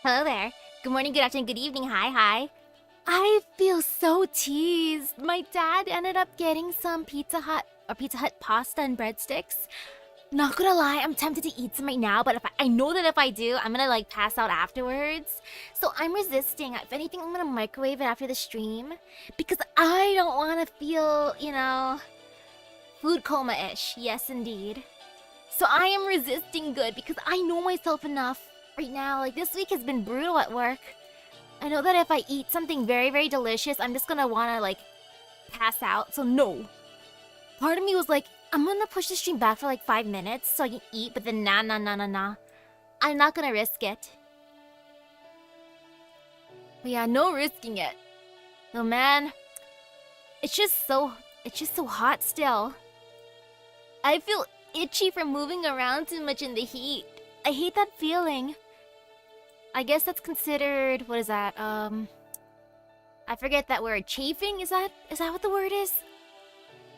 Hello there. Good morning, good afternoon, good evening. Hi. I feel so teased. My dad ended up getting some Pizza Hut pasta and breadsticks. Not gonna lie, I'm tempted to eat some right now, but I know that if I do, I'm gonna like pass out afterwards. So I'm resisting. If anything, I'm gonna microwave it after the stream because I don't want to feel, food coma-ish. Yes, indeed. So I am resisting good because I know myself enough right now. Like, this week has been brutal at work. I know that if I eat something very, very delicious, I'm just gonna wanna, like, pass out. So no. Part of me was like, I'm gonna push the stream back for like 5 minutes so I can eat, but then nah. I'm not gonna risk it. But yeah, no risking it. No, man. It's just so hot still. I feel itchy from moving around too much in the heat. I hate that feeling. I guess that's considered, what is that? I forget that word. Chafing? Is that what the word is?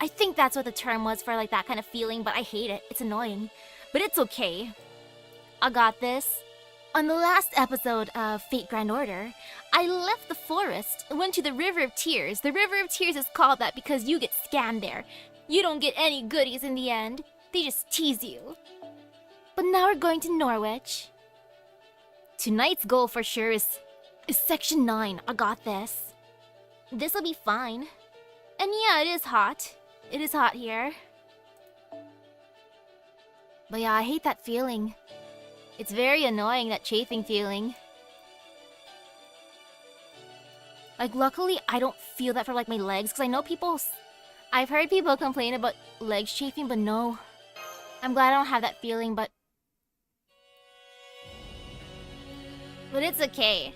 I think that's what the term was for like that kind of feeling, but I hate it. It's annoying. But it's okay. I got this. On the last episode of Fate Grand Order, I left the forest and went to the River of Tears. The River of Tears is called that because you get scammed there. You don't get any goodies in the end. They just tease you. But now we're going to Norwich. Tonight's goal for sure is Section 9. I got this. This'll be fine. And yeah, it is hot. It is hot here. But yeah, I hate that feeling. It's very annoying, that chafing feeling. Like, luckily, I don't feel that for like my legs, because I know I've heard people complain about legs chafing, but no. I'm glad I don't have that feeling, but it's okay.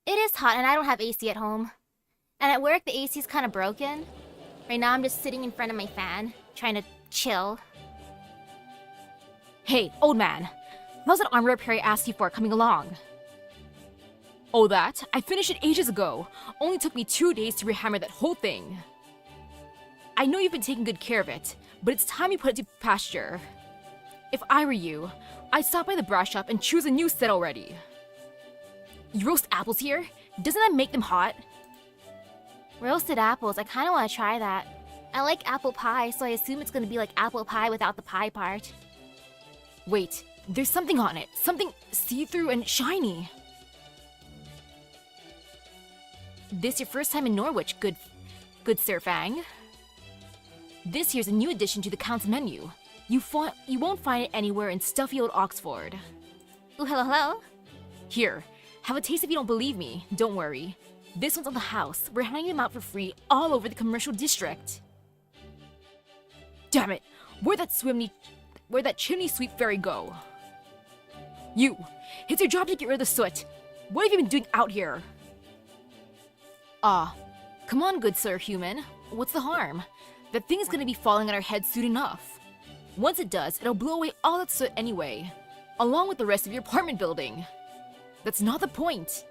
It is hot and I don't have AC at home. And at work, the AC is kind of broken. Right now, I'm just sitting in front of my fan, trying to chill. Hey, old man. How's that armor repair I asked you for coming along? Oh, that? I finished it ages ago. Only took me 2 days to rehammer that whole thing. I know you've been taking good care of it, but it's time you put it to pasture. If I were you, I'd stop by the brass shop and choose a new set already. You roast apples here? Doesn't that make them hot? Roasted apples, I kind of want to try that. I like apple pie, so I assume it's going to be like apple pie without the pie part. Wait, there's something on it. Something see-through and shiny. This your first time in Norwich, good Sir Fang. This here's a new addition to the Count's menu. You won't find it anywhere in stuffy old Oxford. Ooh, hello? Here, have a taste if you don't believe me. Don't worry. This one's on the house. We're handing them out for free all over the commercial district. Damn it! Where'd that chimney sweep fairy go? You! It's your job to get rid of the soot. What have you been doing out here? Come on, good Sir Human. What's the harm? That thing's gonna be falling on our heads soon enough. Once it does, it'll blow away all that soot anyway, along with the rest of your apartment building. That's not the point.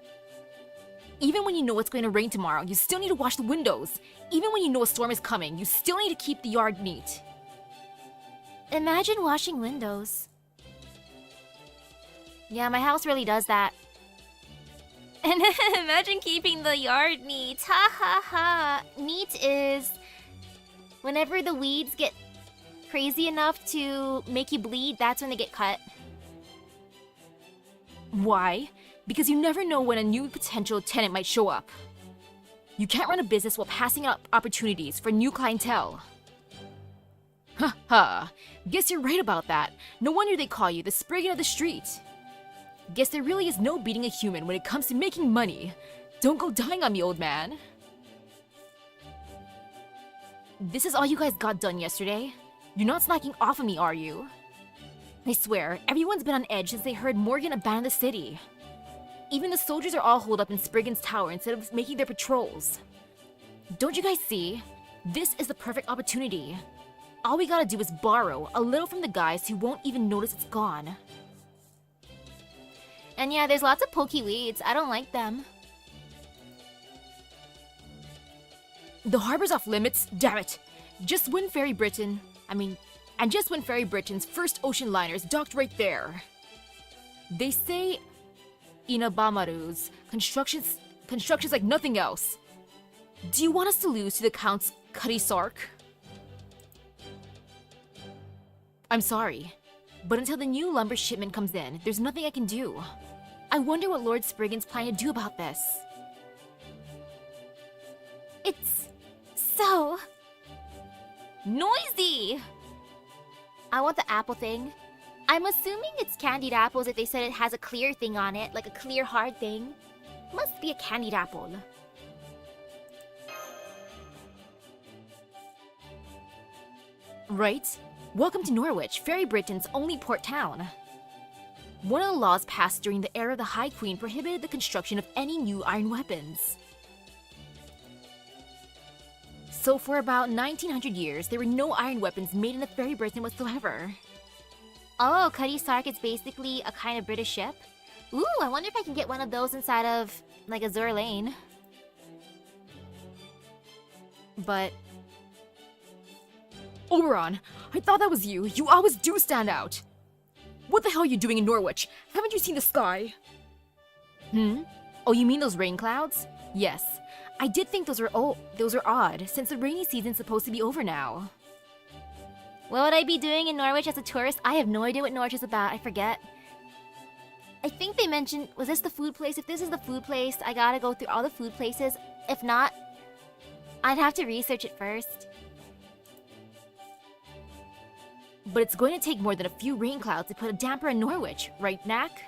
Even when you know it's going to rain tomorrow, you still need to wash the windows. Even when you know a storm is coming, you still need to keep the yard neat. Imagine washing windows. Yeah, my house really does that. And imagine keeping the yard neat. Ha ha ha. Neat is whenever the weeds get crazy enough to make you bleed, that's when they get cut. Why? Because you never know when a new potential tenant might show up. You can't run a business while passing up opportunities for new clientele. Ha ha. Guess you're right about that. No wonder they call you the Spriggan of the street. Guess there really is no beating a human when it comes to making money. Don't go dying on me, old man. This is all you guys got done yesterday? You're not slacking off of me, are you? I swear, everyone's been on edge since they heard Morgan abandon the city. Even the soldiers are all holed up in Spriggan's tower instead of making their patrols. Don't you guys see? This is the perfect opportunity. All we gotta do is borrow a little from the guys who won't even notice it's gone. And yeah, there's lots of pokey weeds. I don't like them. The harbor's off limits? Damn it! And just when Ferry Britain's first ocean liners docked right there. They say Inabamaru's construction's like nothing else. Do you want us to lose to the Count's Cutty Sark? I'm sorry, but until the new lumber shipment comes in, there's nothing I can do. I wonder what Lord Spriggan's planning to do about this. It's so noisy! I want the apple thing. I'm assuming it's candied apples if they said it has a clear thing on it, like a clear hard thing. Must be a candied apple. Right? Welcome to Norwich, Fairy Britain's only port town. One of the laws passed during the era of the High Queen prohibited the construction of any new iron weapons. So for about 1900 years, there were no iron weapons made in the Fairy Britain whatsoever. Oh, Cutty Sark is basically a kind of British ship? Ooh, I wonder if I can get one of those inside of, like, Azure Lane. But... Oberon, I thought that was you. You always do stand out. What the hell are you doing in Norwich? Haven't you seen the sky? Oh, you mean those rain clouds? Yes. I did think those are odd, since the rainy season's supposed to be over now. What would I be doing in Norwich as a tourist? I have no idea what Norwich is about, I forget. I think they mentioned, was this the food place? If this is the food place, I gotta go through all the food places. If not, I'd have to research it first. But it's going to take more than a few rain clouds to put a damper in Norwich, right, Knack?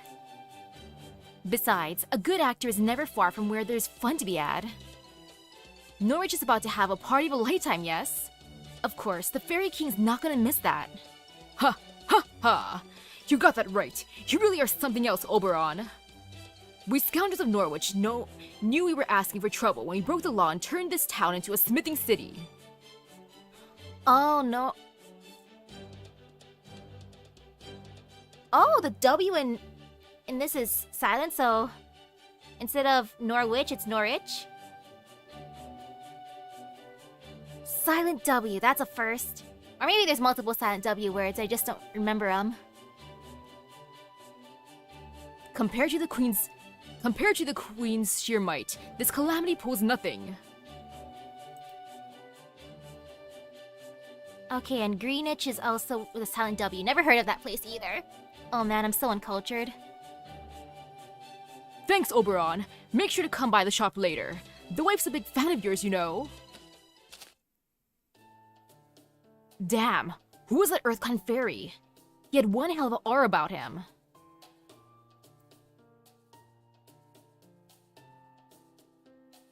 Besides, a good actor is never far from where there's fun to be had. Norwich is about to have a party of a lifetime, yes? Of course, the Fairy King's not gonna miss that. Ha! Ha! Ha! You got that right. You really are something else, Oberon. We scoundrels of Norwich knew we were asking for trouble when we broke the law and turned this town into a smithing city. Oh, no. Oh, the W in this is silent, so instead of Norwich, it's Norwich. Silent W, that's a first. Or maybe there's multiple silent W words, I just don't remember them. Compared to the Queen's sheer might, this calamity poses nothing. Okay, and Greenwich is also with a silent W. Never heard of that place either. Oh man, I'm so uncultured. Thanks, Oberon. Make sure to come by the shop later. The wife's a big fan of yours, you know. Damn, who was that Earthkind fairy? He had one hell of an aura about him.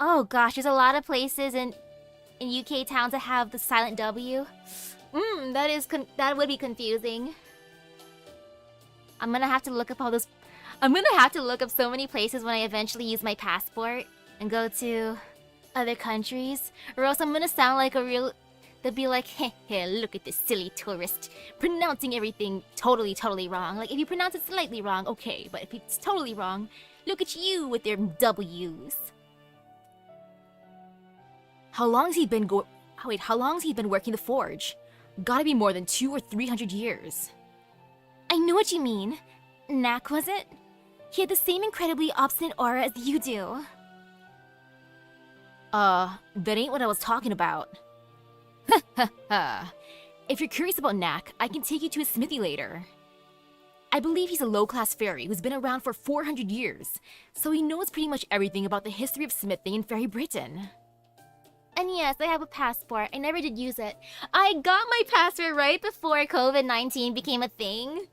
Oh gosh, there's a lot of places in UK towns that have the silent W. That would be confusing. I'm gonna have to look up all those. I'm gonna have to look up so many places when I eventually use my passport and go to other countries, or else I'm gonna sound like a real. They'll be like, hey, look at this silly tourist pronouncing everything totally wrong. Like if you pronounce it slightly wrong, okay, but if it's totally wrong, look at you with their W's. How long has he been working the forge? Gotta be more than 200 or 300 years. I know what you mean. Knack, was it? He had the same incredibly obstinate aura as you do. That ain't what I was talking about. If you're curious about Knack, I can take you to his smithy later. I believe he's a low-class fairy who's been around for 400 years, so he knows pretty much everything about the history of smithing in Fairy Britain. And yes, I have a passport. I never did use it. I got my passport right before COVID-19 became a thing.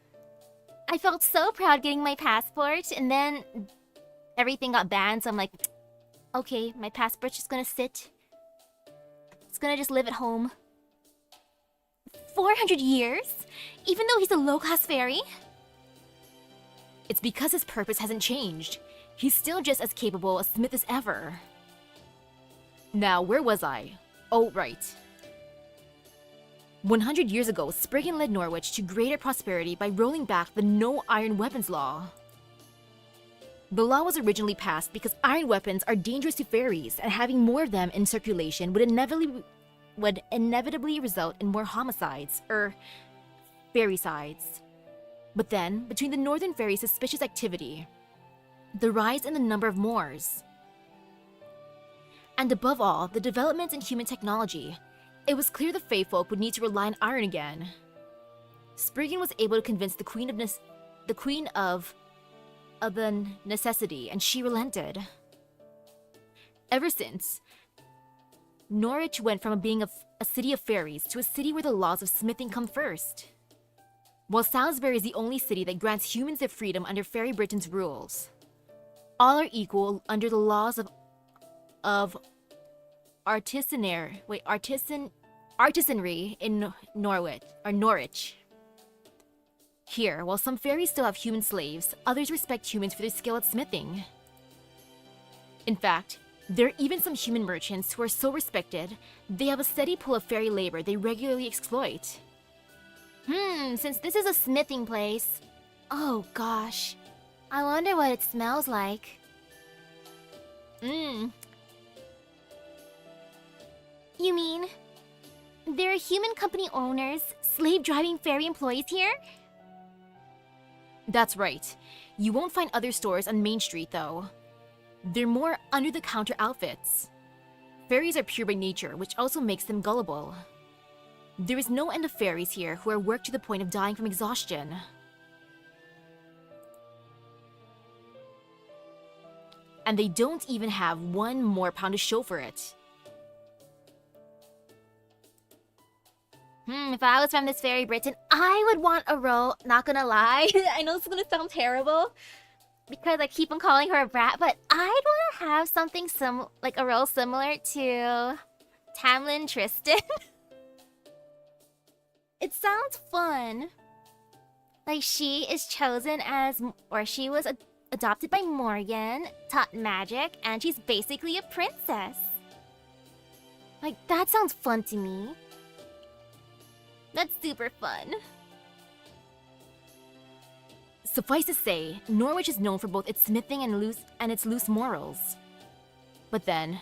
I felt so proud getting my passport, and then everything got banned, so I'm like, okay, my passport's just gonna sit. It's gonna just live at home. 400 years? Even though he's a low-class fairy? It's because his purpose hasn't changed. He's still just as capable a smith as ever. Now, where was I? Oh, right. 100 years ago, Spriggan led Norwich to greater prosperity by rolling back the No Iron Weapons Law. The law was originally passed because iron weapons are dangerous to fairies, and having more of them in circulation would inevitably result in more homicides, or fairycides. But then, between the Northern Fairies' suspicious activity, the rise in the number of Moors, and above all, the developments in human technology, it was clear the Fae folk would need to rely on iron again. Spriggan was able to convince the Queen of the necessity, and she relented. Ever since, Norwich went from being a city of fairies to a city where the laws of smithing come first. While Salisbury is the only city that grants humans their freedom under Fairy Britain's rules, all are equal under the laws of artisanry in Norwich. Here, while some fairies still have human slaves, others respect humans for their skill at smithing. In fact, there are even some human merchants who are so respected, they have a steady pool of fairy labor they regularly exploit. Since this is a smithing place... Oh gosh. I wonder what it smells like. You mean... there are human company owners, slave-driving fairy employees here? That's right. You won't find other stores on Main Street, though. They're more under-the-counter outfits. Fairies are pure by nature, which also makes them gullible. There is no end of fairies here who are worked to the point of dying from exhaustion. And they don't even have one more pound to show for it. If I was from this Fairy Britain, I would want a role. Not gonna lie, I know it's gonna sound terrible because I keep on calling her a brat, but I'd want to have something like a role similar to Tamlin Tristan. It sounds fun. Like she is chosen as, or she was adopted by Morgan, taught magic, and she's basically a princess. Like, that sounds fun to me. That's super fun. Suffice to say, Norwich is known for both its smithing and its loose morals. But then,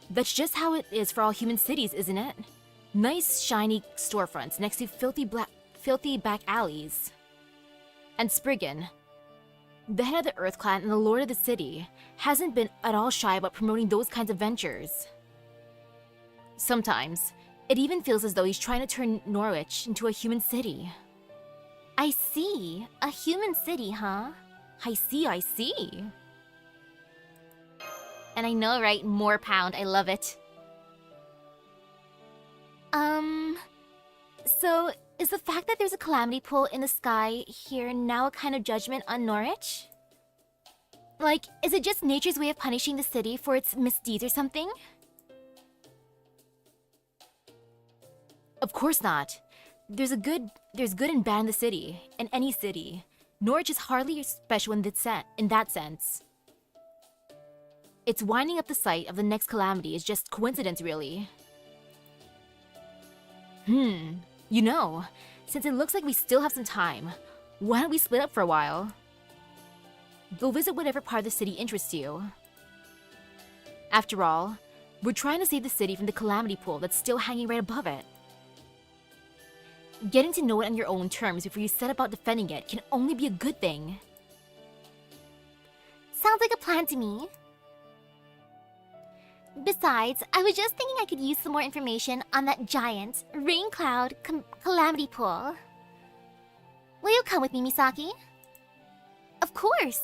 that's just how it is for all human cities, isn't it? Nice, shiny storefronts next to filthy back alleys. And Spriggan, the head of the Earth Clan and the lord of the city, hasn't been at all shy about promoting those kinds of ventures. Sometimes, it even feels as though he's trying to turn Norwich into a human city. I see. A human city, huh? I see. And I know, right? More pound. I love it. So, is the fact that there's a calamity pool in the sky here now a kind of judgment on Norwich? Like, is it just nature's way of punishing the city for its misdeeds or something? Of course not. There's good and bad in the city, in any city. Norwich is hardly special in that sense. Its winding up the site of the next calamity is just coincidence, really. You know, since it looks like we still have some time, why don't we split up for a while? Go visit whatever part of the city interests you. After all, we're trying to save the city from the calamity pool that's still hanging right above it. Getting to know it on your own terms before you set about defending it can only be a good thing. Sounds like a plan to me. Besides, I was just thinking I could use some more information on that giant rain cloud calamity pool. Will you come with me, Misaki? Of course!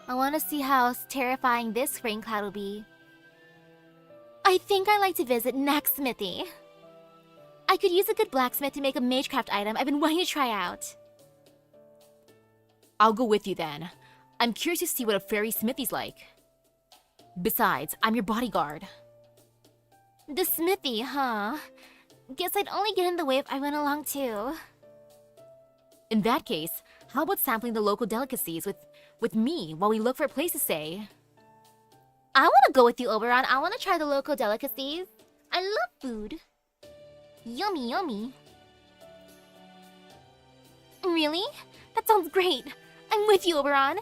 I want to see how terrifying this rain cloud will be. I think I'd like to visit next smithy. I could use a good blacksmith to make a magecraft item I've been wanting to try out. I'll go with you then. I'm curious to see what a fairy smithy's like. Besides, I'm your bodyguard. The smithy, huh? Guess I'd only get in the way if I went along too. In that case, how about sampling the local delicacies with me while we look for a place to stay? I want to go with you, Oberon. I want to try the local delicacies. I love food. Yummy, yummy. Really? That sounds great. I'm with you, Oberon.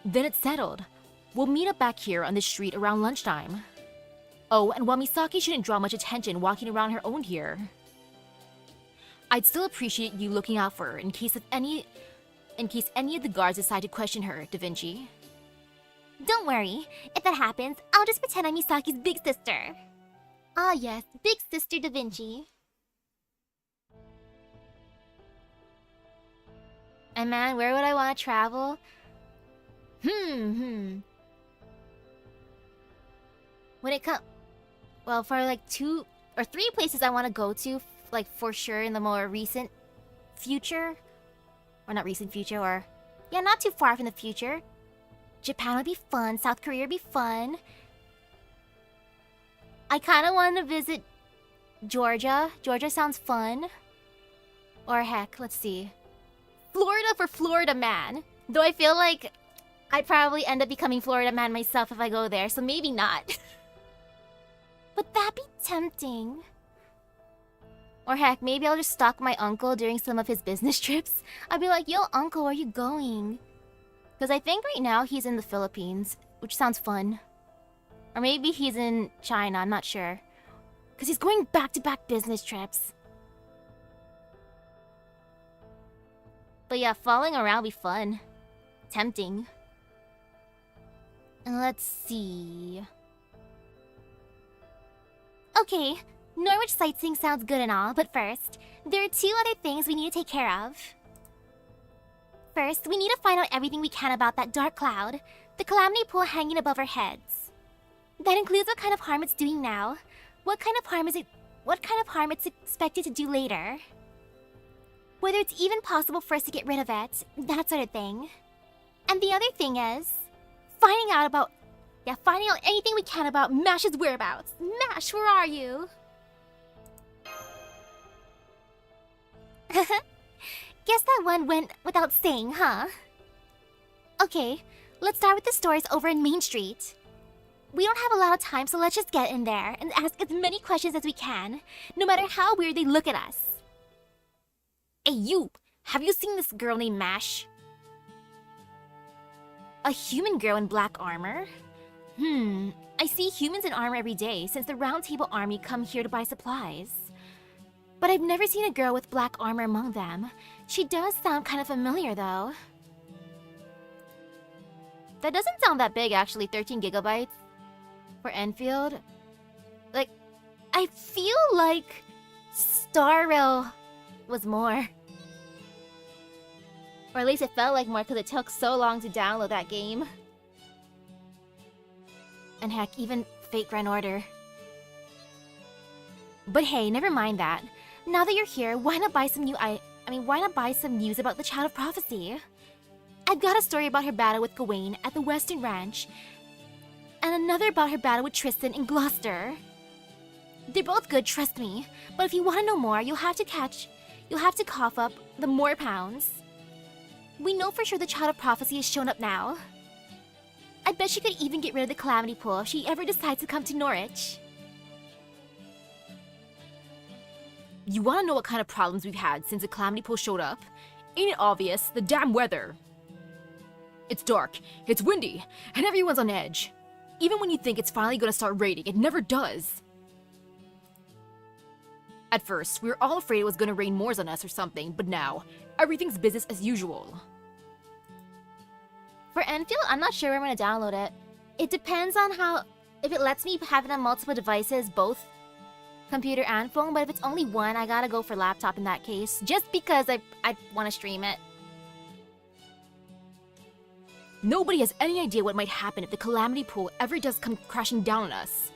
Then it's settled. We'll meet up back here on the street around lunchtime. Oh, and while Misaki shouldn't draw much attention walking around her own here, I'd still appreciate you looking out for her in case any of the guards decide to question her, Da Vinci. Don't worry. If that happens, I'll just pretend I'm Misaki's big sister. Ah yes, big sister Da Vinci. And man, where would I want to travel? When it comes... Well, for like 2 or 3 places I want to go to, like for sure in the more recent future. Or not recent future, or... Yeah, not too far from the future. Japan would be fun, South Korea would be fun. I kind of want to visit Georgia. Georgia sounds fun. Or heck, let's see. Florida for Florida man. Though I feel like I'd probably end up becoming Florida man myself if I go there, so maybe not. Would that be tempting? Or heck, maybe I'll just stalk my uncle during some of his business trips. I'd be like, yo, uncle, where are you going? Because I think right now he's in the Philippines, which sounds fun. Or maybe he's in China, I'm not sure. Because he's going back-to-back business trips. But yeah, falling around would be fun. Tempting. And let's see... Okay, Norwich sightseeing sounds good and all, but first, there are 2 other things we need to take care of. First, we need to find out everything we can about that dark cloud, the calamity pool hanging above our heads. That includes what kind of harm it's doing now, what kind of harm it's expected to do later. Whether it's even possible for us to get rid of it, that sort of thing. And the other thing is, finding out anything we can about Mash's whereabouts. Mash, where are you? Guess that one went without saying, huh? Okay, let's start with the stores over in Main Street. We don't have a lot of time, so let's just get in there and ask as many questions as we can, no matter how weird they look at us. Hey you, have you seen this girl named Mash? A human girl in black armor? I see humans in armor every day since the Round Table Army come here to buy supplies. But I've never seen a girl with black armor among them. She does sound kind of familiar though. That doesn't sound that big actually, 13 gigabytes for Enfield. Like, I feel like Star Rail was more. Or at least it felt like more because it took so long to download that game. And heck, even Fate Grand Order. But hey, never mind that. Now that you're here, why not buy some news about the Child of Prophecy? I've got a story about her battle with Gawain at the Western Ranch, and another about her battle with Tristan in Gloucester. They're both good, trust me. But if you want to know more, you'll have to cough up the more pounds. We know for sure the Child of Prophecy has shown up now. I bet she could even get rid of the Calamity Pool if she ever decides to come to Norwich. You wanna know what kind of problems we've had since the Calamity Pool showed up? Ain't it obvious? The damn weather. It's dark, it's windy, and everyone's on edge. Even when you think it's finally gonna start raining, it never does. At first, we were all afraid it was gonna rain more on us or something, but now, everything's business as usual. For Enfield, I'm not sure where I'm gonna download it. It depends on if it lets me have it on multiple devices, both computer and phone, but if it's only one, I gotta go for laptop in that case, just because I want to stream it. Nobody has any idea what might happen if the Calamity Pool ever does come crashing down on us.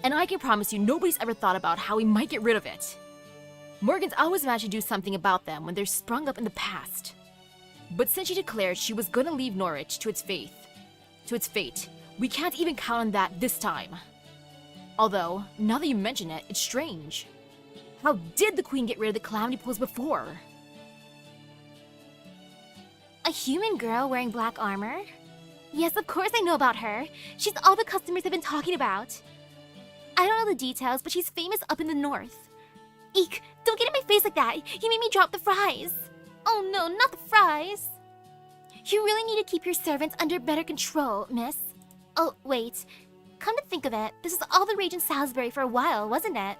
And I can promise you nobody's ever thought about how we might get rid of it. Morgan's always managed to do something about them when they're sprung up in the past. But since she declared she was gonna leave Norwich to its fate, we can't even count on that this time. Although, now that you mention it, it's strange. How did the Queen get rid of the Calamity Pools before? A human girl wearing black armor? Yes, of course I know about her. She's all the customers have been talking about. I don't know the details, but she's famous up in the north. Eek, don't get in my face like that. You made me drop the fries. Oh no, not the fries. You really need to keep your servants under better control, miss. Oh, wait. Come to think of it, this is all the rage in Salisbury for a while, wasn't it?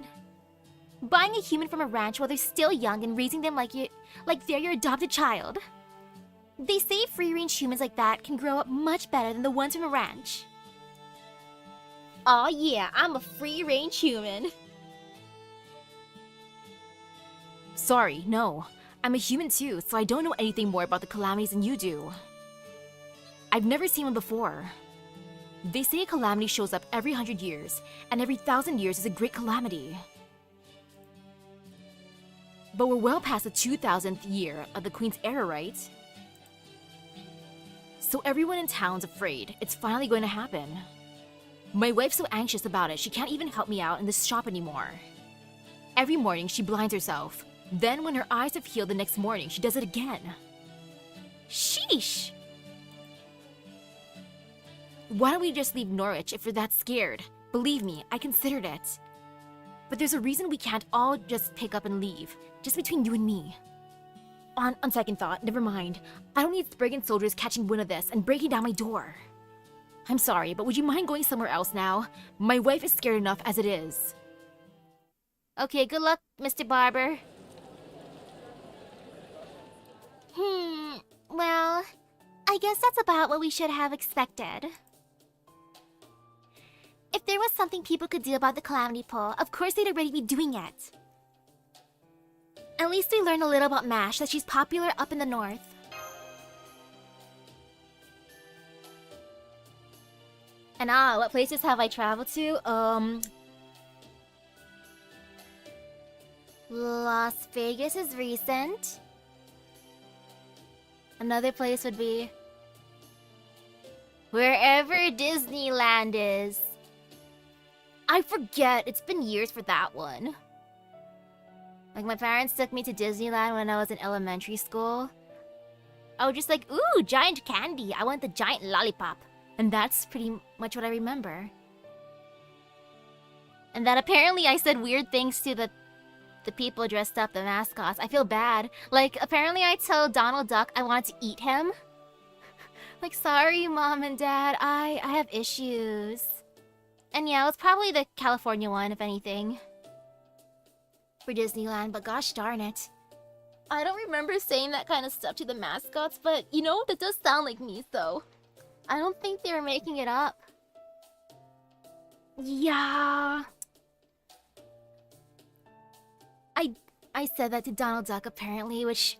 Buying a human from a ranch while they're still young and raising them like they're your adopted child. They say free-range humans like that can grow up much better than the ones from a ranch. Aw yeah, I'm a free-range human. Sorry, no. I'm a human too, so I don't know anything more about the calamities than you do. I've never seen one before. They say a calamity shows up every 100 years, and every 1,000 years is a great calamity. But we're well past the 2000th year of the Queen's era, right? So everyone in town's afraid it's finally going to happen. My wife's so anxious about it, she can't even help me out in this shop anymore. Every morning, she blinds herself. Then when her eyes have healed the next morning, she does it again. Sheesh! Why don't we just leave Norwich if you're that scared? Believe me, I considered it. But there's a reason we can't all just pick up and leave, just between you and me. On second thought, never mind. I don't need brigand soldiers catching wind of this and breaking down my door. I'm sorry, but would you mind going somewhere else now? My wife is scared enough as it is. Okay, good luck, Mr. Barber. Well, I guess that's about what we should have expected. If there was something people could do about the Calamity Pole, of course they'd already be doing it. At least we learned a little about Mash, that she's popular up in the north. And what places have I traveled to? Las Vegas is recent. Another place would be wherever Disneyland is. I forget, it's been years for that one. Like, my parents took me to Disneyland when I was in elementary school. I was just like, ooh, giant candy. I want the giant lollipop. And that's pretty much what I remember. And that apparently I said weird things to the people dressed up, the mascots. I feel bad. Like, apparently I told Donald Duck I wanted to eat him. Like, sorry, Mom and Dad. I have issues. And yeah, it was probably the California one, if anything. For Disneyland, but gosh darn it. I don't remember saying that kind of stuff to the mascots, but you know, that does sound like me, so I don't think they were making it up. Yeah. I said that to Donald Duck apparently, which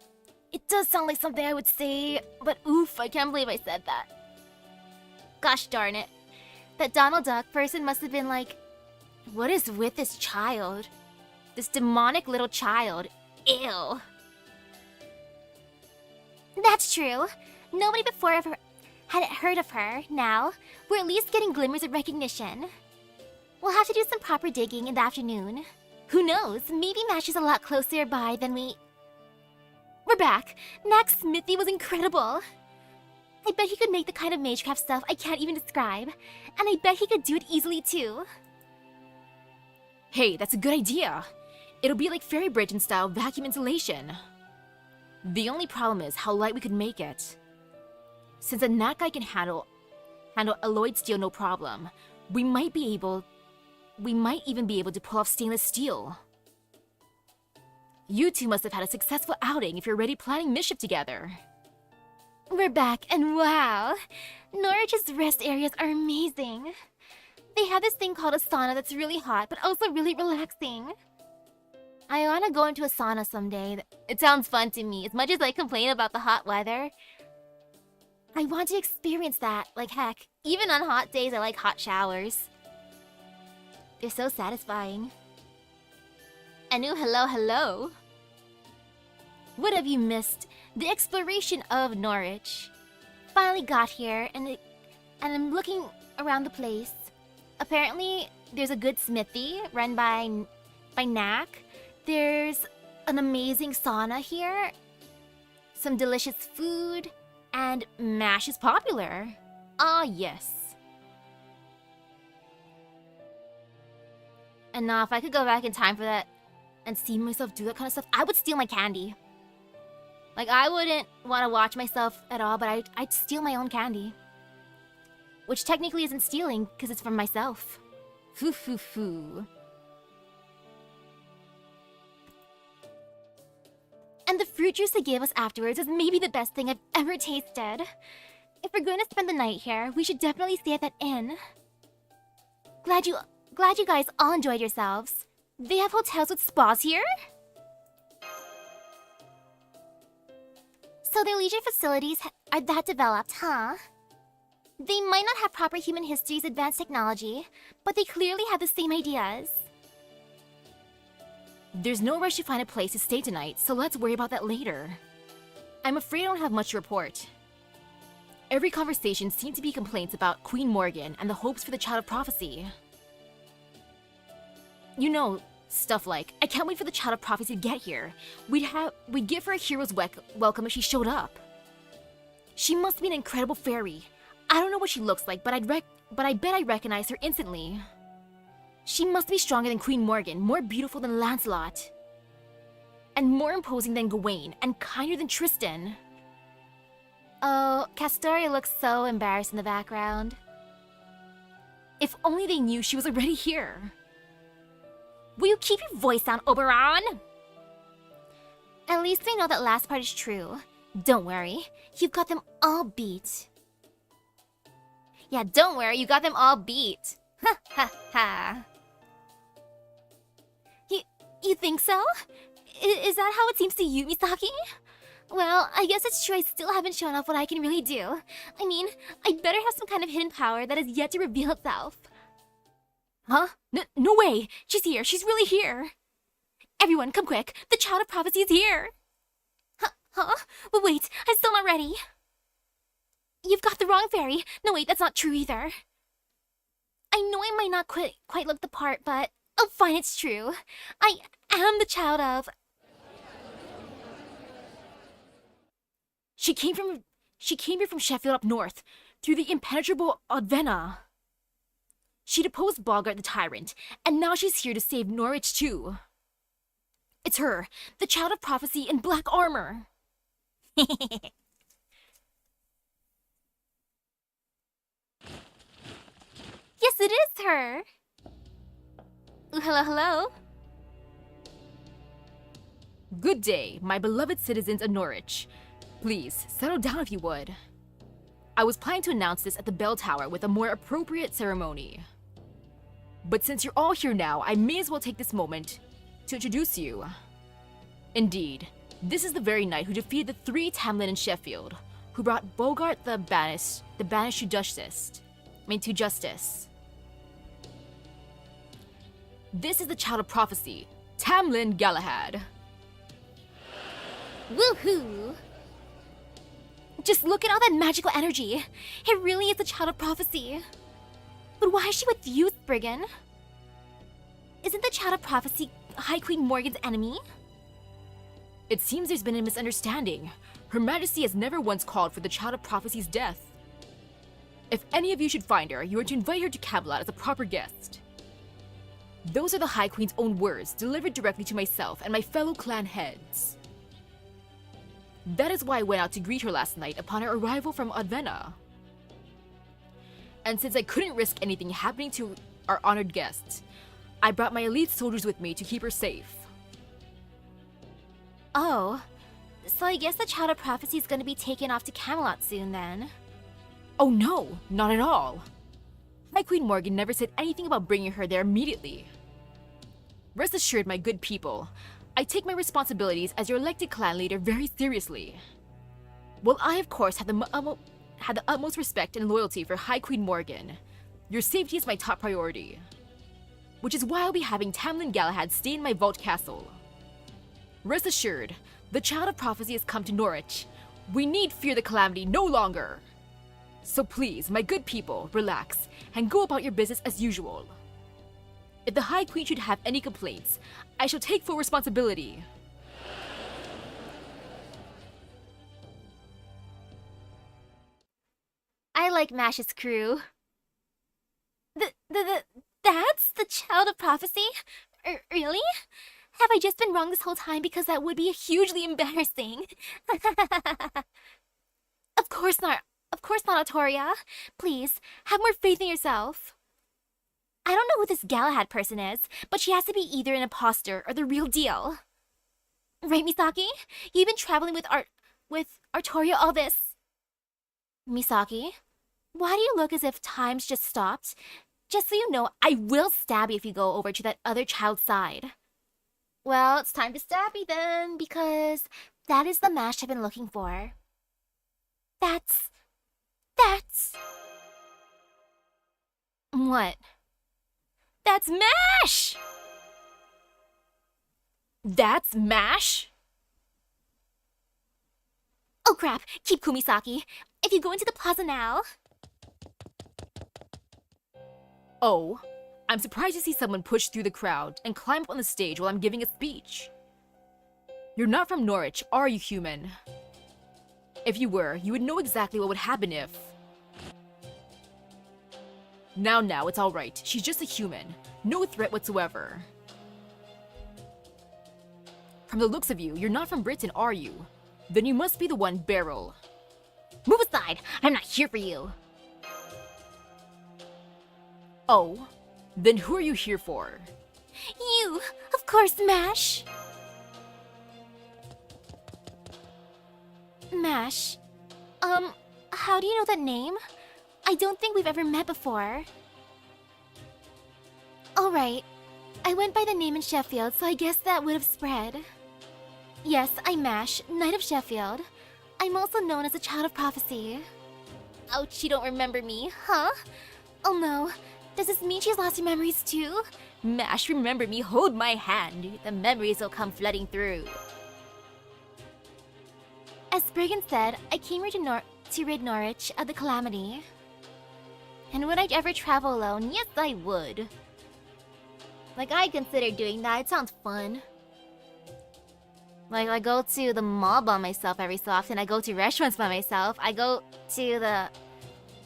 it does sound like something I would say, but oof, I can't believe I said that. Gosh darn it. That Donald Duck person must have been like, what is with this child? This demonic little child. Ew. That's true. Nobody before ever had heard of her. Now, we're at least getting glimmers of recognition. We'll have to do some proper digging in the afternoon. Who knows? Maybe Mash is a lot closer by than we... We're back. Next, Smithy was incredible. I bet he could make the kind of magecraft stuff I can't even describe. And I bet he could do it easily too. Hey, that's a good idea. It'll be like Fairy Bridge in style vacuum insulation. The only problem is how light we could make it. Since a Nat guy can handle alloyed steel no problem, we might even be able to pull off stainless steel. You two must have had a successful outing if you're already planning mischief together. We're back, and wow! Norwich's rest areas are amazing. They have this thing called a sauna that's really hot, but also really relaxing. I wanna go into a sauna someday. It sounds fun to me, as much as I complain about the hot weather. I want to experience that, like heck. Even on hot days, I like hot showers. They're so satisfying. Anu, hello, hello. What have you missed? The exploration of Norwich. Finally got here, and I'm looking around the place. Apparently, there's a good smithy run by Knack. There's an amazing sauna here. Some delicious food. And Mash is popular. Ah, yes. And now, if I could go back in time for that and see myself do that kind of stuff, I would steal my candy. Like, I wouldn't want to watch myself at all, but I'd steal my own candy. Which technically isn't stealing, because it's from myself. Foo foo foo. juice they gave us afterwards was maybe the best thing I've ever tasted. If we're going to spend the night here, we should definitely stay at that inn. Glad you guys all enjoyed yourselves. They have hotels with spas here? So their leisure facilities are that developed, huh? They might not have proper human history's advanced technology, but they clearly have the same ideas. There's no rush to find a place to stay tonight, so let's worry about that later. I'm afraid I don't have much to report. Every conversation seemed to be complaints about Queen Morgan and the hopes for the Child of Prophecy. You know, stuff like, I can't wait for the Child of Prophecy to get here. We'd give her a hero's welcome if she showed up. She must be an incredible fairy. I don't know what she looks like, but I bet I recognize her instantly. She must be stronger than Queen Morgan, more beautiful than Lancelot, and more imposing than Gawain, and kinder than Tristan. Oh, Castoria looks so embarrassed in the background. If only they knew she was already here. Will you keep your voice down, Oberon? At least we know that last part is true. Don't worry, you've got them all beat. Yeah, don't worry, you got them all beat. Ha ha ha. You think so? Is that how it seems to you, Misaki? Well, I guess it's true I still haven't shown off what I can really do. I mean, I better have some kind of hidden power that has yet to reveal itself. Huh? No way! She's here! She's really here! Everyone, come quick! The Child of Prophecy is here! Huh? But wait, I'm still not ready. You've got the wrong fairy. No, wait, that's not true either. I know I might not quite look the part, but oh, fine, it's true. I am the child of... She came here from Sheffield up north, through the impenetrable Odvenna. She deposed Bogart the tyrant, and now she's here to save Norwich too. It's her, the Child of Prophecy in black armor. Yes, it is her! Ooh, hello. Good day, my beloved citizens of Norwich. Please, settle down if you would. I was planning to announce this at the bell tower with a more appropriate ceremony. But since you're all here now, I may as well take this moment to introduce you. Indeed, this is the very knight who defeated the 3 Tamlin in Sheffield, who brought Bogart the banished to justice. This is the Child of Prophecy, Tamlin Galahad. Woohoo! Just look at all that magical energy. It really is the Child of Prophecy. But why is she with you, Spriggan? Isn't the Child of Prophecy High Queen Morgan's enemy? It seems there's been a misunderstanding. Her Majesty has never once called for the Child of Prophecy's death. If any of you should find her, you are to invite her to Camelot as a proper guest. Those are the High Queen's own words, delivered directly to myself and my fellow clan heads. That is why I went out to greet her last night upon her arrival from Odvenna. And since I couldn't risk anything happening to our honored guests, I brought my elite soldiers with me to keep her safe. Oh, so I guess the Child of Prophecy is going to be taken off to Camelot soon then. Oh no, not at all. High Queen Morgan never said anything about bringing her there immediately. Rest assured, my good people, I take my responsibilities as your elected clan leader very seriously. While I, of course, have the utmost respect and loyalty for High Queen Morgan, your safety is my top priority. Which is why I'll be having Tamlin Galahad stay in my vault castle. Rest assured, the Child of Prophecy has come to Norwich. We need fear the calamity no longer. So please, my good people, relax and go about your business as usual. If the High Queen should have any complaints, I shall take full responsibility. I like Mash's crew. That's the Child of Prophecy? Really? Have I just been wrong this whole time because that would be hugely embarrassing? Of course not. Of course not, Autoria. Please, have more faith in yourself. I don't know who this Galahad person is, but she has to be either an imposter or the real deal. Right, Misaki? You've been traveling with Artoria all this. Misaki, why do you look as if time's just stopped? Just so you know, I will stab you if you go over to that other child's side. Well, it's time to stab me then, because that is the mash I've been looking for. That's... What? That's MASH! That's MASH? Oh crap, keep cool, Misaki. If you go into the plaza now... Oh, I'm surprised to see someone push through the crowd and climb up on the stage while I'm giving a speech. You're not from Norwich, are you, human? If you were, you would know exactly what would happen if... Now, it's alright. She's just a human. No threat whatsoever. From the looks of you, you're not from Britain, are you? Then you must be the one, Beryl. Move aside! I'm not here for you! Oh, then who are you here for? You! Of course, MASH! MASH? How do you know that name? I don't think we've ever met before. Alright. I went by the name in Sheffield, so I guess that would have spread. Yes, I'm MASH, Knight of Sheffield. I'm also known as a Child of Prophecy. Ouch, you don't remember me, huh? Oh no. Does this mean she's lost her memories too? MASH, remember me, hold my hand. The memories will come flooding through. As Brigand said, I came here to rid Norwich of the calamity. And would I ever travel alone? Yes, I would. Like, I consider doing that. It sounds fun. Like, I go to the mall by myself every so often. I go to restaurants by myself. I go to the...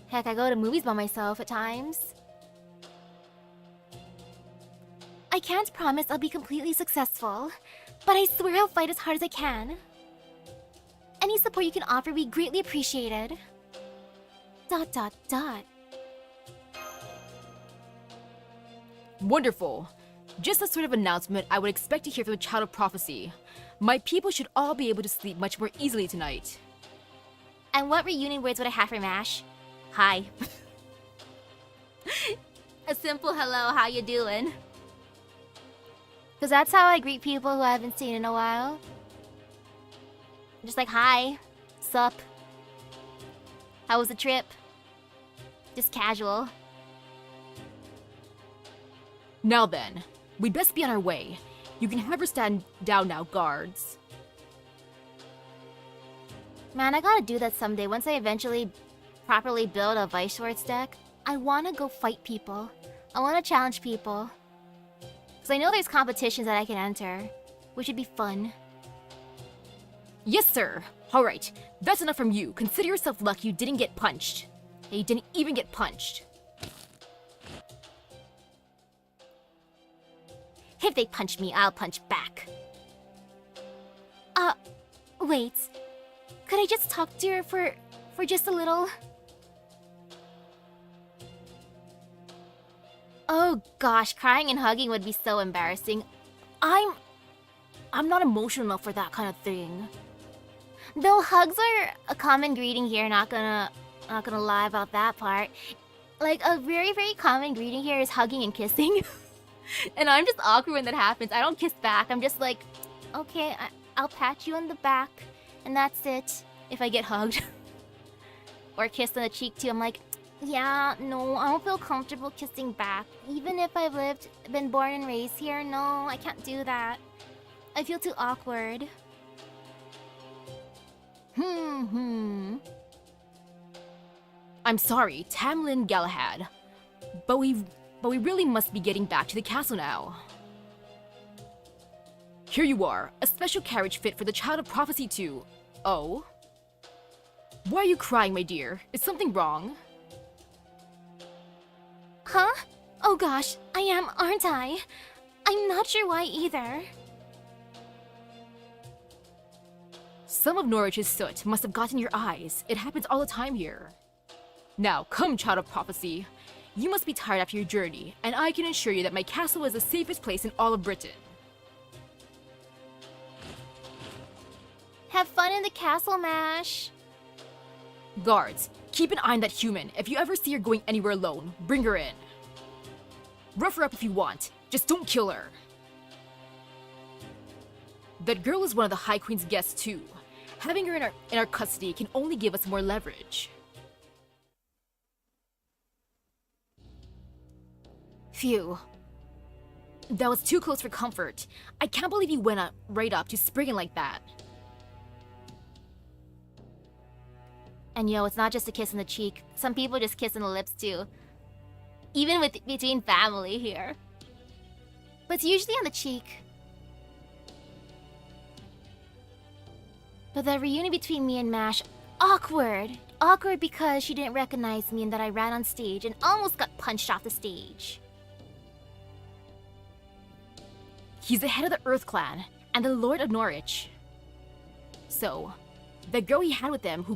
Heck, I go to movies by myself at times. I can't promise I'll be completely successful, but I swear I'll fight as hard as I can. Any support you can offer will be greatly appreciated. ... Wonderful. Just the sort of announcement I would expect to hear from a Child of Prophecy. My people should all be able to sleep much more easily tonight. And what reunion words would I have for MASH? Hi. A simple hello, how you doing? Because that's how I greet people who I haven't seen in a while. Just like, hi, sup, how was the trip? Just casual. Now then, we'd best be on our way. You can have her stand down now, guards. Man, I gotta do that someday. Once I eventually properly build a Vice Swords deck, I wanna go fight people. I wanna challenge people. Because I know there's competitions that I can enter, which would be fun. Yes, sir. Alright, that's enough from you. Consider yourself lucky you didn't get punched. Yeah, you didn't even get punched. If they punch me, I'll punch back. Wait. Could I just talk to her for just a little? Oh gosh, crying and hugging would be so embarrassing. I'm not emotional enough for that kind of thing. Though hugs are a common greeting here, not gonna lie about that part. Like, a very, very common greeting here is hugging and kissing. And I'm just awkward when that happens. I don't kiss back. I'm just like, okay, I'll pat you on the back, and that's it. If I get hugged. Or kissed on the cheek too, I'm like, yeah, no, I don't feel comfortable kissing back. Even if I've been born and raised here, no, I can't do that. I feel too awkward. I'm sorry, Tamlin Galahad. But we really must be getting back to the castle now. Here you are, a special carriage fit for the Child of Prophecy too. Oh? Why are you crying, my dear? Is something wrong? Huh? Oh gosh, I am, aren't I? I'm not sure why either. Some of Norwich's soot must have gotten your eyes. It happens all the time here. Now, come, Child of Prophecy. You must be tired after your journey, and I can assure you that my castle is the safest place in all of Britain. Have fun in the castle, Mash. Guards, keep an eye on that human. If you ever see her going anywhere alone, bring her in. Rough her up if you want, just don't kill her. That girl is one of the High Queen's guests too. Having her in our custody can only give us more leverage. Phew. That was too close for comfort. I can't believe you went right up to Spriggan like that. And yo, it's not just a kiss on the cheek. Some people just kiss on the lips too. Even between family here. But it's usually on the cheek. But the reunion between me and Mash, awkward. Awkward because she didn't recognize me and that I ran on stage and almost got punched off the stage. He's the head of the Earth Clan and the Lord of Norwich. So, the girl he had with him who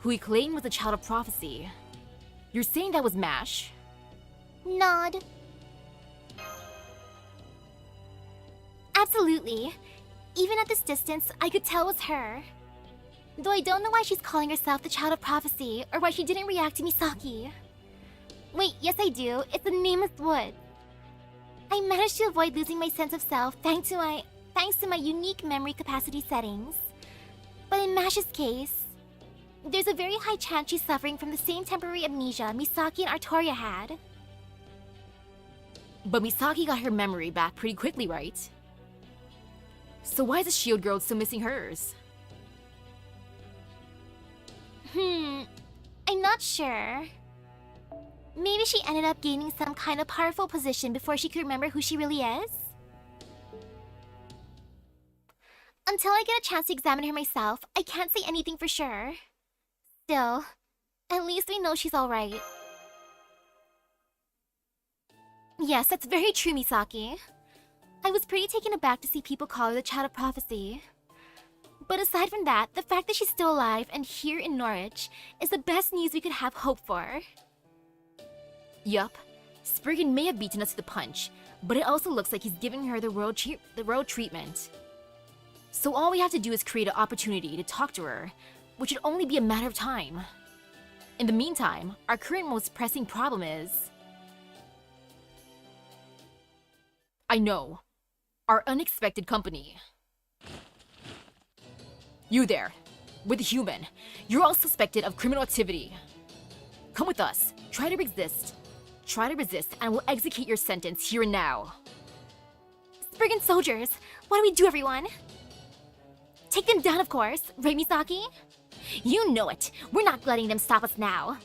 he claimed was a child of prophecy. You're saying that was Mash? Nod. Absolutely. Even at this distance, I could tell it was her. Though I don't know why she's calling herself the child of prophecy or why she didn't react to Misaki. Wait, yes I do. It's the Nameless Wood. I managed to avoid losing my sense of self thanks to my unique memory capacity settings. But in Mash's case, there's a very high chance she's suffering from the same temporary amnesia Misaki and Artoria had. But Misaki got her memory back pretty quickly, right? So why is the shield girl still missing hers? I'm not sure. Maybe she ended up gaining some kind of powerful position before she could remember who she really is? Until I get a chance to examine her myself, I can't say anything for sure. Still, at least we know she's alright. Yes, that's very true, Misaki. I was pretty taken aback to see people call her the Child of Prophecy. But aside from that, the fact that she's still alive and here in Norwich is the best news we could have hoped for. Yup, Spriggan may have beaten us to the punch, but it also looks like he's giving her the royal treatment. So all we have to do is create an opportunity to talk to her, which should only be a matter of time. In the meantime, our current most pressing problem is... I know. Our unexpected company. You there, with the human. You're all suspected of criminal activity. Come with us. Try to resist. And we'll execute your sentence here and now. Spriggan soldiers! What do we do, everyone? Take them down, of course. Right, Misaki? You know it. We're not letting them stop us now.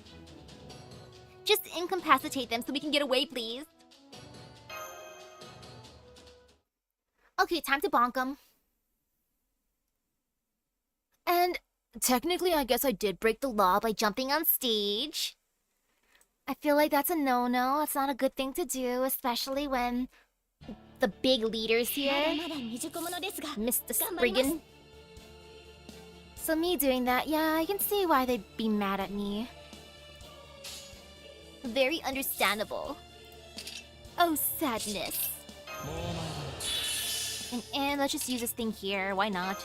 Just incapacitate them so we can get away, please. Okay, time to bonk them. And technically, I guess I did break the law by jumping on stage. I feel like that's a no-no. It's not a good thing to do, especially when the big leader's here. Mr. Spriggan. So me doing that, yeah, I can see why they'd be mad at me. Very understandable. Oh, sadness. And let's just use this thing here, why not?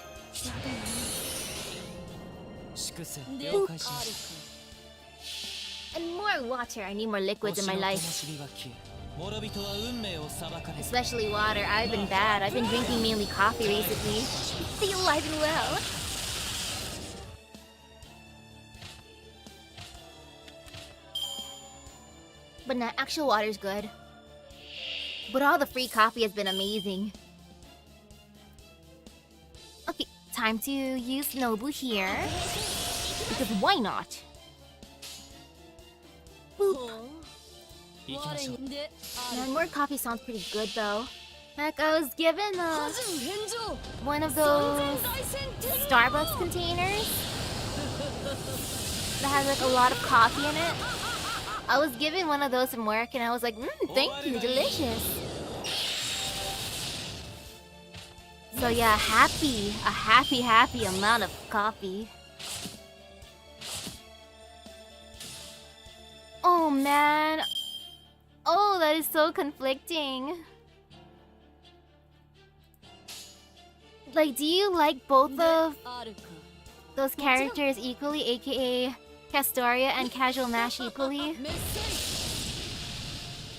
And more water, I need more liquids in my life. Especially water, I've been bad. I've been drinking mainly coffee recently. Stay alive and well. But nah, actual water's good. But all the free coffee has been amazing. Okay, time to use Nobu here. Because why not? Boop. Man, more coffee sounds pretty good though. Heck, I was given one of those Starbucks containers that has like a lot of coffee in it. I was given one of those from work and I was like, thank you, delicious. So yeah, a happy amount of coffee. Oh man. Oh, that is so conflicting. Like, do you like both of those characters equally, aka Castoria and Casual Mash equally?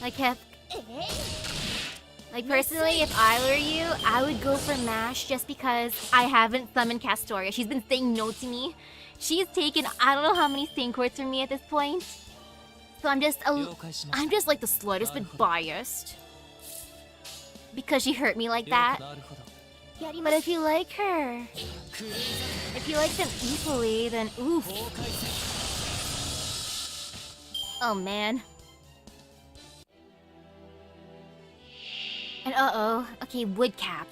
Like personally, if I were you, I would go for Mash just because I haven't summoned Castoria. She's been saying no to me. She's taken I don't know how many Stain Courts from me at this point. So I'm just like the slightest bit biased. Because she hurt me like that. But if you like her, if you like them equally, then oof. Oh man. And uh-oh, okay, woodcap.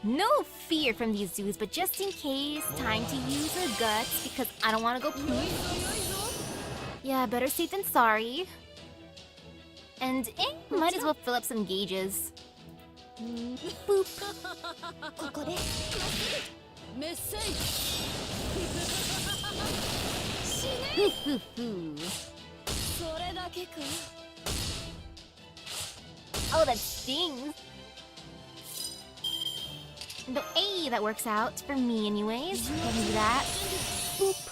No fear from these dudes, but just in case, time to use her guts because I don't want to go poop. Yeah, better safe than sorry. And might as well fill up some gauges. Boop. Oh, that stings. No, hey, that works out for me anyways. Let me do that. Boop.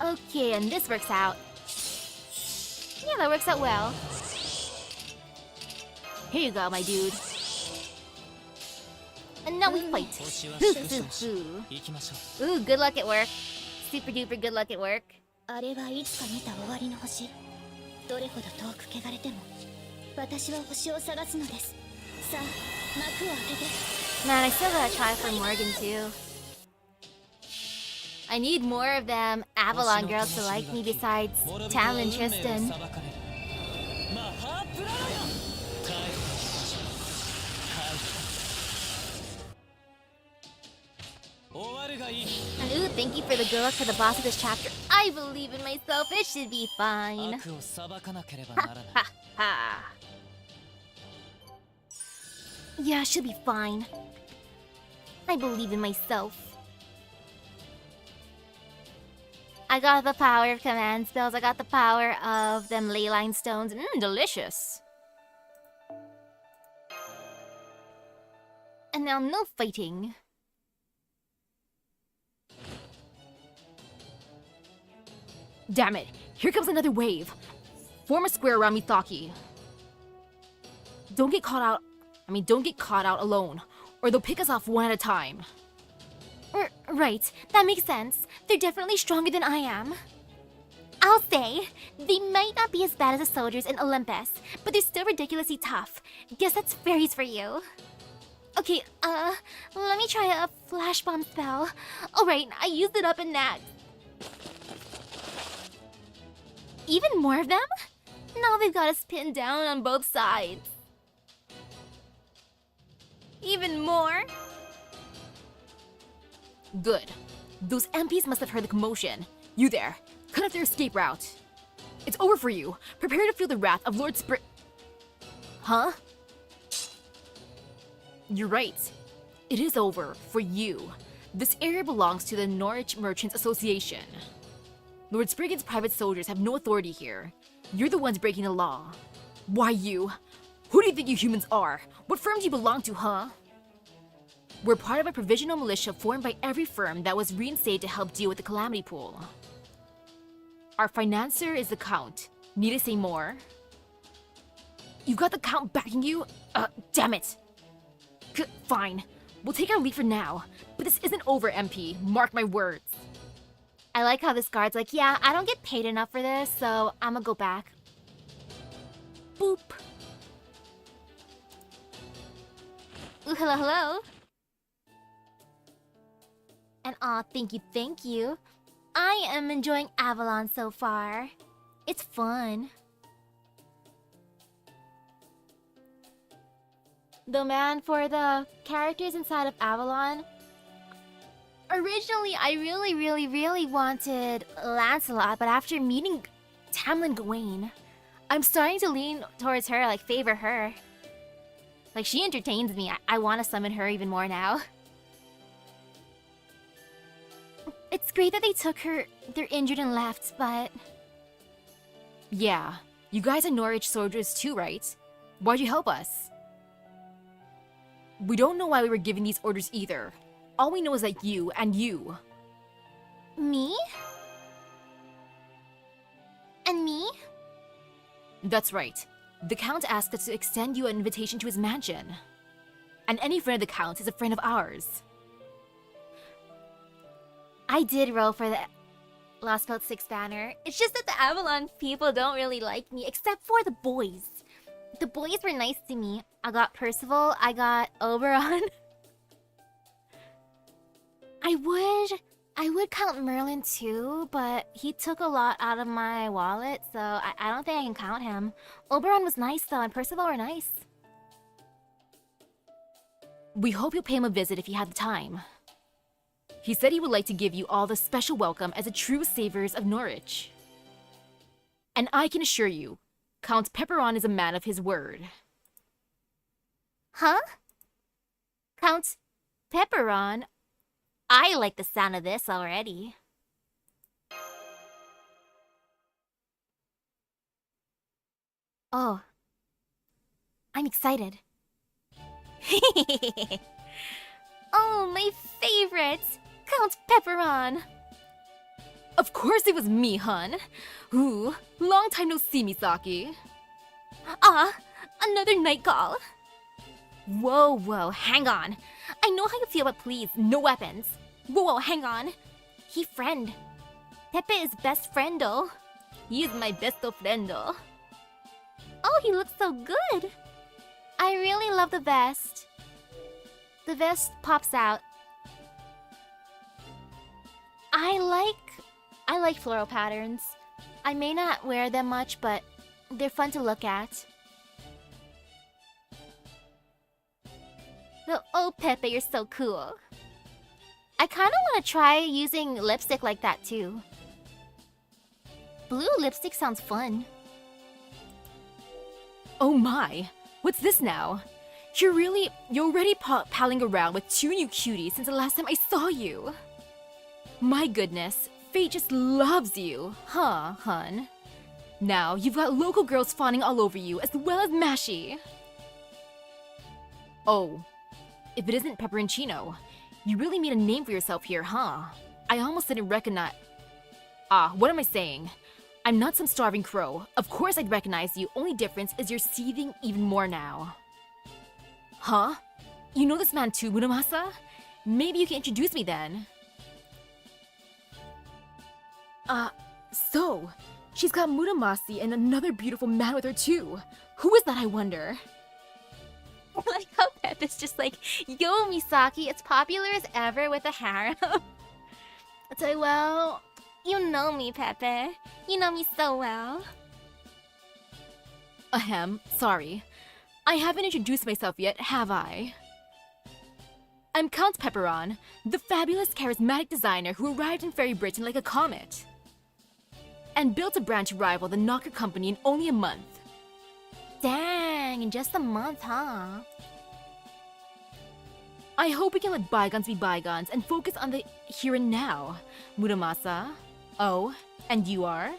Okay, and this works out. Yeah, that works out well. Here you go, my dude. And now we fight. Ooh, good luck at work. Super duper good luck at work. Man, I still gotta try for Morgan too. I need more of them Avalon girls to like me besides Tam and Tristan. And ooh, thank you for the good luck for the boss of this chapter. I believe in myself, it should be fine. Ha ha. Yeah, she'll be fine. I believe in myself. I got the power of command spells. I got the power of them leyline stones. Delicious. And now no fighting. Damn it! Here comes another wave. Form a square around Misaki. Don't get caught out alone, or they'll pick us off one at a time. Right, that makes sense. They're definitely stronger than I am. I'll say, they might not be as bad as the soldiers in Olympus, but they're still ridiculously tough. Guess that's fairies for you. Okay, let me try a flash bomb spell. Alright, I used it up and nagged. Even more of them? Now they've got us pinned down on both sides. Even more? Good. Those MPs must have heard the commotion. You there, cut off their escape route. It's over for you. Prepare to feel the wrath of Lord Spr... Huh? You're right. It is over for you. This area belongs to the Norwich Merchants Association. Lord Spriggan's private soldiers have no authority here. You're the ones breaking the law. Why you? Who do you think you humans are? What firm do you belong to, huh? We're part of a provisional militia formed by every firm that was reinstated to help deal with the calamity pool. Our financier is the Count. Need to say more? You got the Count backing you? Damn it! Fine. We'll take our leave for now. But this isn't over, MP. Mark my words. I like how this guard's like, yeah, I don't get paid enough for this, so I'ma go back. Boop. Ooh, hello, hello. And aw, thank you. I am enjoying Avalon so far. It's fun. Though man, for the characters inside of Avalon, originally I really wanted Lancelot, but after meeting Tamlin Gawain, I'm starting to lean towards her, like favor her. Like she entertains me. I want to summon her even more now. It's great that they took her, they're injured and left, but... Yeah, you guys are Norwich soldiers too, right? Why'd you help us? We don't know why we were giving these orders either. All we know is that you and you. Me? And me? That's right. The Count asked us to extend you an invitation to his mansion. And any friend of the Count is a friend of ours. I did roll for the Lost Belt 6 banner. It's just that the Avalon people don't really like me, except for the boys. The boys were nice to me. I got Percival, I got Oberon. I would count Merlin too, but he took a lot out of my wallet, so I don't think I can count him. Oberon was nice though, and Percival were nice. We hope you'll pay him a visit if you have the time. He said he would like to give you all the special welcome as a true Savers of Norwich. And I can assure you, Count Pepperon is a man of his word. Huh? Count Pepperon? I like the sound of this already. Oh. I'm excited. Oh, my favorite! Count Pepperon! Of course it was me, hun. Ooh, long time no see, Misaki. Ah, another night call. Whoa, hang on. I know how you feel, but please, no weapons. Whoa, hang on. He friend. Pepe is best friendo. He is my besto friendo. Oh, he looks so good. I really love the vest. The vest pops out. I like floral patterns. I may not wear them much, but they're fun to look at. Oh, Pepe, you're so cool. I kind of want to try using lipstick like that too. Blue lipstick sounds fun. Oh my, what's this now? You're already palling around with two new cuties since the last time I saw you. My goodness, fate just loves you, huh, hun? Now you've got local girls fawning all over you as well as Mashy. Oh, if it isn't Pepperoncino, you really made a name for yourself here, huh? I almost didn't recognize... Ah, what am I saying? I'm not some starving crow. Of course I'd recognize you, only difference is you're seething even more now. Huh? You know this man too, Muramasa? Maybe you can introduce me then. So, she's got Muramasi and another beautiful man with her too. Who is that, I wonder? I like how Pep is just like, yo, Misaki, it's popular as ever with a harem. It's like, well, you know me, Pepe. You know me so well. Ahem, sorry. I haven't introduced myself yet, have I? I'm Count Pepperon, the fabulous, charismatic designer who arrived in Fairy Britain like a comet. And built a brand to rival the Knocker Company in only a month. Dang, in just a month, huh? I hope we can let bygones be bygones and focus on the here and now. Muramasa. Oh, and you are?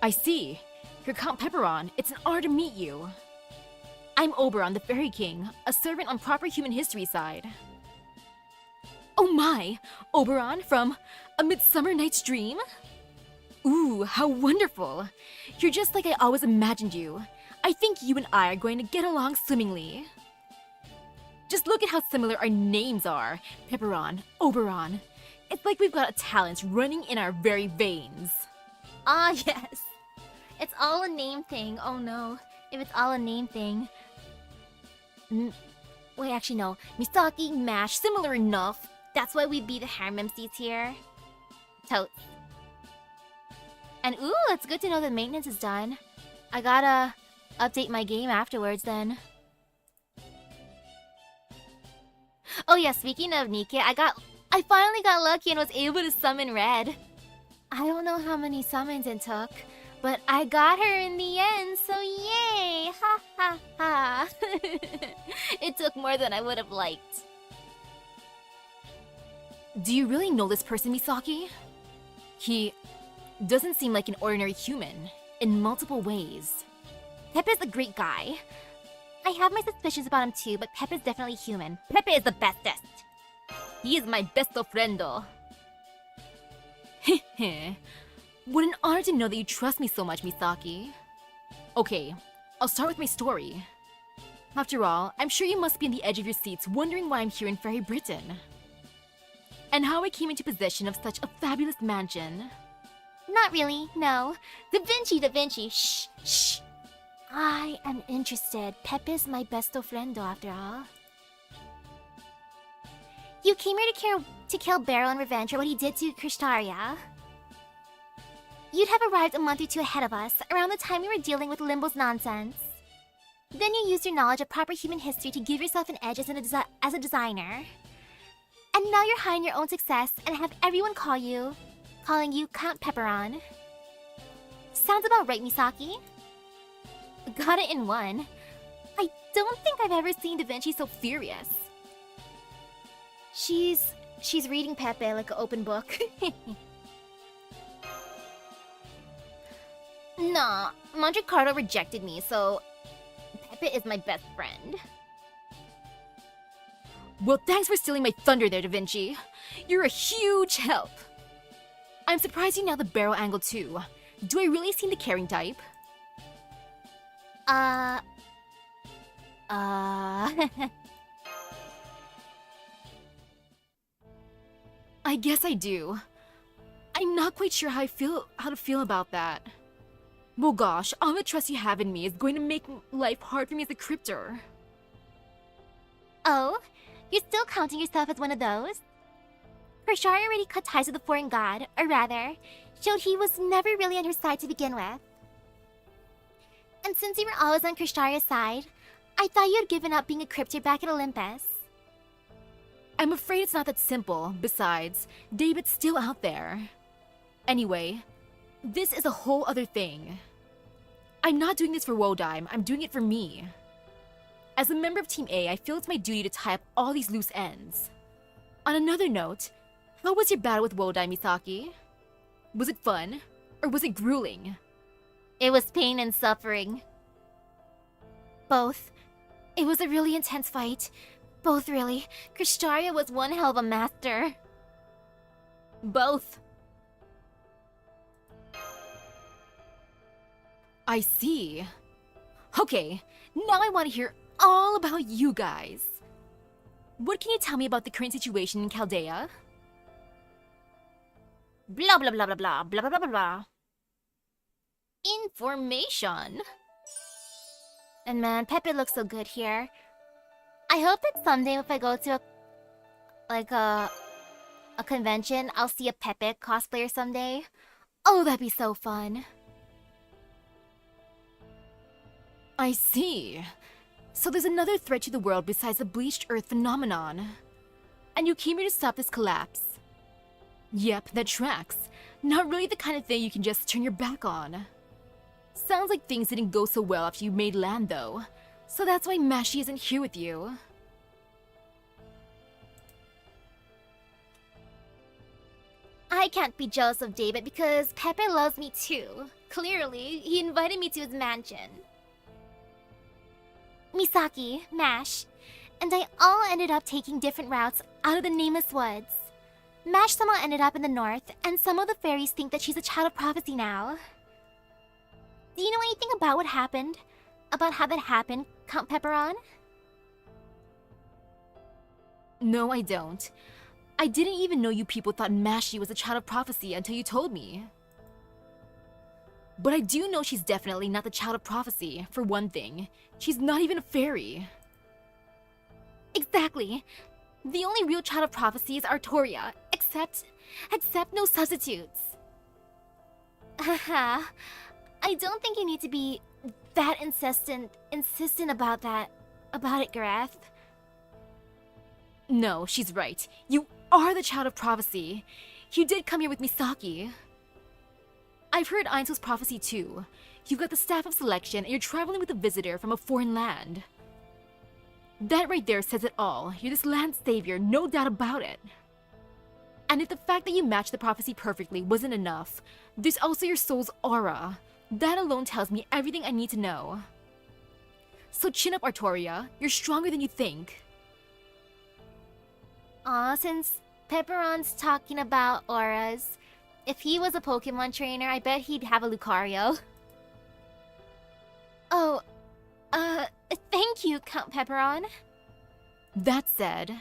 I see. You're Count Pepperon. It's an honor to meet you. I'm Oberon, the Fairy King, a servant on proper human history side. Oh my! Oberon from A Midsummer Night's Dream? Ooh, how wonderful! You're just like I always imagined you. I think you and I are going to get along swimmingly. Just look at how similar our names are. Pepperon, Oberon. It's like we've got a talent running in our very veins. Ah, yes. It's all a name thing. Oh no. If it's all a name thing. Wait, actually no. Misaki, Mash, similar enough. That's why we'd be the harem MCs here. Totes. And ooh, it's good to know that maintenance is done. I gotta update my game afterwards then. Oh yeah, speaking of Nike, I finally got lucky and was able to summon Red. I don't know how many summons it took, but I got her in the end, so yay! Ha ha ha! It took more than I would have liked. Do you really know this person, Misaki? He doesn't seem like an ordinary human in multiple ways. Pepe's a great guy. I have my suspicions about him too, but Pepe's definitely human. Pepe is the bestest. He is my besto friendo. Heh. What an honor to know that you trust me so much, Misaki. Okay, I'll start with my story. After all, I'm sure you must be on the edge of your seats wondering why I'm here in Fairy Britain. And how I came into possession of such a fabulous mansion. Not really, no. Da Vinci, shh, shh. I am interested. Pepe's my besto friendo after all. You came here to kill Barrow in revenge for what he did to Kristaria. You'd have arrived a month or two ahead of us, around the time we were dealing with Limbo's nonsense. Then you used your knowledge of proper human history to give yourself an edge as a designer. And now you're hiding your own success and have everyone calling you Count Pepperon. Sounds about right, Misaki. Got it in one. I don't think I've ever seen Da Vinci so furious. She's reading Pepe like an open book. Nah, Montecarlo rejected me, so Pepe is my best friend. Well, thanks for stealing my thunder there, Da Vinci. You're a huge help. I'm surprised you nailed the barrel angle too. Do I really seem the caring type? I guess I do. I'm not quite sure how to feel about that. Well gosh, all the trust you have in me is going to make life hard for me as a crypter. Oh? You're still counting yourself as one of those? Krishara already cut ties with the foreign god, or rather, showed he was never really on her side to begin with. And since you were always on Krishara's side, I thought you had given up being a crypter back at Olympus. I'm afraid it's not that simple. Besides, David's still out there. Anyway, this is a whole other thing. I'm not doing this for Wodime, I'm doing it for me. As a member of Team A, I feel it's my duty to tie up all these loose ends. On another note, how was your battle with Wodime, Misaki? Was it fun? Or was it grueling? It was pain and suffering. Both. It was a really intense fight. Both, really. Kristaria was one hell of a master. Both. I see. Okay, now I want to hear all about you guys. What can you tell me about the current situation in Chaldea? Blah blah blah blah blah blah blah blah blah. Information. And man, Pepe looks so good here. I hope that someday if I go to a convention, I'll see a Pepe cosplayer someday. Oh, that'd be so fun. I see. So there's another threat to the world besides the bleached earth phenomenon. And you came here to stop this collapse. Yep, that tracks. Not really the kind of thing you can just turn your back on. Sounds like things didn't go so well after you made land though. So that's why Mashi isn't here with you. I can't be jealous of David because Pepe loves me too. Clearly, he invited me to his mansion. Misaki, Mash, and I all ended up taking different routes out of the Nameless Woods. Mash somehow ended up in the north, and some of the fairies think that she's a child of prophecy now. Do you know anything about what happened? About how that happened, Count Pepperon? No, I don't. I didn't even know you people thought Mashi was a child of prophecy until you told me. But I do know she's definitely not the child of prophecy, for one thing. She's not even a fairy. Exactly. The only real child of prophecy is Artoria, except no substitutes. Haha. I don't think you need to be that insistent about it, Gareth. No, she's right. You are the child of prophecy. You did come here with Misaki. I've heard Ainzo's prophecy too. You've got the staff of selection and you're traveling with a visitor from a foreign land. That right there says it all. You're this land's savior, no doubt about it. And if the fact that you matched the prophecy perfectly wasn't enough, there's also your soul's aura. That alone tells me everything I need to know. So chin up, Artoria. You're stronger than you think. Aw, since Pepperon's talking about auras, if he was a Pokemon trainer, I bet he'd have a Lucario. Oh, thank you, Count Pepperon. That said,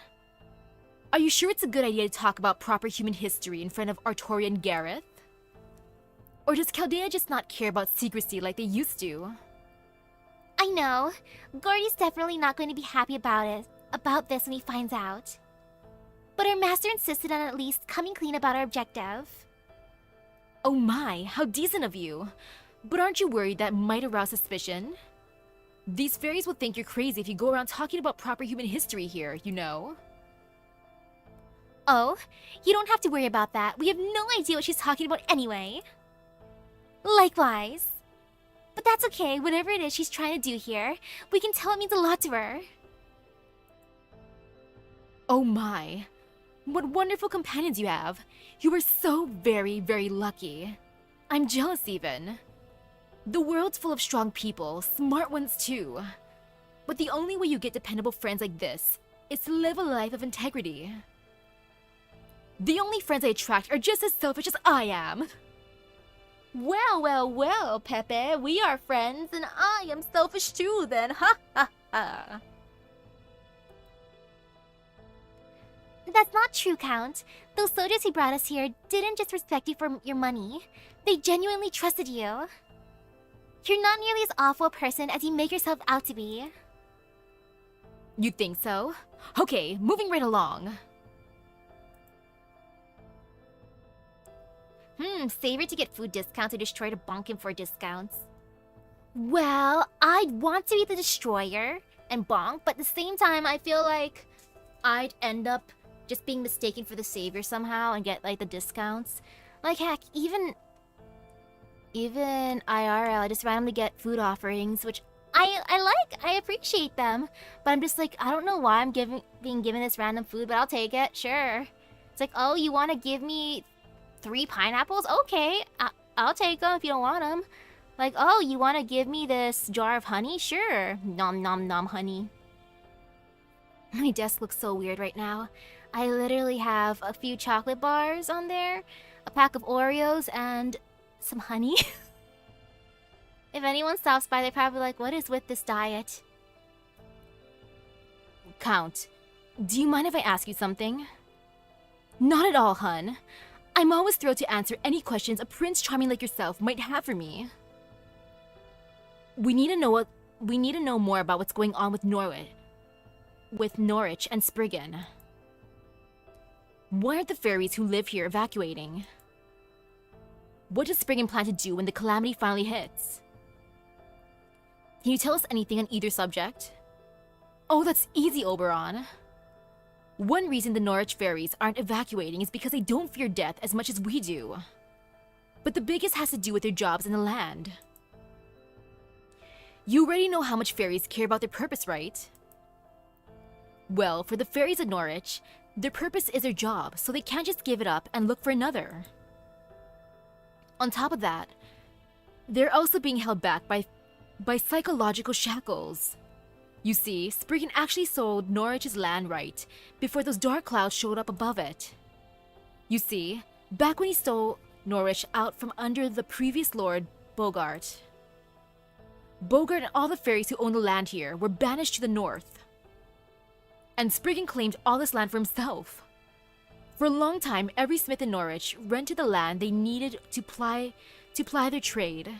are you sure it's a good idea to talk about proper human history in front of Artoria and Gareth? Or does Chaldea just not care about secrecy like they used to? I know. Gordy's definitely not going to be happy about this when he finds out. But our master insisted on at least coming clean about our objective. Oh my, how decent of you. But aren't you worried that might arouse suspicion? These fairies will think you're crazy if you go around talking about proper human history here, you know? Oh, you don't have to worry about that. We have no idea what she's talking about anyway. Likewise. But that's okay, whatever it is she's trying to do here, we can tell it means a lot to her. Oh my. What wonderful companions you have. You are so very, very lucky. I'm jealous even. The world's full of strong people, smart ones too. But the only way you get dependable friends like this is to live a life of integrity. The only friends I attract are just as selfish as I am. Well, well, well, Pepe, we are friends, and I am selfish too then, ha ha ha. That's not true, Count. Those soldiers who brought us here didn't just respect you for your money. They genuinely trusted you. You're not nearly as awful a person as you make yourself out to be. You think so? Okay, moving right along. Savor to get food discounts or destroy to bonk him for discounts. Well, I'd want to be the destroyer and bonk, but at the same time, I feel like I'd end up just being mistaken for the savior somehow and get like the discounts. Like heck, even IRL, I just randomly get food offerings, which I appreciate them, but I'm just like, I don't know why I'm being given this random food, but I'll take it, sure. It's like, oh, you want to give me 3 pineapples? Okay, I'll take them if you don't want them. Like, oh, you want to give me this jar of honey? Sure. Nom nom nom honey. My desk looks so weird right now. I literally have a few chocolate bars on there, a pack of Oreos, and some honey. If anyone stops by, they're probably like, what is with this diet? Count, do you mind if I ask you something? Not at all, hun. I'm always thrilled to answer any questions a Prince Charming like yourself might have for me. We need to know more about what's going on with Norwich and Spriggan. Why are the fairies who live here evacuating? What does Spriggan plan to do when the calamity finally hits? Can you tell us anything on either subject? Oh, that's easy, Oberon. One reason the Norwich fairies aren't evacuating is because they don't fear death as much as we do. But the biggest has to do with their jobs in the land. You already know how much fairies care about their purpose, right? Well, for the fairies at Norwich, their purpose is their job, so they can't just give it up and look for another. On top of that, they're also being held back by psychological shackles. You see, Spriggan actually sold Norwich's land right before those dark clouds showed up above it. You see, back when he stole Norwich out from under the previous lord, Bogart. Bogart and all the fairies who own the land here were banished to the north. And Spriggan claimed all this land for himself. For a long time, every smith in Norwich rented the land they needed to ply their trade.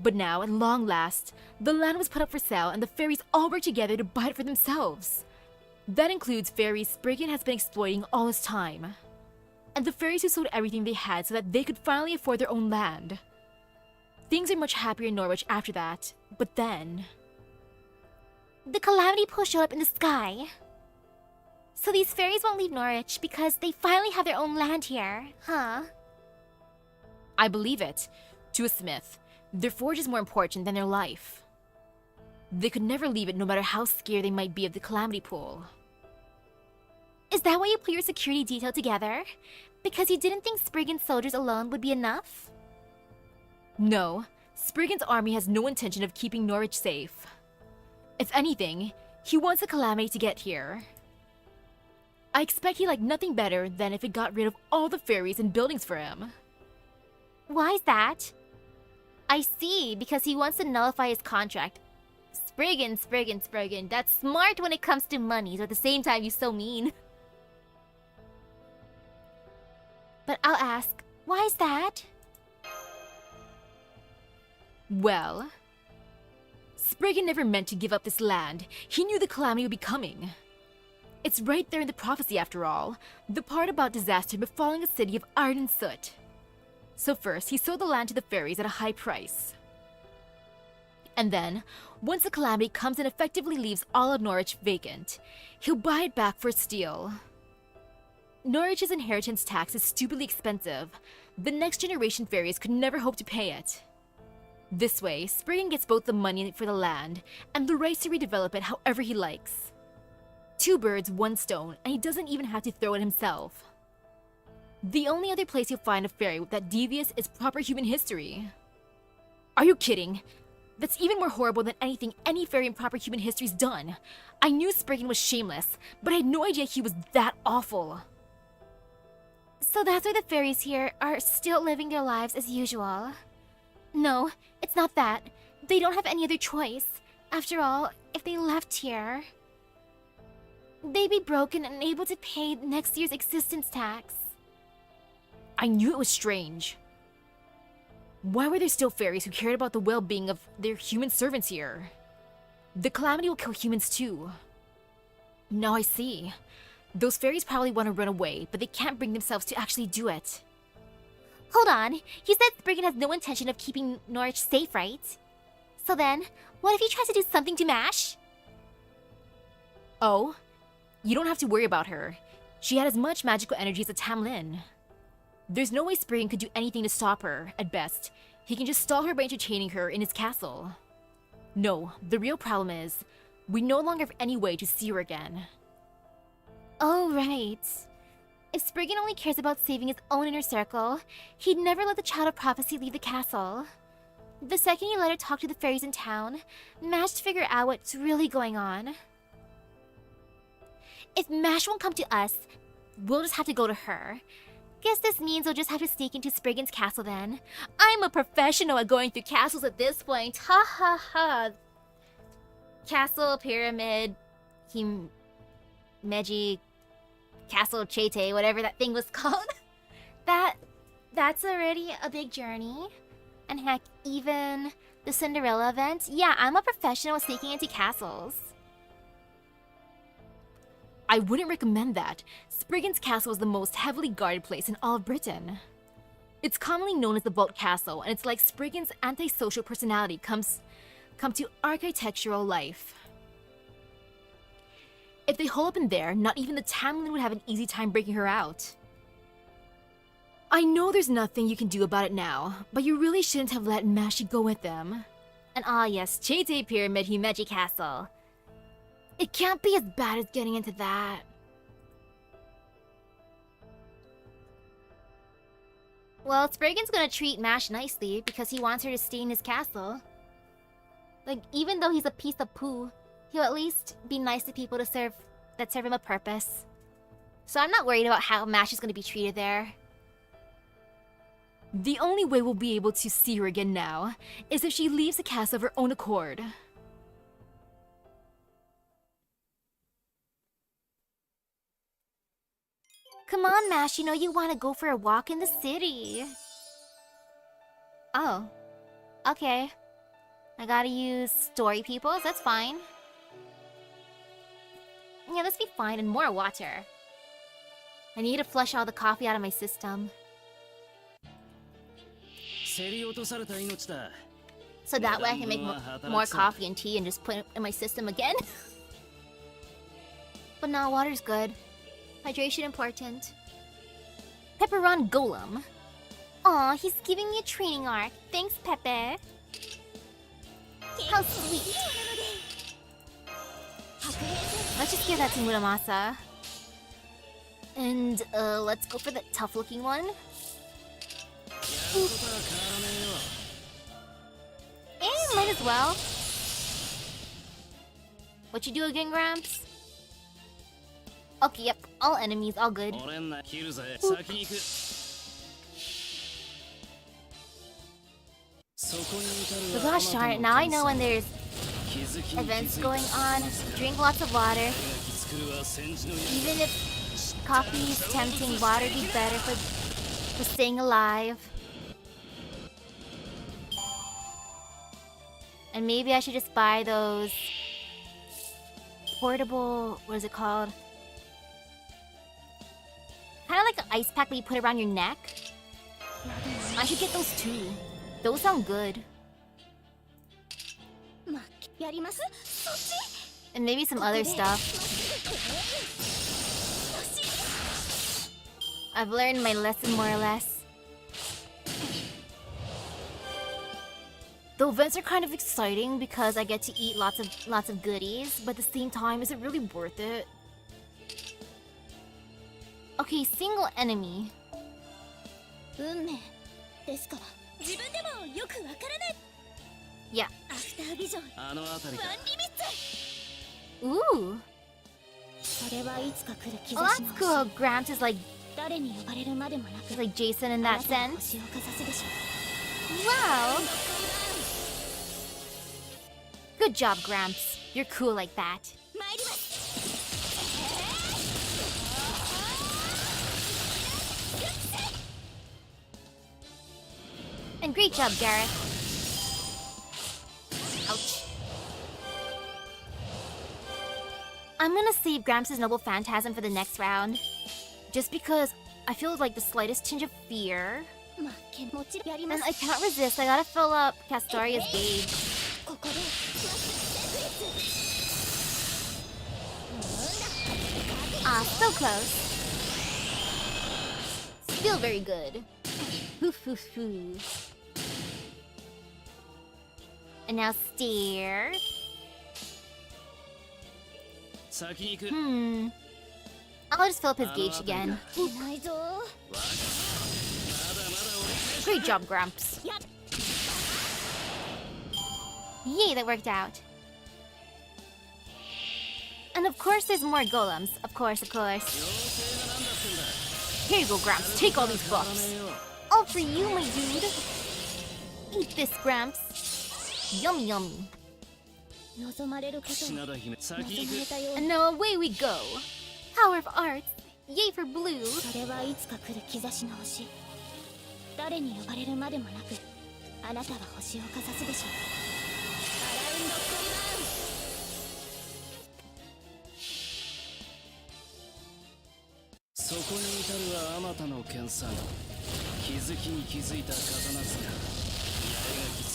But now, at long last, the land was put up for sale and the fairies all work together to buy it for themselves. That includes fairies Spriggan has been exploiting all this time. And the fairies who sold everything they had so that they could finally afford their own land. Things are much happier in Norwich after that, but then... The calamity pool showed up in the sky. So these fairies won't leave Norwich because they finally have their own land here, huh? I believe it. To a smith, their forge is more important than their life. They could never leave it no matter how scared they might be of the calamity pool. Is that why you put your security detail together? Because you didn't think Spriggan's soldiers alone would be enough? No, Spriggan's army has no intention of keeping Norwich safe. If anything, he wants a calamity to get here. I expect he liked nothing better than if it got rid of all the fairies and buildings for him. Why is that? I see, because he wants to nullify his contract. Spriggan, that's smart when it comes to money, so at the same time you're so mean. But I'll ask, why is that? Well, Spriggan never meant to give up this land. He knew the calamity would be coming. It's right there in the prophecy after all, the part about disaster befalling a city of iron and soot. So first, he sold the land to the fairies at a high price. And then, once the calamity comes and effectively leaves all of Norwich vacant, he'll buy it back for a steal. Norwich's inheritance tax is stupidly expensive. The next generation fairies could never hope to pay it. This way, Spriggan gets both the money for the land and the rights to redevelop it however he likes. 2 birds, 1 stone, and he doesn't even have to throw it himself. The only other place you'll find a fairy that devious is proper human history. Are you kidding? That's even more horrible than anything any fairy in proper human history's done. I knew Spriggan was shameless, but I had no idea he was that awful. So that's why the fairies here are still living their lives as usual. No, it's not that. They don't have any other choice. After all, if they left here, they'd be broken and unable to pay next year's existence tax. I knew it was strange. Why were there still fairies who cared about the well-being of their human servants here? The calamity will kill humans too. Now I see. Those fairies probably want to run away, but they can't bring themselves to actually do it. Hold on, you said Spriggan has no intention of keeping Norwich safe, right? So then, what if he tries to do something to Mash? Oh? You don't have to worry about her. She had as much magical energy as a Tamlin. There's no way Spriggan could do anything to stop her. At best, he can just stall her by entertaining her in his castle. No, the real problem is, we no longer have any way to see her again. Oh, right. If Spriggan only cares about saving his own inner circle, he'd never let the Child of Prophecy leave the castle. The second he let her talk to the fairies in town, Mash to figure out what's really going on. If Mash won't come to us, we'll just have to go to her. Guess this means we'll just have to sneak into Spriggan's castle then. I'm a professional at going through castles at this point. Ha ha ha. Castle, pyramid, Himeji, Castle Chete, whatever that thing was called. That's already a big journey. And heck, even the Cinderella event. Yeah, I'm a professional at sneaking into castles. I wouldn't recommend that. Spriggan's castle is the most heavily guarded place in all of Britain. It's commonly known as the Vault Castle, and it's like Spriggan's antisocial personality come to architectural life. If they hole up in there, not even the Tamlin would have an easy time breaking her out. I know there's nothing you can do about it now, but you really shouldn't have let Mashi go with them. And ah yes, Chete Pyramid Himeji Castle. It can't be as bad as getting into that. Well, Spriggan's gonna treat Mash nicely because he wants her to stay in his castle. Like, even though he's a piece of poo, he'll at least be nice to people that serve him a purpose. So I'm not worried about how Mash is gonna be treated there. The only way we'll be able to see her again now is if she leaves the castle of her own accord. Come on, Mash, you know you want to go for a walk in the city. Oh. Okay. I gotta use story peoples, that's fine. Yeah, let's be fine, and more water. I need to flush all the coffee out of my system. So that way I can make more coffee and tea and just put it in my system again. But no, water's good. Hydration important. Pepperon Golem. Aw, he's giving me a training arc. Thanks, Pepe. How sweet. Let's just give that to Muramasa. And, let's go for the tough-looking one. Eh, might as well. What you do again, Gramps? Okay, yep. All enemies, all good. But gosh darn it, now I know when there's events going on. Drink lots of water. Even if coffee is tempting, water would be better for staying alive. And maybe I should just buy those portable, what is it called? Kind of like an ice pack that you put around your neck. I should get those too. Those sound good. And maybe some other stuff. I've learned my lesson more or less. The events are kind of exciting because I get to eat lots of goodies, but at the same time, is it really worth it? Okay, single enemy. Yeah. Ooh. Well, that's cool. Gramps is like Jason in that sense. Wow. Good job, Gramps. You're cool like that. And great job, Gareth. Ouch. I'm gonna save Gramps' noble phantasm for the next round. Just because I feel like the slightest tinge of fear. And I can't resist, I gotta fill up Castaria's gauge. Ah, so close. Still very good. Hoo hoo hoo. And now stare. I'll just fill up his gauge again. Great job, Gramps. Yay, that worked out. And of course there's more golems. Of course, of course. Here you go, Gramps. Take all these buffs. All for you, my dude. Eat this, Gramps. Yummy, yummy. And now away we go. Power of arts. Yay for blue.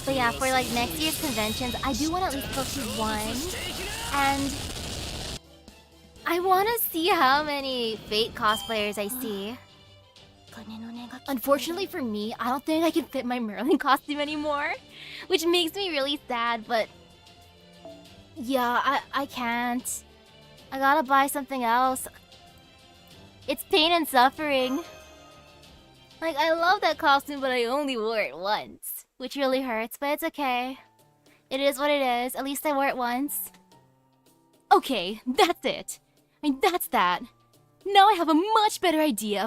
But yeah, for like next year's conventions, I do want to at least go to one. And I want to see how many Fate cosplayers I see. Unfortunately for me, I don't think I can fit my Merlin costume anymore. Which makes me really sad, but yeah, I can't. I gotta buy something else. It's pain and suffering. Like, I love that costume, but I only wore it once. Which really hurts, but it's okay. It is what it is. At least I wore it once. Okay, that's it. I mean, that's that. Now I have a much better idea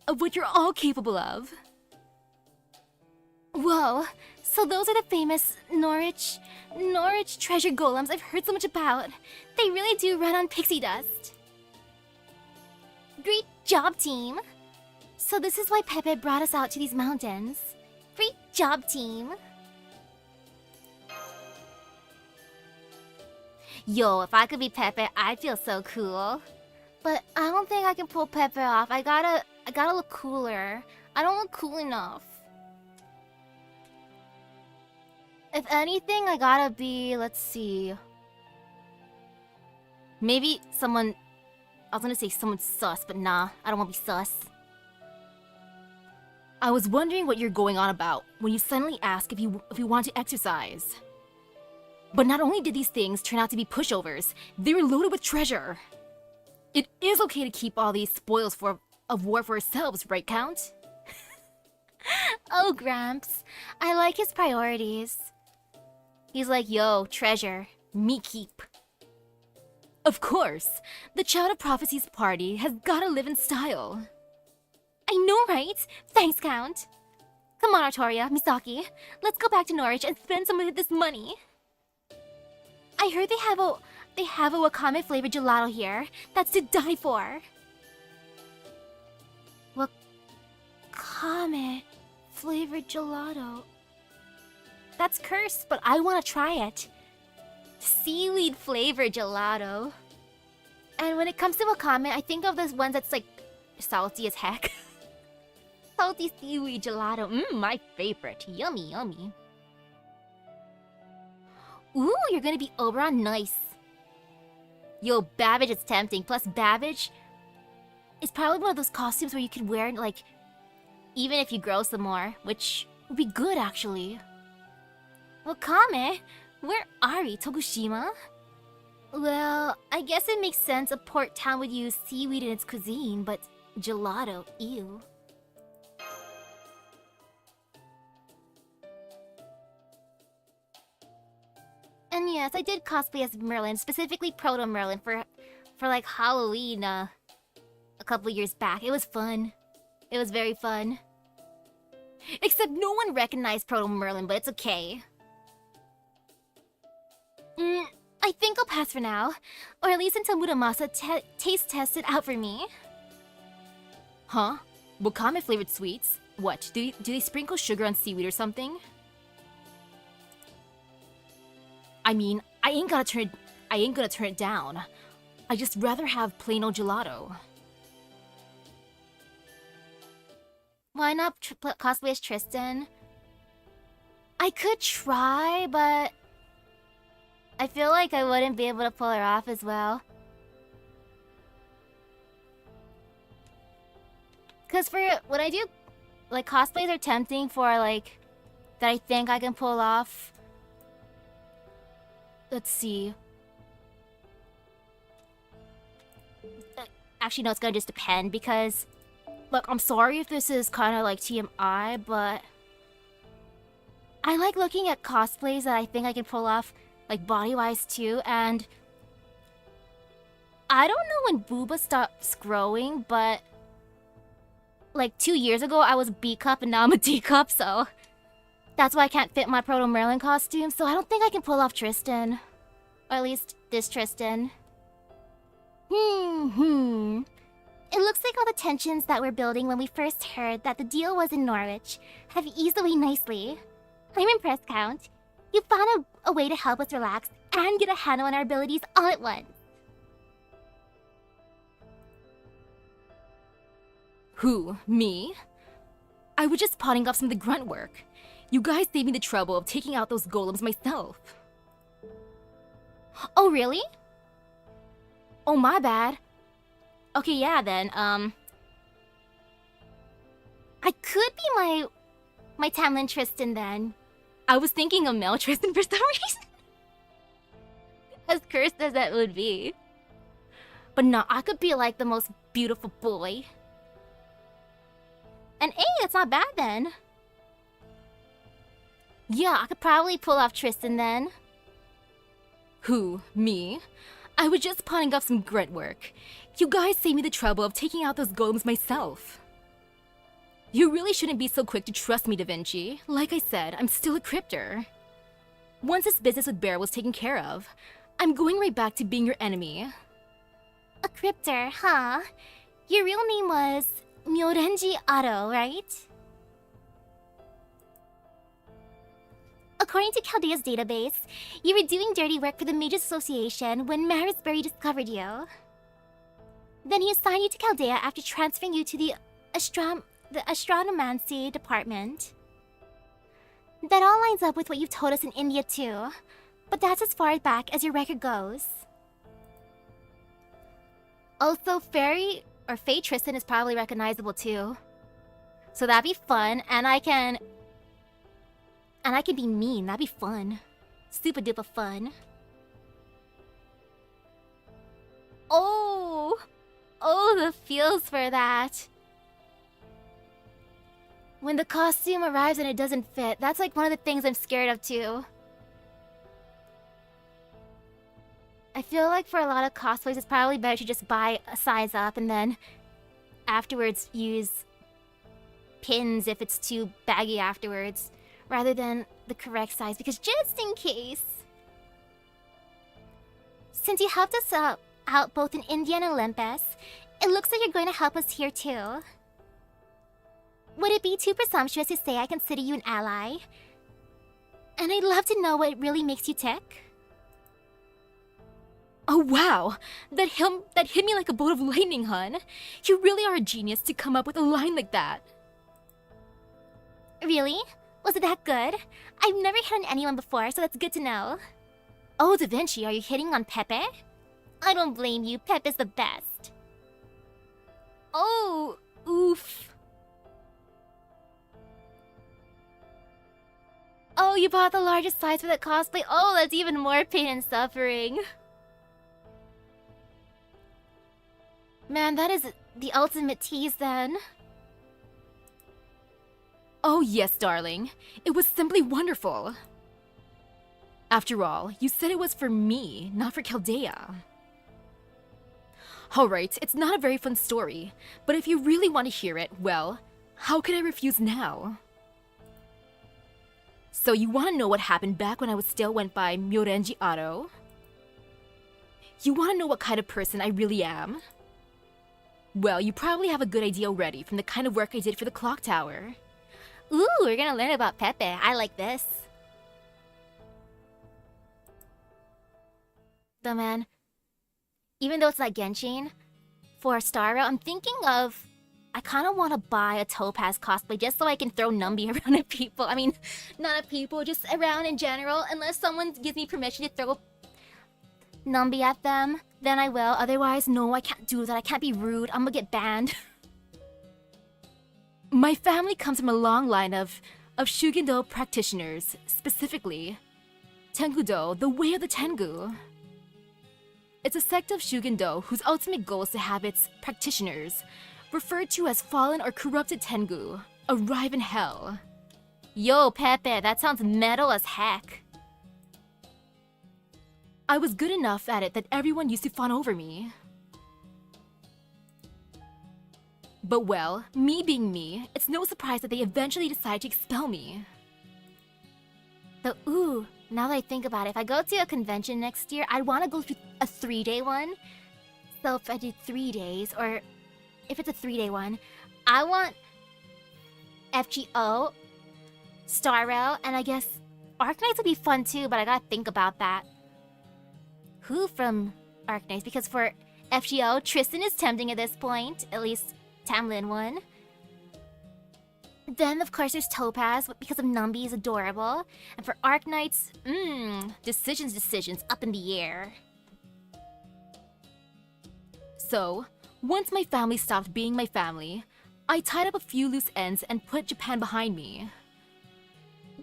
of what you're all capable of. Whoa, so those are the famous Norwich treasure golems I've heard so much about. They really do run on pixie dust. Great job, team. So this is why Pepe brought us out to these mountains. Great job, team. Yo, if I could be Pepe, I'd feel so cool. But I don't think I can pull Pepe off. I gotta look cooler. I don't look cool enough. If anything, I gotta be, let's see. Maybe someone, I was gonna say someone sus, but nah, I don't wanna be sus. I was wondering what you're going on about when you suddenly ask if you want to exercise. But not only did these things turn out to be pushovers, they were loaded with treasure. It is okay to keep all these spoils of war for ourselves, right, Count? Oh, Gramps. I like his priorities. He's like, yo, treasure, me keep. Of course, the Child of Prophecy's party has gotta live in style. I know, right? Thanks, Count. Come on, Artoria, Misaki. Let's go back to Norwich and spend some of this money. I heard they have a wakame flavored gelato here. That's to die for. Wakame flavored gelato. That's cursed, but I want to try it. Seaweed flavored gelato. And when it comes to wakame, I think of those ones that's like salty as heck. Salty seaweed gelato. My favorite. Yummy, yummy. Ooh, you're gonna be Oberon, nice. Yo, Babbage is tempting. Plus, Babbage is probably one of those costumes where you could wear, like, even if you grow some more, which would be good, actually. Wakame? Where are we? Tokushima? Well, I guess it makes sense a port town would use seaweed in its cuisine, but gelato, ew. And yes, I did cosplay as Merlin, specifically Proto Merlin, for like Halloween a couple years back. It was fun. It was very fun. Except no one recognized Proto Merlin, but it's okay. I think I'll pass for now. Or at least until Muramasa taste tests it out for me. Huh? Wakame flavored sweets? What, do they sprinkle sugar on seaweed or something? I mean, I ain't gonna turn it down. I just rather have plain old gelato. Why not cosplay as Tristan? I could try, but I feel like I wouldn't be able to pull her off as well. Cause for when I do, like, cosplays are tempting for, like, that I think I can pull off. Let's see. Actually, no, it's gonna just depend because, look, I'm sorry if this is kind of like TMI, but I like looking at cosplays that I think I can pull off, like, body-wise too, and I don't know when Booba stops growing, but like 2 years ago I was a B cup and now I'm a D cup, so that's why I can't fit my Proto Merlin costume, so I don't think I can pull off Tristan. Or at least this Tristan. It looks like all the tensions that were building when we first heard that the deal was in Norwich have eased away nicely. I'm impressed, Count. You found a way to help us relax and get a handle on our abilities all at once. Who? Me? I was just potting off some of the grunt work. You guys saved me the trouble of taking out those golems myself. Oh, really? Oh, my bad. Okay, yeah, then, I could be my Tamlin Tristan then. I was thinking of Mel Tristan for some reason. As cursed as that would be. But no, I could be like the most beautiful boy. And hey, that's not bad then. Yeah, I could probably pull off Tristan then. Who? Me? I was just potting off some grunt work. You guys saved me the trouble of taking out those golems myself. You really shouldn't be so quick to trust me, Da Vinci. Like I said, I'm still a crypter. Once this business with Bear was taken care of, I'm going right back to being your enemy. A crypter, huh? Your real name was Myorenji Ado, right? According to Chaldea's database, you were doing dirty work for the Mages Association when Marisbury discovered you. Then he assigned you to Chaldea after transferring you to the astronomancy department. That all lines up with what you've told us in India too, but that's as far back as your record goes. Also, Fairy or Faye Tristan is probably recognizable too. So that'd be fun, and I can be mean. That'd be fun. Super duper fun. Oh, the feels for that. When the costume arrives and it doesn't fit, that's like one of the things I'm scared of too. I feel like for a lot of cosplays, it's probably better to just buy a size up and then afterwards use pins if it's too baggy afterwards, rather than the correct size, because just in case. Since you helped us out both in India and Olympus, it looks like you're going to help us here too. Would it be too presumptuous to say I consider you an ally? And I'd love to know what really makes you tick. Oh wow! That hit me like a bolt of lightning, hun. You really are a genius to come up with a line like that. Really? Was it that good? I've never hit on anyone before, so that's good to know. Oh, Da Vinci, are you hitting on Pepe? I don't blame you, Pepe's the best. Oh, oof. Oh, you bought the largest size for that cosplay? Oh, that's even more pain and suffering. Man, that is the ultimate tease then. Oh yes, darling. It was simply wonderful. After all, you said it was for me, not for Chaldea. Alright, it's not a very fun story, but if you really want to hear it, well, how could I refuse now? So you want to know what happened back when I still went by Myorenji Aro? You want to know what kind of person I really am? Well, you probably have a good idea already from the kind of work I did for the clock tower. Ooh, we're gonna learn about Pepe. I like this. Though man, even though it's not Genshin, for Starro, I'm thinking of... I kind of want to buy a Topaz cosplay just so I can throw Numbi around at people. I mean, not at people, just around in general. Unless someone gives me permission to throw Numbi at them, then I will. Otherwise, no, I can't do that. I can't be rude. I'm gonna get banned. My family comes from a long line of Shugindo practitioners, specifically Tengudo, the way of the Tengu. It's a sect of Shugindo whose ultimate goal is to have its practitioners, referred to as fallen or corrupted Tengu, arrive in hell. Yo, Pepe, that sounds metal as heck. I was good enough at it that everyone used to fawn over me. But well, me being me, it's no surprise that they eventually decided to expel me. But ooh, now that I think about it, if I go to a convention next year, I'd want to go to a 3-day one. So if I do 3 days, or if it's a 3-day one, I want FGO, Starro, and I guess Arknights would be fun too, but I gotta think about that. Who from Arknights? Because for FGO, Tristan is tempting at this point, at least Tamlin one. Then, of course, there's Topaz, because of Numbi is adorable. And for Arknights, decisions up in the air. So, once my family stopped being my family, I tied up a few loose ends and put Japan behind me.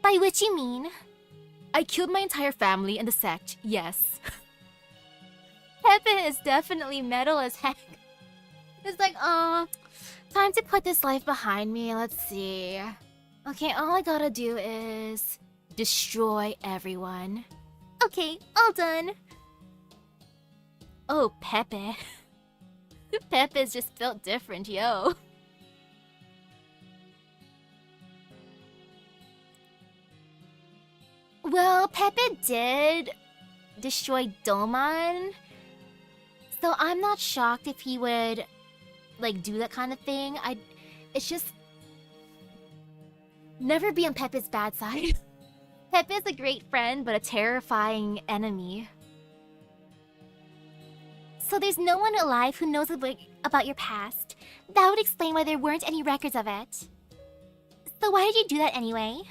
By which you mean? I killed my entire family and the sect, yes. Pepe is definitely metal as heck. It's like, time to put this life behind me. Let's see. Okay, all I gotta do is destroy everyone. Okay, all done. Oh, Pepe. Pepe's just built different, yo. Well, Pepe did destroy Doman, so I'm not shocked if he would, like, do that kind of thing. It's just... never be on Pepe's bad side. Pepe's a great friend, but a terrifying enemy. So there's no one alive who knows about your past. That would explain why there weren't any records of it. So why did you do that anyway?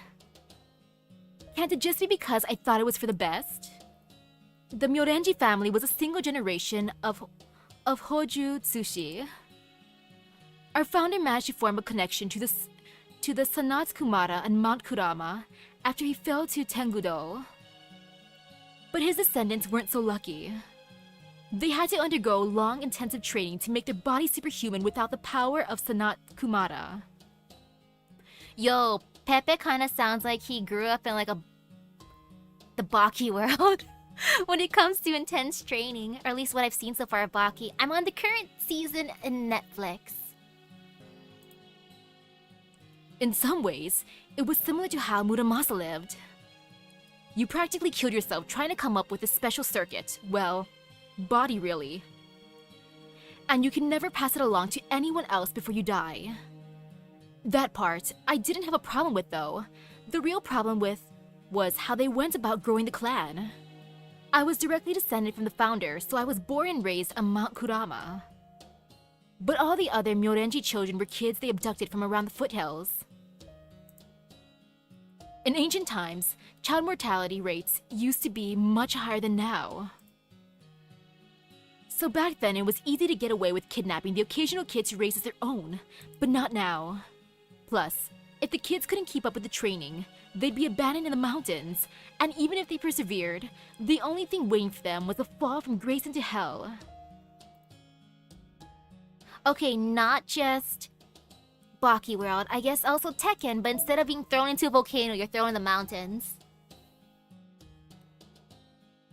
Can't it just be because I thought it was for the best? The Myorenji family was a single generation of Hoju Tsushi. Our founder managed to form a connection to the Sanat Kumara and Mount Kurama after he fell to Tengudo. But his descendants weren't so lucky. They had to undergo long, intensive training to make their bodies superhuman without the power of Sanat Kumara. Yo, Pepe kinda sounds like he grew up in like the Baki world. When it comes to intense training, or at least what I've seen so far of Baki, I'm on the current season in Netflix. In some ways, it was similar to how Muramasa lived. You practically killed yourself trying to come up with a special circuit. Well, body really. And you can never pass it along to anyone else before you die. That part, I didn't have a problem with though. The real problem was how they went about growing the clan. I was directly descended from the founder, so I was born and raised on Mount Kurama. But all the other Myorenji children were kids they abducted from around the foothills. In ancient times, child mortality rates used to be much higher than now. So back then, it was easy to get away with kidnapping the occasional kids who raises their own, but not now. Plus, if the kids couldn't keep up with the training, they'd be abandoned in the mountains, and even if they persevered, the only thing waiting for them was a fall from grace into hell. Okay, not just Baki World, I guess also Tekken, but instead of being thrown into a volcano, you're thrown in the mountains.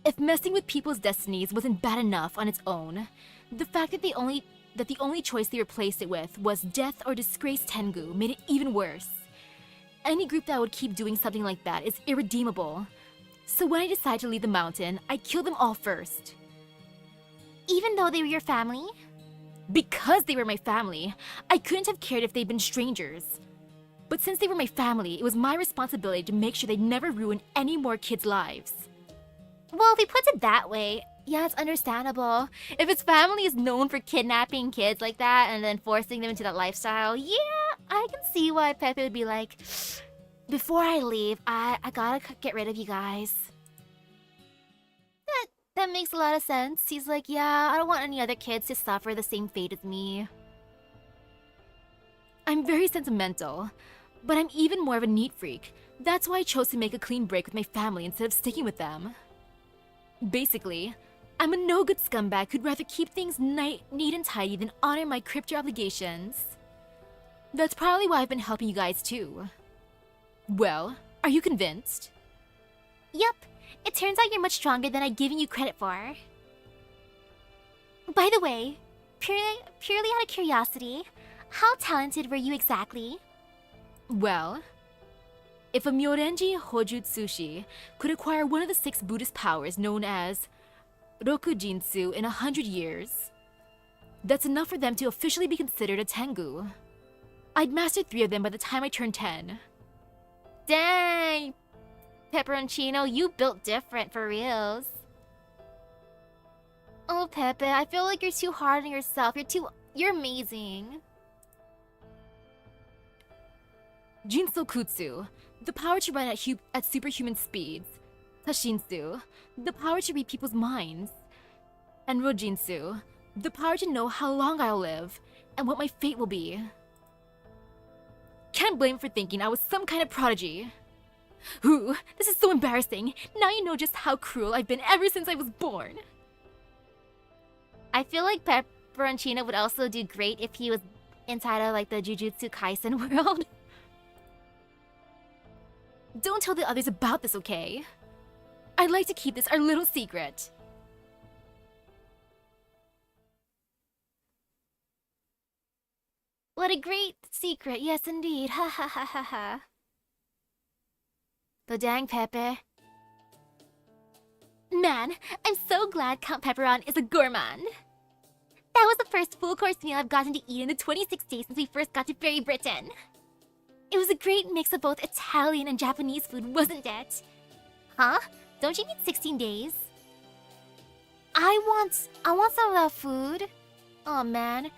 If messing with people's destinies wasn't bad enough on its own, the fact that the only choice they replaced it with was death or disgraced Tengu made it even worse. Any group that would keep doing something like that is irredeemable. So when I decided to leave the mountain, I killed them all first. Even though they were your family? Because they were my family, I couldn't have cared if they'd been strangers. But since they were my family, it was my responsibility to make sure they'd never ruin any more kids' lives. Well, if he puts it that way, yeah, it's understandable. If his family is known for kidnapping kids like that and then forcing them into that lifestyle, yeah, I can see why Pepe would be like, before I leave, I gotta get rid of you guys. That makes a lot of sense. He's like, yeah, I don't want any other kids to suffer the same fate as me. I'm very sentimental, but I'm even more of a neat freak. That's why I chose to make a clean break with my family instead of sticking with them. Basically, I'm a no-good scumbag who'd rather keep things neat and tidy than honor my crypto obligations. That's probably why I've been helping you guys too. Well, are you convinced? Yep, it turns out you're much stronger than I'd given you credit for. By the way, purely out of curiosity, how talented were you exactly? Well, if a Myorenji Hojutsushi could acquire one of the 6 Buddhist powers known as Rokujinsu in 100 years, that's enough for them to officially be considered a Tengu. I'd mastered 3 of them by the time I turned 10. Dang! Pepperoncino, you built different for reals. Oh, Pepe, I feel like you're too hard on yourself. You're amazing. Jinsokutsu, the power to run at superhuman speeds. Tashinsu, the power to read people's minds. And Rojinsu, the power to know how long I'll live and what my fate will be. Can't blame for thinking I was some kind of prodigy. Ooh, this is so embarrassing. Now you know just how cruel I've been ever since I was born. I feel like Pepperoncino would also do great if he was inside of like the Jujutsu Kaisen world. Don't tell the others about this, okay? I'd like to keep this our little secret. What a great secret, yes indeed, ha ha ha ha ha. But dang, Pepe. Man, I'm so glad Count Pepperon is a gourmand. That was the first full-course meal I've gotten to eat in the 26 days since we first got to Fairy Britain. It was a great mix of both Italian and Japanese food, wasn't it? Huh? Don't you need 16 days? I want some of that food. Oh man.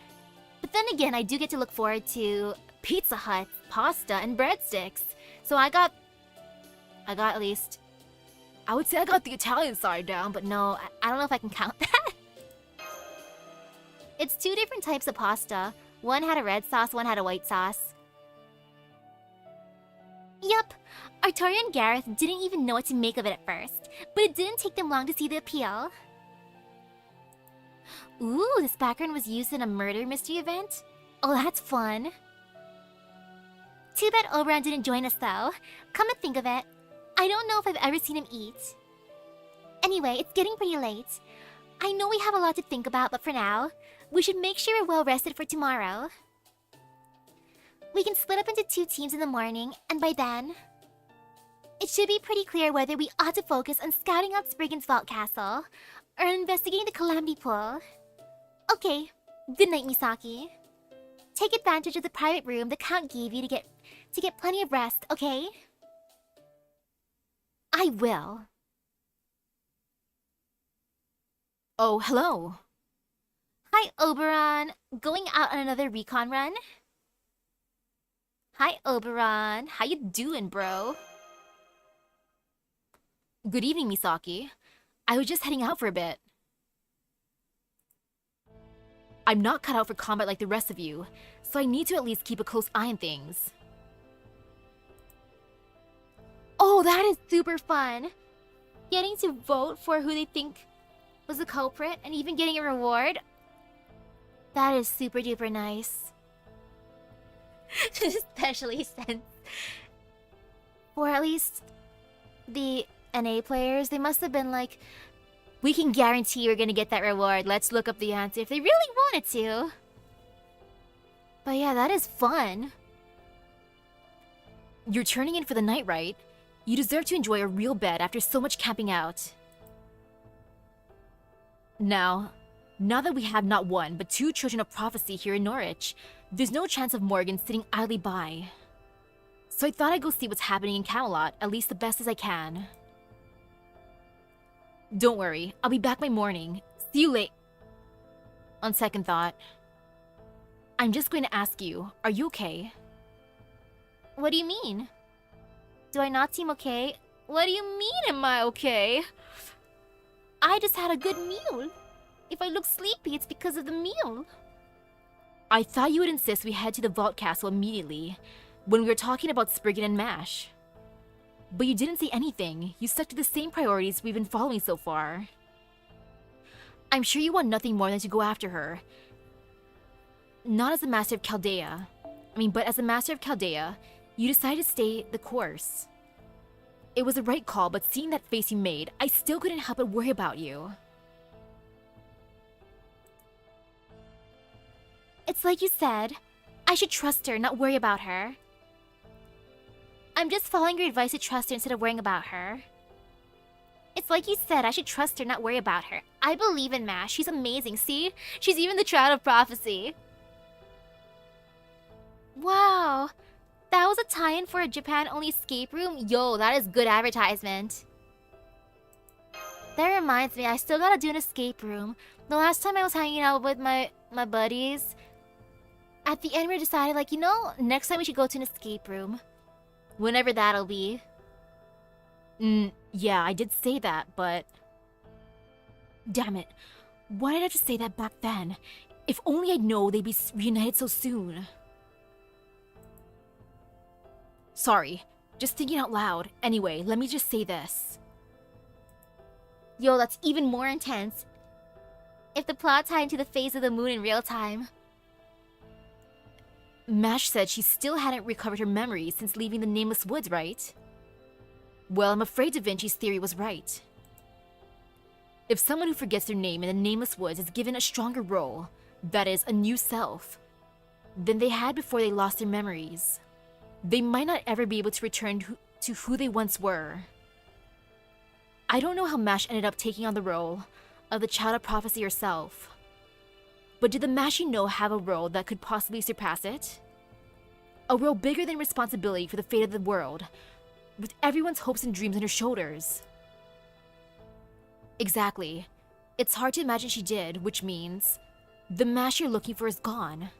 But then again, I do get to look forward to Pizza Hut, pasta, and breadsticks. So I got at least... I would say I got the Italian side down, but no, I don't know if I can count that. It's 2 different types of pasta. One had a red sauce, one had a white sauce. Yup, Artoria and Gareth didn't even know what to make of it at first, but it didn't take them long to see the appeal. Ooh, this background was used in a murder mystery event? Oh, that's fun. Too bad Oberon didn't join us though. Come to think of it, I don't know if I've ever seen him eat. Anyway, it's getting pretty late. I know we have a lot to think about, but for now, we should make sure we're well rested for tomorrow. We can split up into 2 teams in the morning, and by then, it should be pretty clear whether we ought to focus on scouting out Spriggan's Vault Castle or investigating the Calamity Pool. Okay, good night, Misaki. Take advantage of the private room the Count gave you to get plenty of rest, okay? I will. Oh, hello. Hi, Oberon. Going out on another recon run? Hi, Oberon. How you doing, bro? Good evening, Misaki. I was just heading out for a bit. I'm not cut out for combat like the rest of you, so I need to at least keep a close eye on things. Oh, that is super fun. Getting to vote for who they think was the culprit and even getting a reward. That is super duper nice. Especially since, or at least the NA players, they must have been like, we can guarantee we're gonna get that reward. Let's look up the answer if they really wanted to. But yeah, that is fun. You're turning in for the night, right? You deserve to enjoy a real bed after so much camping out. Now that we have not one, but 2 children of prophecy here in Norwich, there's no chance of Morgan sitting idly by. So I thought I'd go see what's happening in Camelot, at least the best as I can. Don't worry, I'll be back by morning. See you late. On second thought, I'm just going to ask you, are you okay? What do you mean? Do I not seem okay? What do you mean, am I okay? I just had a good meal. If I look sleepy, it's because of the meal. I thought you would insist we head to the Vault Castle immediately, when we were talking about Spriggan and Mash. But you didn't say anything. You stuck to the same priorities we've been following so far. I'm sure you want nothing more than to go after her. Not as a Master of Chaldea. But as a Master of Chaldea, you decided to stay the course. It was the right call, but seeing that face you made, I still couldn't help but worry about you. It's like you said, I should trust her, not worry about her. I'm just following your advice to trust her instead of worrying about her. It's like you said, I should trust her, not worry about her. I believe in Mash. She's amazing, see? She's even the Child of Prophecy. Wow. That was a tie-in for a Japan-only escape room? Yo, that is good advertisement. That reminds me, I still gotta do an escape room. The last time I was hanging out with my buddies, at the end we decided, like, next time we should go to an escape room. Whenever that'll be. Yeah, I did say that, but... Damn it. Why did I have to say that back then? If only I'd know they'd be reunited so soon. Sorry, just thinking out loud. Anyway, let me just say this. Yo, that's even more intense. If the plot tied into the phase of the moon in real time. Mash said she still hadn't recovered her memories since leaving the Nameless Woods, right? Well, I'm afraid Da Vinci's theory was right. If someone who forgets their name in the Nameless Woods is given a stronger role, that is, a new self, than they had before they lost their memories, they might not ever be able to return to who they once were. I don't know how Mash ended up taking on the role of the Child of Prophecy herself. But did the Mash you know have a role that could possibly surpass it? A role bigger than responsibility for the fate of the world, with everyone's hopes and dreams on her shoulders. Exactly. It's hard to imagine she did, which means the Mash you're looking for is gone.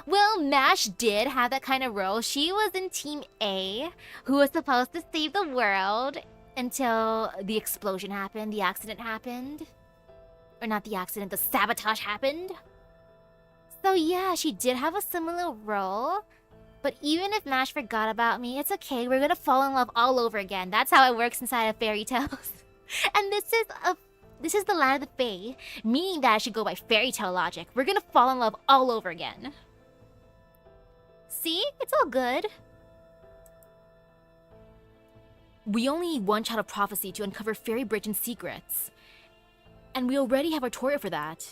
Well, Mash did have that kind of role. She was in Team A, who was supposed to save the world until the explosion happened, the accident happened. Or not the accident, the sabotage happened. So yeah, she did have a similar role. But even if Mash forgot about me, it's okay. We're gonna fall in love all over again. That's how it works inside of fairy tales. And this is the land of the Fae, meaning that I should go by fairy tale logic. We're gonna fall in love all over again. See? It's all good. We only need one child of prophecy to uncover Fairy Britain's secrets. And we already have our tutorial for that.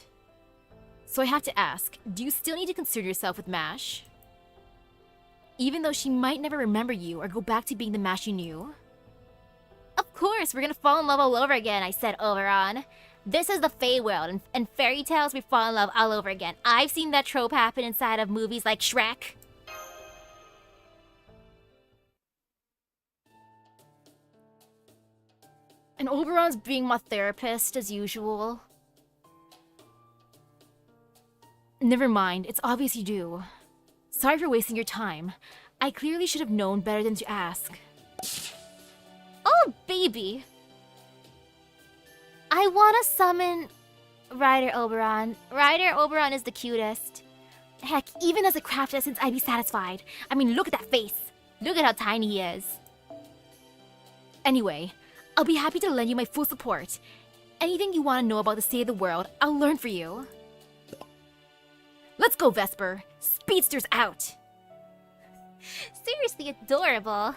So I have to ask, do you still need to concern yourself with MASH? Even though she might never remember you or go back to being the MASH you knew? Of course, we're gonna fall in love all over again, I said Oberon. This is the Fey world, and fairy tales, we fall in love all over again. I've seen that trope happen inside of movies like Shrek. And Oberon's being my therapist, as usual. Never mind, it's obvious you do. Sorry for wasting your time. I clearly should have known better than to ask. Oh, baby! I wanna summon Ryder Oberon. Ryder Oberon is the cutest. Heck, even as a craft essence, I'd be satisfied. I mean, look at that face. Look at how tiny he is. Anyway, I'll be happy to lend you my full support. Anything you want to know about the state of the world, I'll learn for you. Let's go, Vesper. Speedster's out. Seriously adorable.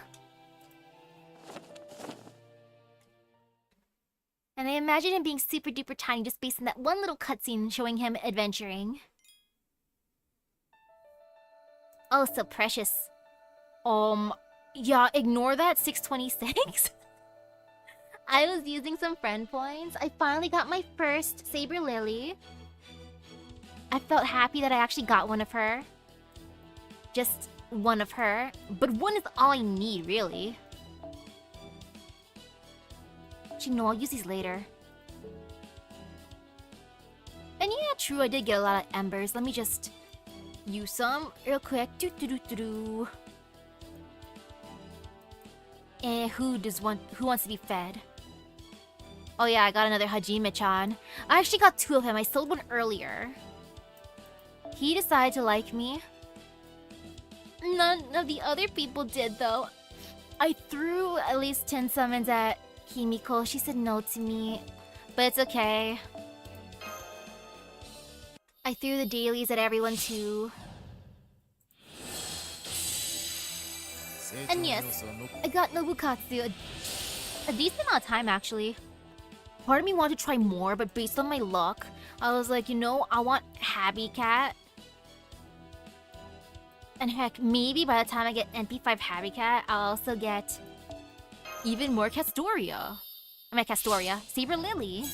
And I imagine him being super duper tiny just based on that one little cutscene showing him adventuring. Oh, so precious. Yeah, ignore that 626. I was using some friend points. I finally got my first Saber Lily. I felt happy that I actually got one of her. Just one of her. But one is all I need, really. Actually, no, I'll use these later. And yeah, true, I did get a lot of embers. Let me just use some real quick. Who wants to be fed? Oh yeah, I got another Hajime-chan. I actually got two of him. I sold one earlier. He decided to like me. None of the other people did, though. I threw at least 10 summons at Himiko. She said no to me, but it's okay. I threw the dailies at everyone, too. And yes, I got Nobukatsu a decent amount of time, actually. Part of me wanted to try more, but based on my luck, I was like, you know, I want Happy Cat. And heck, maybe by the time I get NP5 Happy Cat, I'll also get even more Castoria. Saber Lily.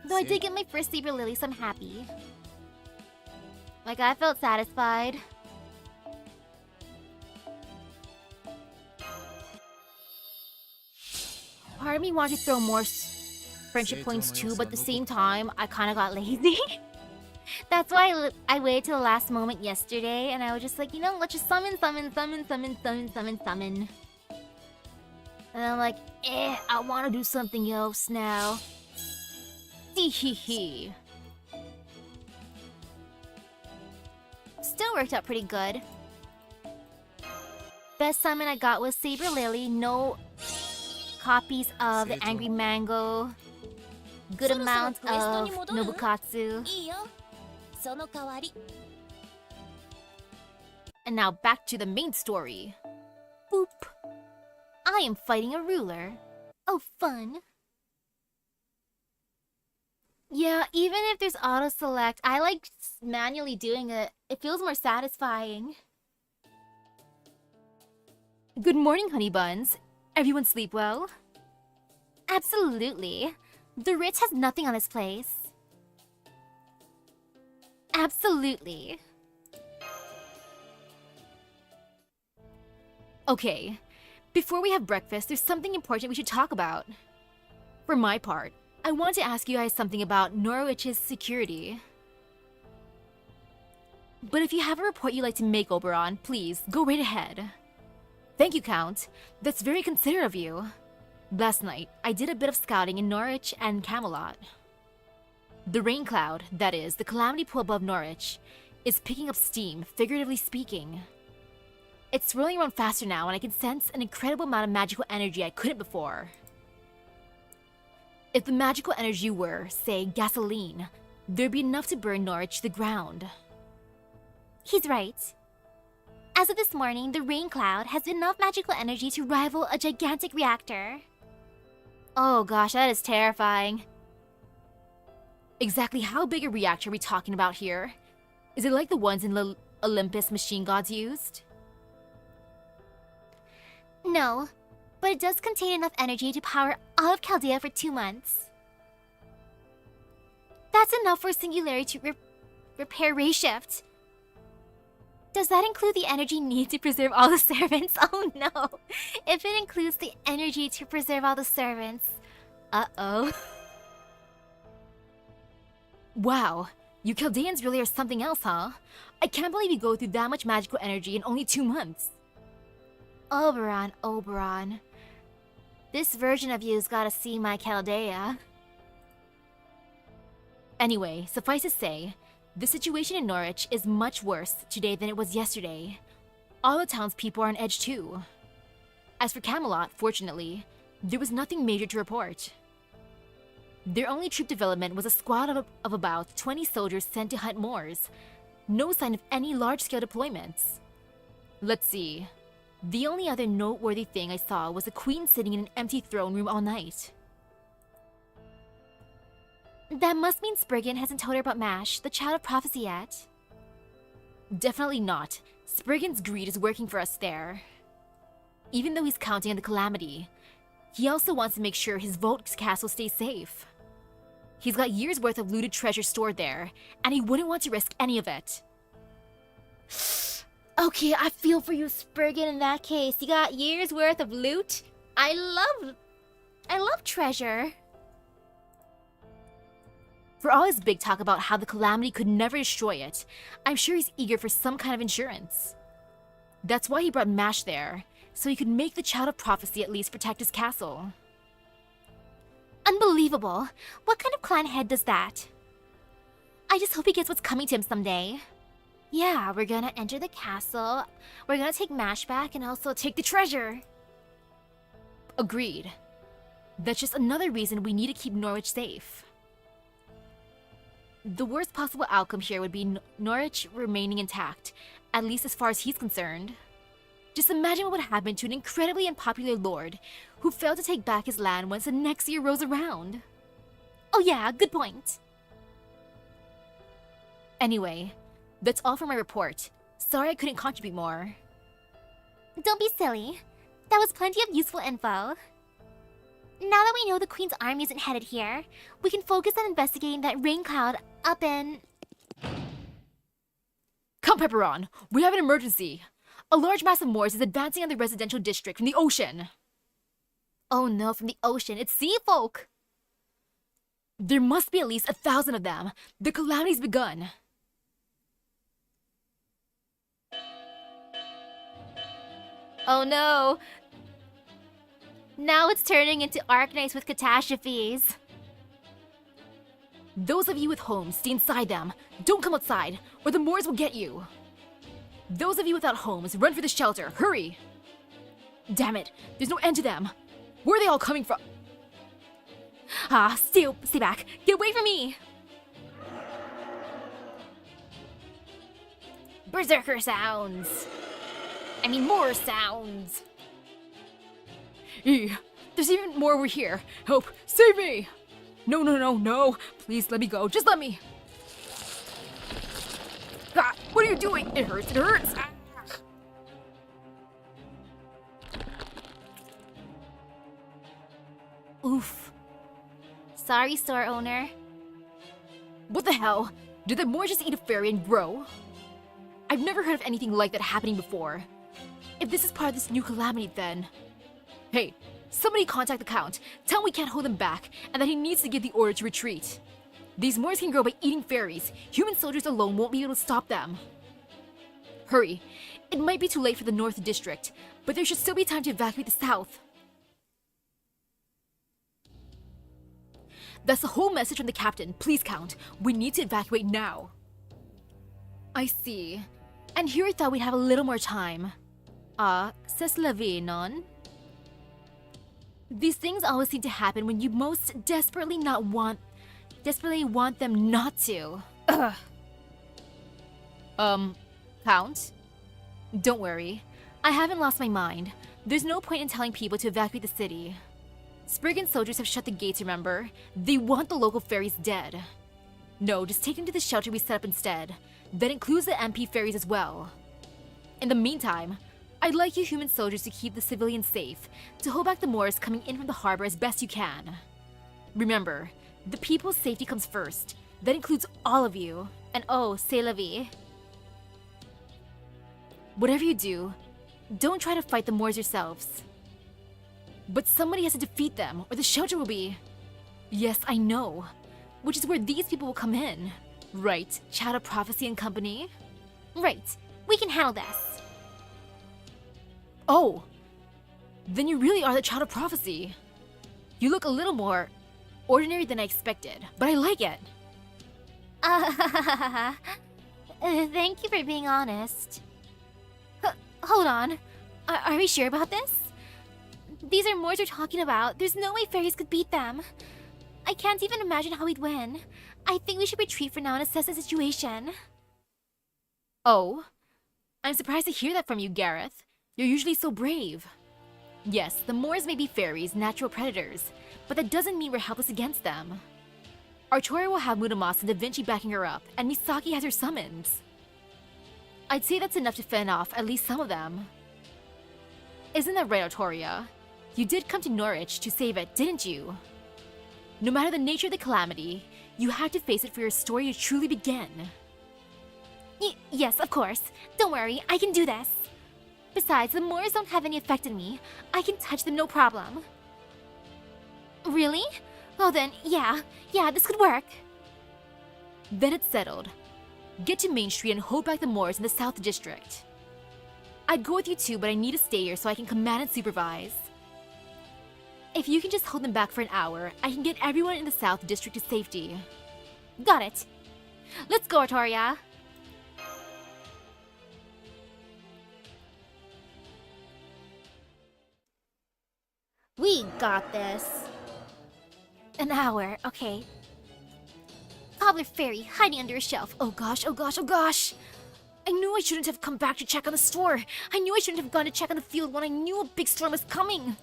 Though I did get my first Saber Lily, so I'm happy. Like, I felt satisfied. Part of me wanted to throw more friendship points too, but at the same time, I kind of got lazy. That's why I waited till the last moment yesterday, and I was just like, you know, let's just summon. And I'm like, I want to do something else now. Hee. Still worked out pretty good. Best summon I got was Saber Lily, no copies of the Angry Mango, good amount of Nobukatsu. And now back to the main story. Boop. I am fighting a ruler. Oh, fun. Yeah, even if there's auto-select, I like manually doing it. It feels more satisfying. Good morning, honey buns. Everyone sleep well? Absolutely. The Ritz has nothing on this place. Absolutely. Okay, before we have breakfast, there's something important we should talk about. For my part, I want to ask you guys something about Norwich's security. But if you have a report you'd like to make, Oberon, please, go right ahead. Thank you, Count. That's very considerate of you. Last night, I did a bit of scouting in Norwich and Camelot. The rain cloud, that is, the calamity pool above Norwich, is picking up steam, figuratively speaking. It's swirling around faster now, and I can sense an incredible amount of magical energy I couldn't before. If the magical energy were, say, gasoline, there'd be enough to burn Norwich to the ground. He's right. As of this morning, the rain cloud has enough magical energy to rival a gigantic reactor. Oh gosh, that is terrifying. Exactly how big a reactor are we talking about here? Is it like the ones in the Olympus machine gods used? No, but it does contain enough energy to power all of Chaldea for 2 months. That's enough for Singularity to repair Ray Shift. Does that include the energy needed to preserve all the servants? Oh no! If it includes the energy to preserve all the servants... Uh-oh. Wow, you Chaldeans really are something else, huh? I can't believe you go through that much magical energy in only 2 months. Oberon, Oberon. This version of you's gotta see my Chaldea. Anyway, suffice to say, the situation in Norwich is much worse today than it was yesterday. All the townspeople are on edge too. As for Camelot, fortunately, there was nothing major to report. Their only troop development was a squad of about 20 soldiers sent to hunt Moors. No sign of any large-scale deployments. Let's see. The only other noteworthy thing I saw was a queen sitting in an empty throne room all night. That must mean Spriggan hasn't told her about Mash, the child of prophecy, yet. Definitely not. Spriggan's greed is working for us there. Even though he's counting on the calamity, he also wants to make sure his Volk's castle stays safe. He's got years' worth of looted treasure stored there, and he wouldn't want to risk any of it. Okay, I feel for you, Spriggan, in that case. You got years' worth of loot? I love treasure. For all his big talk about how the calamity could never destroy it, I'm sure he's eager for some kind of insurance. That's why he brought Mash there, so he could make the child of prophecy at least protect his castle. Unbelievable. What kind of clan head does that? I just hope he gets what's coming to him someday. Yeah, we're gonna enter the castle, we're gonna take Mash back, and also take the treasure. Agreed. That's just another reason we need to keep Norwich safe. The worst possible outcome here would be Norwich remaining intact, at least as far as he's concerned. Just imagine what would happen to an incredibly unpopular lord who failed to take back his land once the next year rolls around. Oh yeah, good point. Anyway, that's all for my report. Sorry I couldn't contribute more. Don't be silly. That was plenty of useful info. Now that we know the Queen's army isn't headed here, we can focus on investigating that rain cloud up in... Come, Pepperon! We have an emergency! A large mass of Moors is advancing on the residential district from the ocean! Oh no, from the ocean, it's sea folk! There must be at least 1,000 of them! The calamity's begun! Oh no! Now it's turning into Arknights with catastrophes. Those of you with homes, stay inside them. Don't come outside, or the Moors will get you. Those of you without homes, run for the shelter. Hurry! Damn it, there's no end to them. Where are they all coming from? Stay back. Get away from me! Berserker sounds. I mean, more sounds. There's even more over here. Help! Save me! No. Please let me go. Just let me. What are you doing? It hurts. Oof. Sorry, store owner. What the hell? Did the Moors just eat a fairy and grow? I've never heard of anything like that happening before. If this is part of this new calamity, then... Hey, somebody contact the Count. Tell him we can't hold him back, and that he needs to give the order to retreat. These Moors can grow by eating fairies. Human soldiers alone won't be able to stop them. Hurry. It might be too late for the North District, but there should still be time to evacuate the South. That's the whole message from the captain. Please, Count. We need to evacuate now. I see. And here I thought we'd have a little more time. C'est la vie, non? These things always seem to happen when you most desperately want them not to. Count? Don't worry. I haven't lost my mind. There's no point in telling people to evacuate the city. Spriggan soldiers have shut the gates, remember? They want the local fairies dead. No, just take them to the shelter we set up instead. That includes the MP fairies as well. In the meantime, I'd like you human soldiers to keep the civilians safe, to hold back the Moors coming in from the harbor as best you can. Remember, the people's safety comes first. That includes all of you. And oh, c'est la vie. Whatever you do, don't try to fight the Moors yourselves. But somebody has to defeat them, or the shelter will be... Yes, I know. Which is where these people will come in. Right, Child of Prophecy and company? Right, we can handle this. Oh! Then you really are the Child of Prophecy. You look a little more ordinary than I expected, but I like it. Thank you for being honest. Hold on. Are we sure about this? These are Moors we're talking about. There's no way fairies could beat them. I can't even imagine how we'd win. I think we should retreat for now and assess the situation. Oh? I'm surprised to hear that from you, Gareth. You're usually so brave. Yes, the Moors may be fairies, natural predators, but that doesn't mean we're helpless against them. Artoria will have Muramasa and Da Vinci backing her up, and Misaki has her summons. I'd say that's enough to fend off at least some of them. Isn't that right, Artoria? You did come to Norwich to save it, didn't you? No matter the nature of the calamity, you had to face it for your story to truly begin. Yes, of course. Don't worry, I can do this. Besides, the Moors don't have any effect on me. I can touch them no problem. Really? Well then, yeah, this could work. Then it's settled. Get to Main Street and hold back the Moors in the South District. I'd go with you too, but I need to stay here so I can command and supervise. If you can just hold them back for an hour, I can get everyone in the South District to safety. Got it. Let's go, Artoria. We got this. An hour, okay. Cobbler Fairy hiding under a shelf. Oh gosh, oh gosh, oh gosh! I knew I shouldn't have come back to check on the store. I knew I shouldn't have gone to check on the field when I knew a big storm was coming.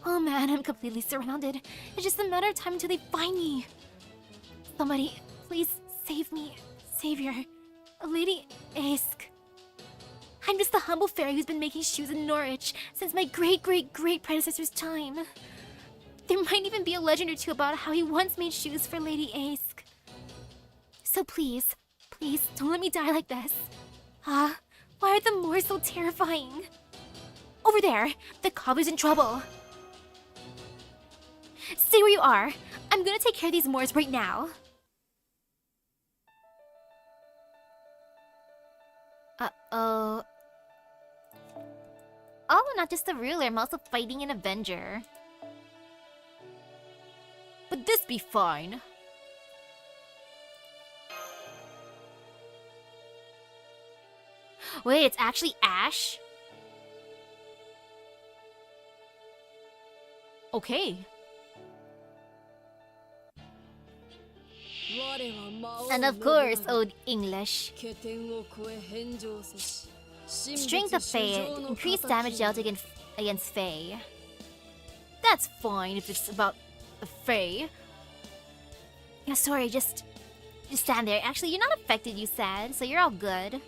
Oh man, I'm completely surrounded. It's just a matter of time until they find me. Somebody, please save me. Savior. Lady Ask. I'm just the humble fairy who's been making shoes in Norwich since my great predecessor's time. There might even be a legend or two about how he once made shoes for Lady Ask. So please, don't let me die like this. Why are the Moors so terrifying? Over there, the cobbler's in trouble. Stay where you are. I'm gonna take care of these Moors right now. Uh-oh. Oh, not just a ruler, I'm also fighting an Avenger. But this be fine. Wait, it's actually Ash? Okay. And of course, Old English. Strength of Fae, increased damage dealt against Fae. That's fine if it's about a Fae. Yeah, sorry, just stand there. Actually, you're not affected, you said, so you're all good.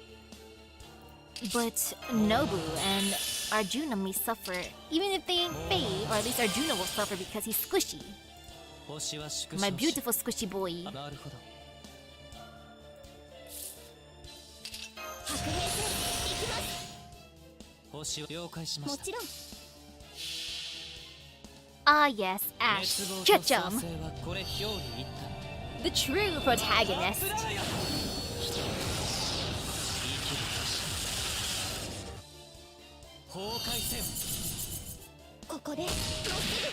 But Nobu and Arjuna may suffer, even if they ain't Fae, or at least Arjuna will suffer because he's squishy. My beautiful squishy boy. Ah yes, Ash. Chuchum. The true protagonist.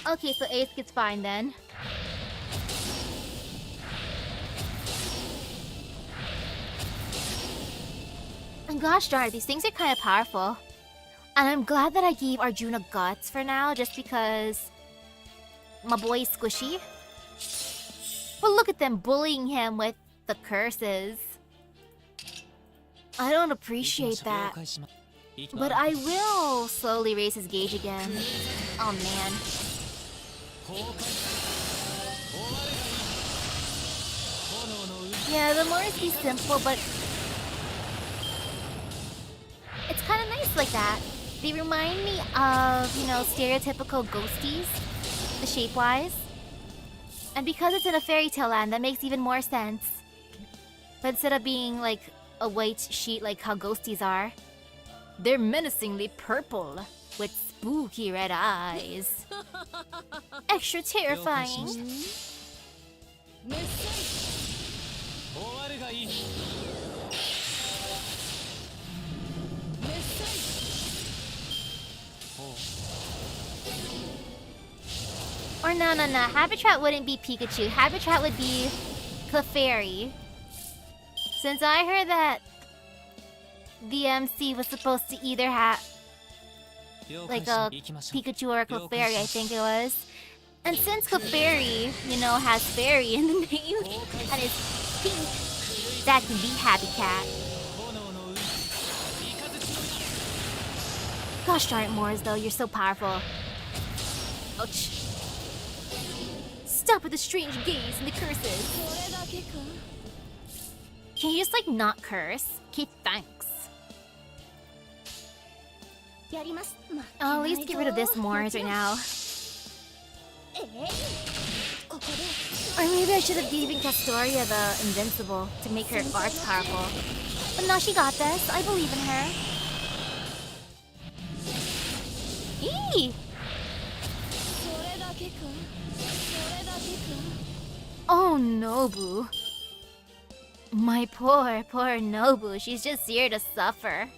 Okay, so Ace gets fine then. And gosh darn it, these things are kind of powerful. And I'm glad that I gave Arjuna guts for now, just because my boy is squishy. But look at them bullying him with the curses. I don't appreciate that. But I will slowly raise his gauge again. Oh man. Yeah, the Morris be simple, but it's kind of nice like that. They remind me of, you know, stereotypical ghosties, the shape-wise. And because it's in a fairy tale land, that makes even more sense. But instead of being like a white sheet like how ghosties are, they're menacingly purple with spooky red eyes. Extra terrifying. Or no. Habitat wouldn't be Pikachu. Habitat would be Clefairy. Since I heard that the MC was supposed to either have like a Pikachu or a Clefairy, I think it was. And since Clefairy, you know, has fairy in the name and is pink, that can be Habitat. Gosh darn it, Moors, though, you're so powerful. Ouch. Stop with the strange gaze and the curses. Can you just, like, not curse? Okay, thanks. At least get rid of this Moors right now. Or maybe I should have given Castoria the Invincible to make her arts powerful. But now she got this. I believe in her. Eee! Oh, Nobu. My poor Nobu. She's just here to suffer.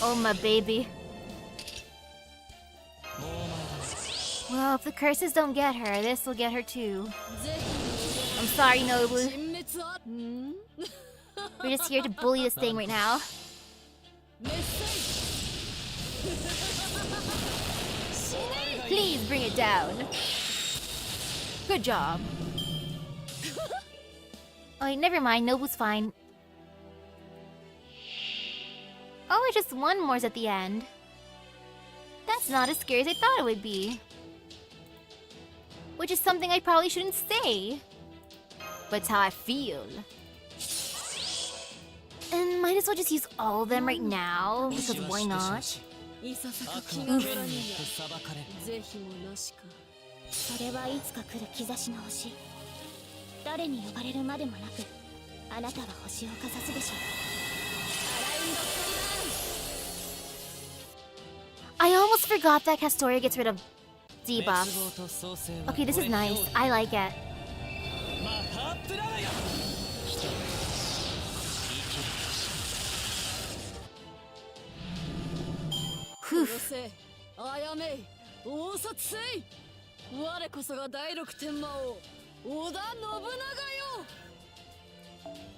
Oh, my baby. Well, if the curses don't get her, this will get her too. I'm sorry, Nobu. We're just here to bully this thing right now. Please bring it down. Good job. Oh, wait, never mind. Nobu's fine. Oh, it's just one more's at the end. That's not as scary as I thought it would be. Which is something I probably shouldn't say. But it's how I feel. And might as well just use all of them right now, because why not? I almost forgot that Castoria gets rid of debuffs. Okay, this is nice. I like it. Whew.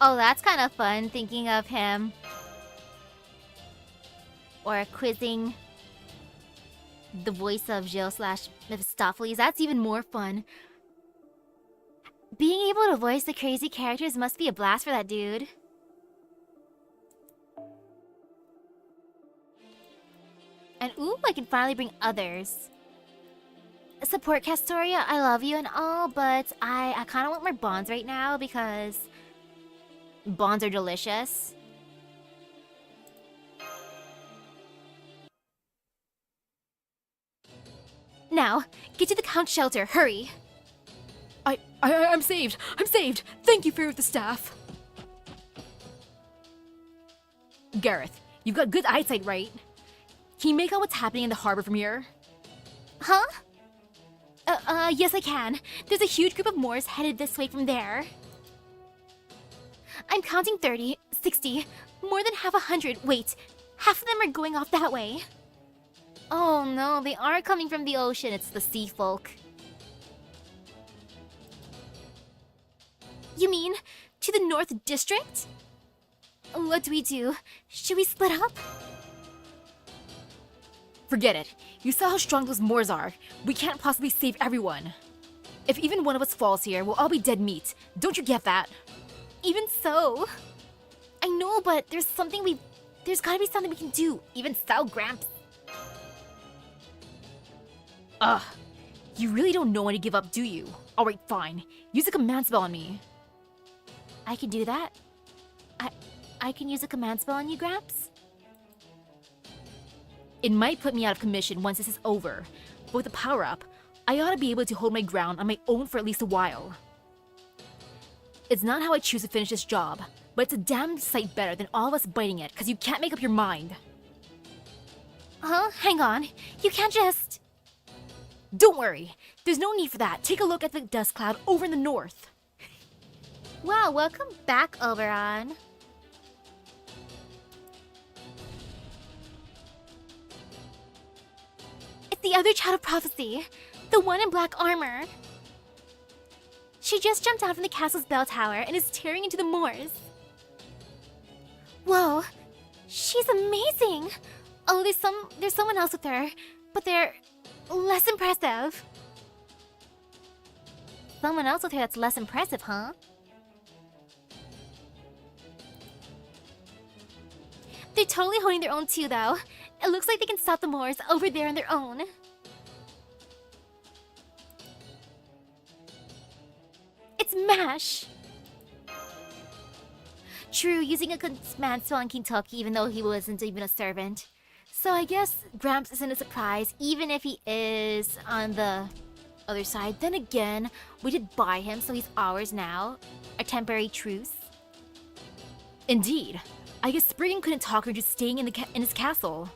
Oh, that's kind of fun, thinking of him. Or quizzing the voice of Jill / Mephistopheles. That's even more fun. Being able to voice the crazy characters must be a blast for that dude. And ooh, I can finally bring others. Support Castoria, I love you and all, but I kind of want more bonds right now because bonds are delicious. Now, get to the Count's shelter, hurry! I'm saved! I'm saved! Thank you, Fairy with the Staff! Gareth, you've got good eyesight, right? Can you make out what's happening in the harbor from here? Huh? Yes I can. There's a huge group of Moors headed this way from there. I'm counting 30, 60, more than half 100. Wait, half of them are going off that way. Oh no, they aren't coming from the ocean, it's the sea folk. You mean, to the North District? What do we do? Should we split up? Forget it. You saw how strong those Moors are. We can't possibly save everyone. If even one of us falls here, we'll all be dead meat. Don't you get that? Even so. I know, but there's gotta be something we can do. Even so, Gramps. Ugh. You really don't know when to give up, do you? Alright, fine. Use a command spell on me. I can do that. I can use a command spell on you, Gramps? It might put me out of commission once this is over, but with a power-up, I ought to be able to hold my ground on my own for at least a while. It's not how I choose to finish this job, but it's a damn sight better than all of us biting it because you can't make up your mind. Huh? Hang on. You can't just... Don't worry, there's no need for that. Take a look at the dust cloud over in the north. Wow, welcome back, Oberon. It's the other child of prophecy, the one in black armor. She just jumped out from the castle's bell tower and is tearing into the moors. Whoa, she's amazing. Oh, there's someone else with her, but they're less impressive. Someone else with her that's less impressive, huh? They're totally holding their own too, though. It looks like they can stop the Moors over there on their own. It's MASH! True, using a command spell on Kentucky even though he wasn't even a servant. So I guess Gramps isn't a surprise, even if he is on the other side. Then again, we did buy him, so he's ours now. A temporary truce. Indeed. I guess Spriggan couldn't talk her into staying in his castle.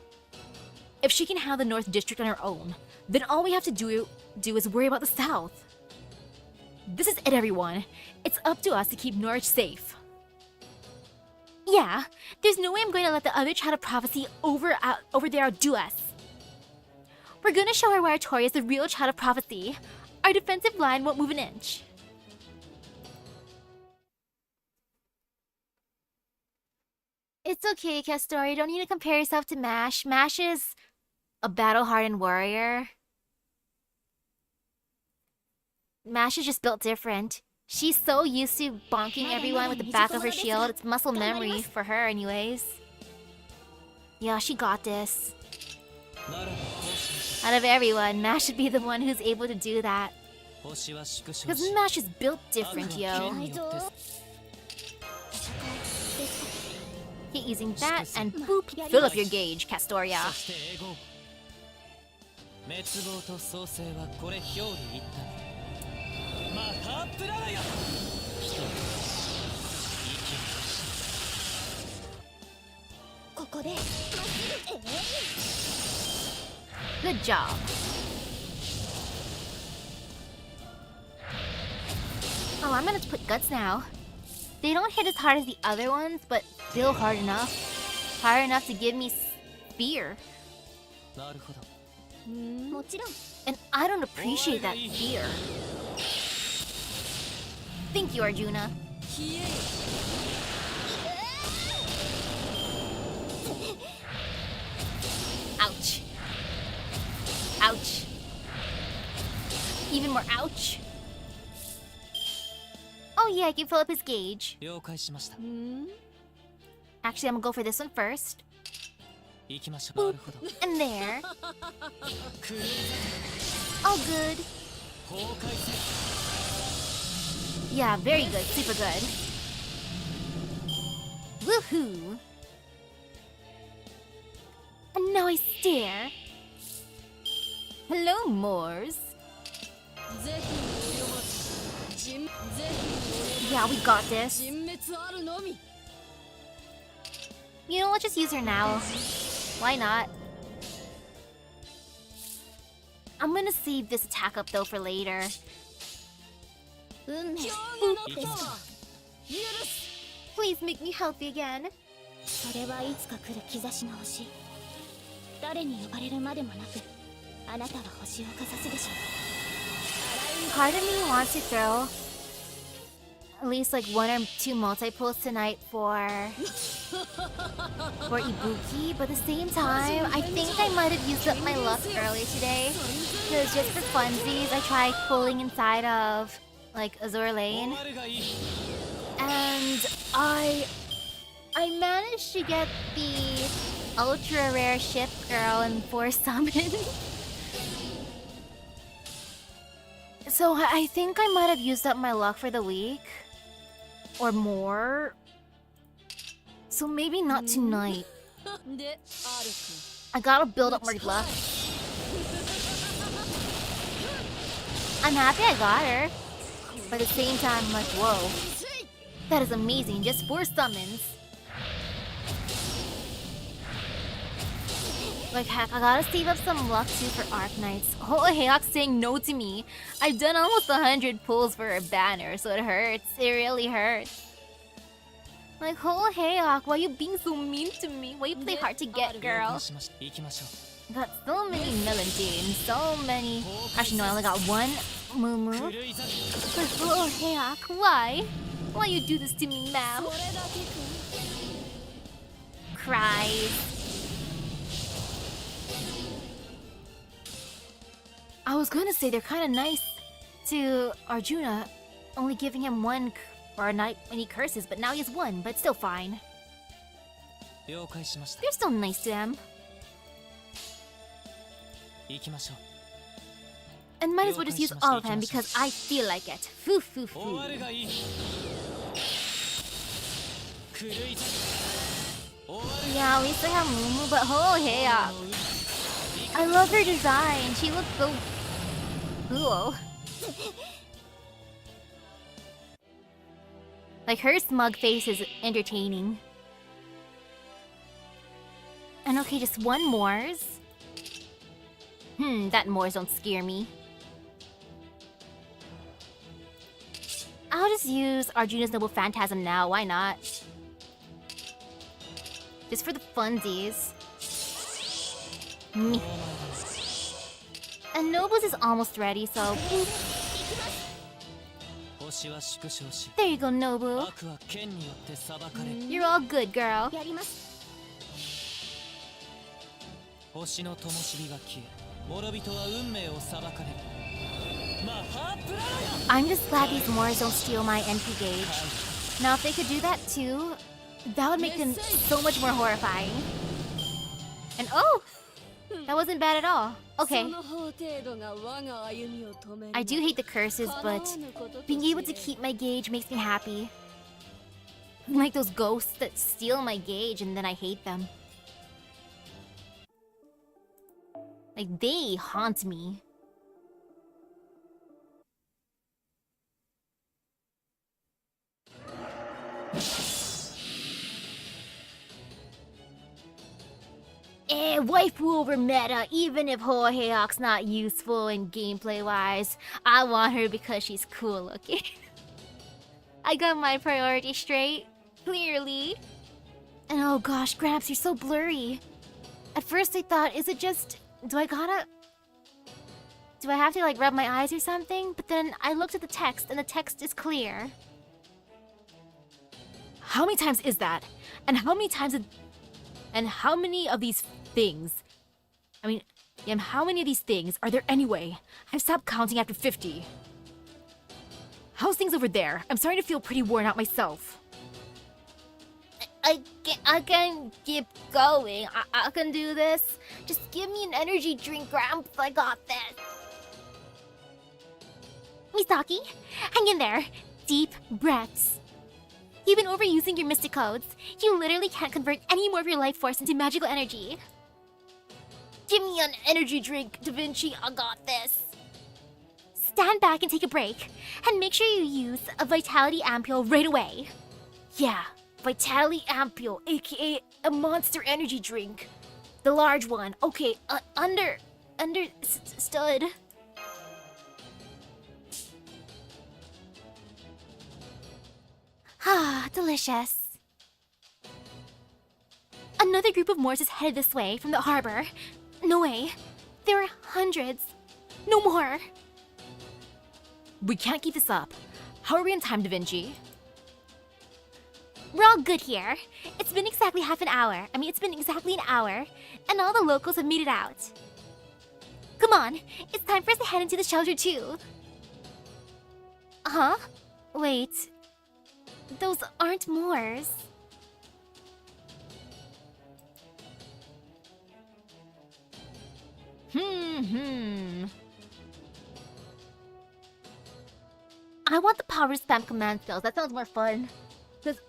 If she can handle the North District on her own, then all we have to do is worry about the South. This is it, everyone. It's up to us to keep Norwich safe. Yeah, there's no way I'm going to let the other child of prophecy over there outdo us. We're gonna show her why Artorias is the real child of prophecy. Our defensive line won't move an inch. It's okay, Castor. You don't need to compare yourself to MASH. MASH is a battle-hardened warrior. MASH is just built different. She's so used to bonking everyone with the back of her shield. It's muscle memory for her anyways. Yeah, she got this. Out of everyone, MASH should be the one who's able to do that. Because MASH is built different, yo. Keep using that and boop, fill up your gauge, Castoria. Good job. Oh, I'm gonna put guts now. They don't hit as hard as the other ones, but still hard enough. Hard enough to give me fear. And I don't appreciate that fear. Thank you, Arjuna. Ouch. Ouch. Even more ouch. Oh yeah, I can fill up his gauge. Actually, I'm gonna go for this one first. Boop. And there. All good. Yeah, very good. Super good. Woohoo! And now I stare. Hello, Moors. Yeah, we got this. You know, let's just use her now. Why not? I'm gonna save this attack up though for later. Please make me healthy again. Part of me wants to throw at least like 1 or 2 multi-pulls tonight for Ibuki, but at the same time, I think I might have used up my luck earlier today. Because just for funsies, I tried pulling inside of like Azur Lane. And I managed to get the ultra rare ship girl and 4 summon. So I think I might have used up my luck for the week. Or more. So maybe not tonight. I gotta build up more luck. I'm happy I got her. But at the same time, I'm like, whoa. That is amazing, just 4 summons. Like heck, I gotta save up some luck too for Arknights. Oh, Hayok saying no to me. I've done almost 100 pulls for a banner, so it hurts. It really hurts. Like, oh Hayok, why you being so mean to me? Why you play hard to get, girl? Got so many Melantine, so many. Actually, no, I only got 1 Moo. But oh Hayok, why? Why you do this to me, ma'am? Cries. I was gonna say they're kind of nice to Arjuna, only giving him 1 or not any curses, but now he has 1, but still fine. They're still nice to him. And might as well just use all of him because I feel like it. Foo foo foo. Yeah, we still have Mumu, but oh hey I love her design. She looks so cool. Like her smug face is entertaining. And okay, just 1 Moors. That Moors don't scare me. I'll just use Arjuna's Noble Phantasm now, why not? Just for the funsies. And Noble's is almost ready, so... There you go, Nobu. You're all good, girl. I'm just glad these Moors don't steal my NP gauge. Now if they could do that too, that would make them so much more horrifying. And oh! That wasn't bad at all. Okay. I do hate the curses, but being able to keep my gauge makes me happy. Like those ghosts that steal my gauge and then I hate them. Like, they haunt me. Waifu over meta, even if Hoheok's not useful in gameplay-wise. I want her because she's cool looking. I got my priorities straight, clearly. And oh gosh, Gramps, you're so blurry. At first I thought, is it just... Do I have to like rub my eyes or something? But then I looked at the text and the text is clear. How many times is that? And how many times and how many of these things? I mean, how many of these things are there anyway? I've stopped counting after 50. How's things over there? I'm starting to feel pretty worn out myself. I can keep going. I can do this. Just give me an energy drink, Gramps. I got this. Misaki, hang in there. Deep breaths. You've been overusing your mystic codes. You literally can't convert any more of your life force into magical energy. Give me an energy drink, Da Vinci. I got this. Stand back and take a break. And make sure you use a Vitality Ampule right away. Yeah, Vitality Ampule, aka a monster energy drink. The large one. Okay, understood. Ah, delicious. Another group of Moors is headed this way from the harbor. No way. There are hundreds. No more. We can't keep this up. How are we in time, Da Vinci? We're all good here. It's been exactly half an hour. It's been exactly an hour. And all the locals have made it out. Come on, it's time for us to head into the shelter too. Huh? Wait. Those aren't Moors. I want the power to spam command spells. That sounds more fun. Because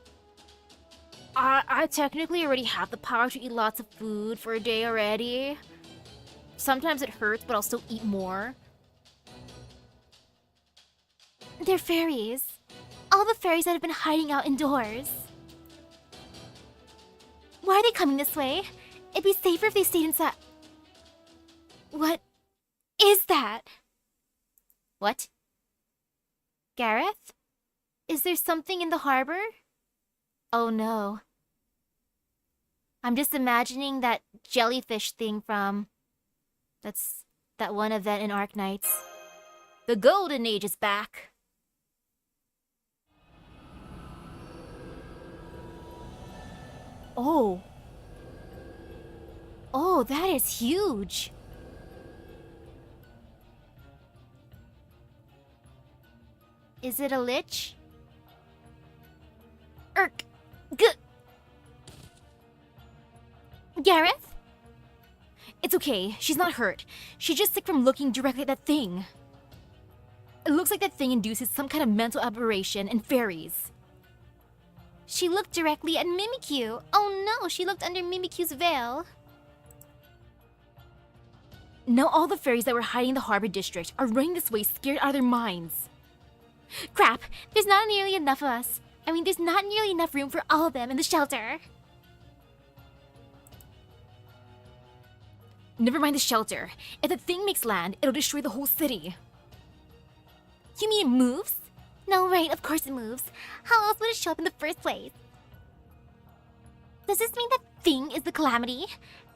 I technically already have the power to eat lots of food for a day already. Sometimes it hurts, but I'll still eat more. They're fairies. All the fairies that have been hiding out indoors. Why are they coming this way? It'd be safer if they stayed inside. What is that? What? Gareth? Is there something in the harbor? Oh no. I'm just imagining that jellyfish thing from... that one event in Arknights. The Golden Age is back. Oh. Oh, that is huge. Is it a lich? Erk. Gareth? It's okay. She's not hurt. She's just sick from looking directly at that thing. It looks like that thing induces some kind of mental aberration in fairies. She looked directly at Mimikyu. Oh no, she looked under Mimikyu's veil. Now all the fairies that were hiding in the harbor district are running this way scared out of their minds. Crap, there's not nearly enough of us. There's not nearly enough room for all of them in the shelter. Never mind the shelter. If the thing makes land, it'll destroy the whole city. You mean it moves? No, right, of course it moves. How else would it show up in the first place? Does this mean that thing is the calamity?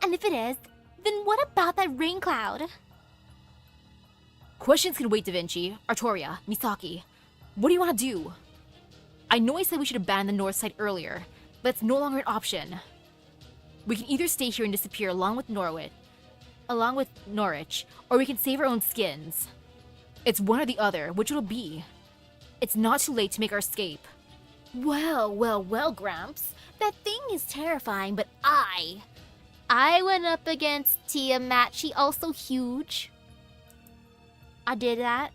And if it is, then what about that rain cloud? Questions can wait, Da Vinci, Artoria, Misaki. What do you want to do? I know I said we should abandon the north side earlier, but it's no longer an option. We can either stay here and disappear along with Norwich, or we can save our own skins. It's one or the other. Which it'll be? It's not too late to make our escape. Well, Gramps. That thing is terrifying, but I went up against Tiamat. She also huge. I did that.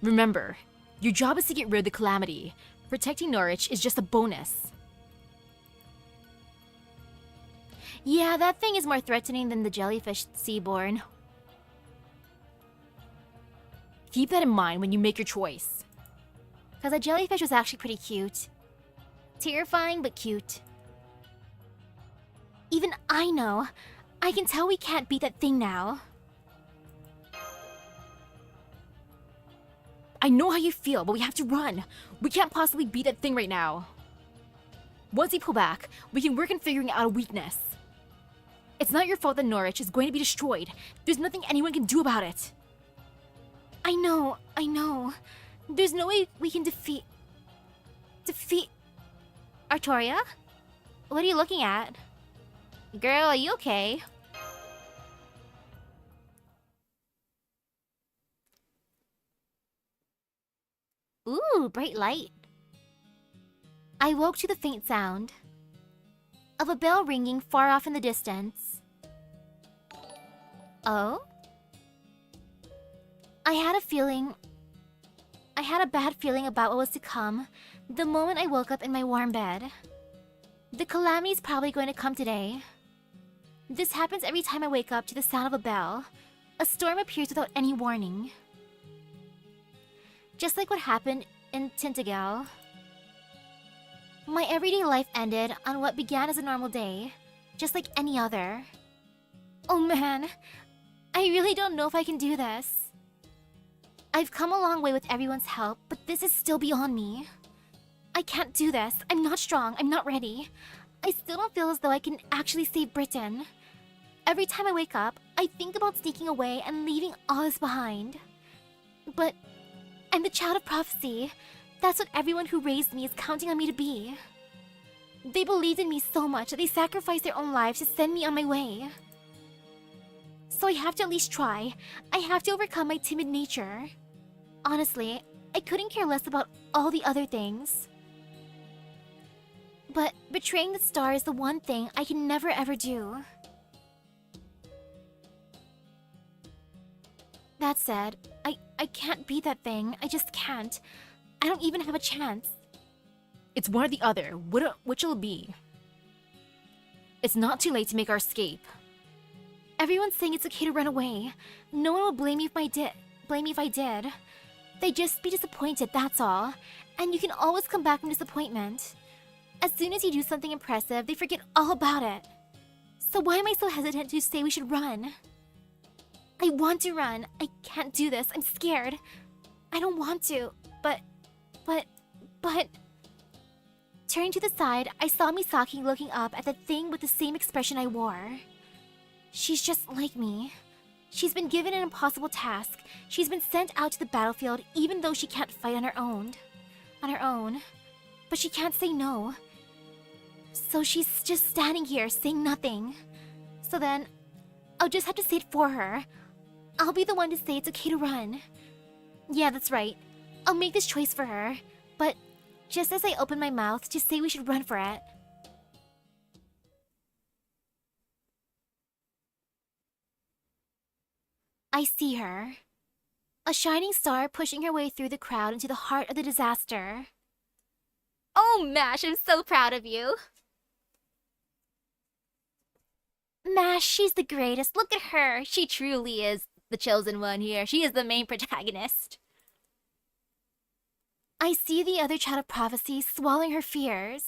Remember, your job is to get rid of the calamity. Protecting Norwich is just a bonus. Yeah, that thing is more threatening than the jellyfish seaborn. Keep that in mind when you make your choice. Because the jellyfish was actually pretty cute. Terrifying, but cute. Even I know. I can tell we can't beat that thing now. I know how you feel, but we have to run. We can't possibly beat that thing right now. Once we pull back, we can work on figuring out a weakness. It's not your fault that Norwich is going to be destroyed. There's nothing anyone can do about it. I know. There's no way we can defeat... Artoria? What are you looking at? Girl, are you okay? Ooh, bright light. I woke to the faint sound of a bell ringing far off in the distance. Oh? I had a bad feeling about what was to come the moment I woke up in my warm bed. The calamity's probably going to come today. This happens every time I wake up to the sound of a bell. A storm appears without any warning. Just like what happened in Tintagel. My everyday life ended on what began as a normal day, just like any other. Oh man, I really don't know if I can do this. I've come a long way with everyone's help, but this is still beyond me. I can't do this. I'm not strong. I'm not ready. I still don't feel as though I can actually save Britain. Every time I wake up, I think about sneaking away and leaving all this behind. But I'm the child of prophecy. That's what everyone who raised me is counting on me to be. They believed in me so much that they sacrificed their own lives to send me on my way. So I have to at least try. I have to overcome my timid nature. Honestly, I couldn't care less about all the other things. But betraying the star is the one thing I can never ever do. That said, I can't be that thing. I just can't. I don't even have a chance. It's one or the other. Which will it be? It's not too late to make our escape. Everyone's saying it's okay to run away. No one will blame me if I did. They'd just be disappointed, that's all. And you can always come back from disappointment. As soon as you do something impressive, they forget all about it. So why am I so hesitant to say we should run? I want to run. I can't do this. I'm scared. I don't want to. But... Turning to the side, I saw Misaki looking up at the thing with the same expression I wore. She's just like me. She's been given an impossible task. She's been sent out to the battlefield even though she can't fight on her own. But she can't say no. So she's just standing here saying nothing. So then, I'll just have to say it for her. I'll be the one to say it's okay to run. Yeah, that's right. I'll make this choice for her. But just as I open my mouth to say we should run for it, I see her. A shining star pushing her way through the crowd into the heart of the disaster. Oh, Mash, I'm so proud of you. Mash, she's the greatest. Look at her. She truly is the chosen one here. She is the main protagonist. I see the other child of prophecy swallowing her fears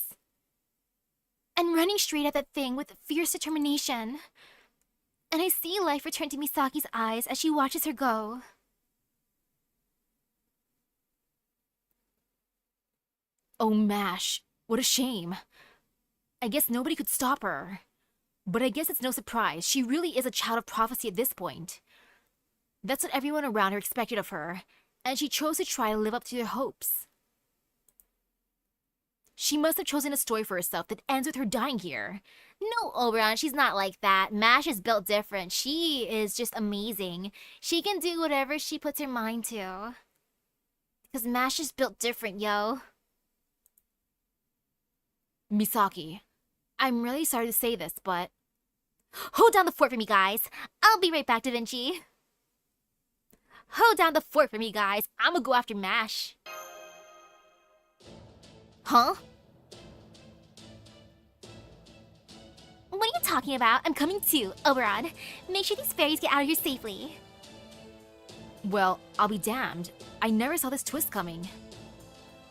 and running straight at that thing with fierce determination. And I see life return to Misaki's eyes as she watches her go. Oh, Mash. What a shame. I guess nobody could stop her. But I guess it's no surprise. She really is a child of prophecy at this point. That's what everyone around her expected of her, and she chose to try to live up to their hopes. She must have chosen a story for herself that ends with her dying here. No, Oberon, she's not like that. Mash is built different. She is just amazing. She can do whatever she puts her mind to. Because Mash is built different, yo. Misaki, I'm really sorry to say this, but... Hold down the fort for me, guys. I'll be right back, Da Vinci. Hold down the fort for me, guys. I'm gonna go after Mash. Huh? What are you talking about? I'm coming too, Oberon. Make sure these fairies get out of here safely. Well, I'll be damned. I never saw this twist coming.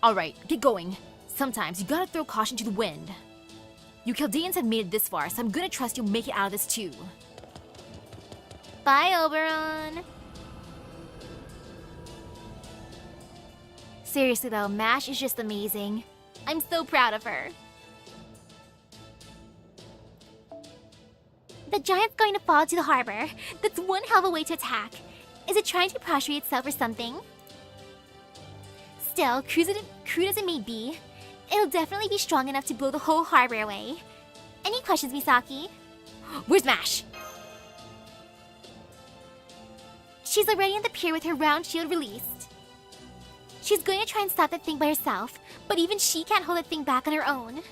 Alright, get going. Sometimes you gotta throw caution to the wind. You Chaldeans have made it this far, so I'm gonna trust you'll make it out of this too. Bye, Oberon. Seriously though, Mash is just amazing. I'm so proud of her. The giant's going to fall to the harbor. That's one hell of a way to attack. Is it trying to prostrate itself or something? Still, crude as it may be, it'll definitely be strong enough to blow the whole harbor away. Any questions, Misaki? Where's Mash? She's already on the pier with her round shield released. She's going to try and stop that thing by herself, but even she can't hold that thing back on her own.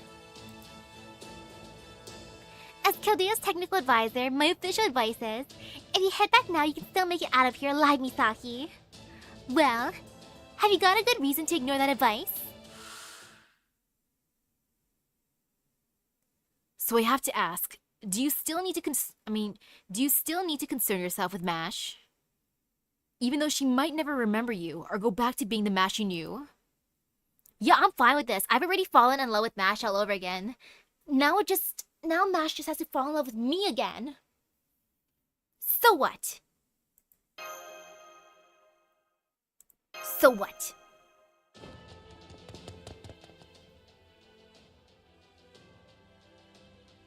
As Chaldea's technical advisor, my official advice is, if you head back now, you can still make it out of here alive, Misaki. Well, have you got a good reason to ignore that advice? So I have to ask, do you still need to concern yourself with Mash? Even though she might never remember you or go back to being the Mash you knew? Yeah, I'm fine with this. I've already fallen in love with Mash all over again. Now Mash just has to fall in love with me again. So what? So what?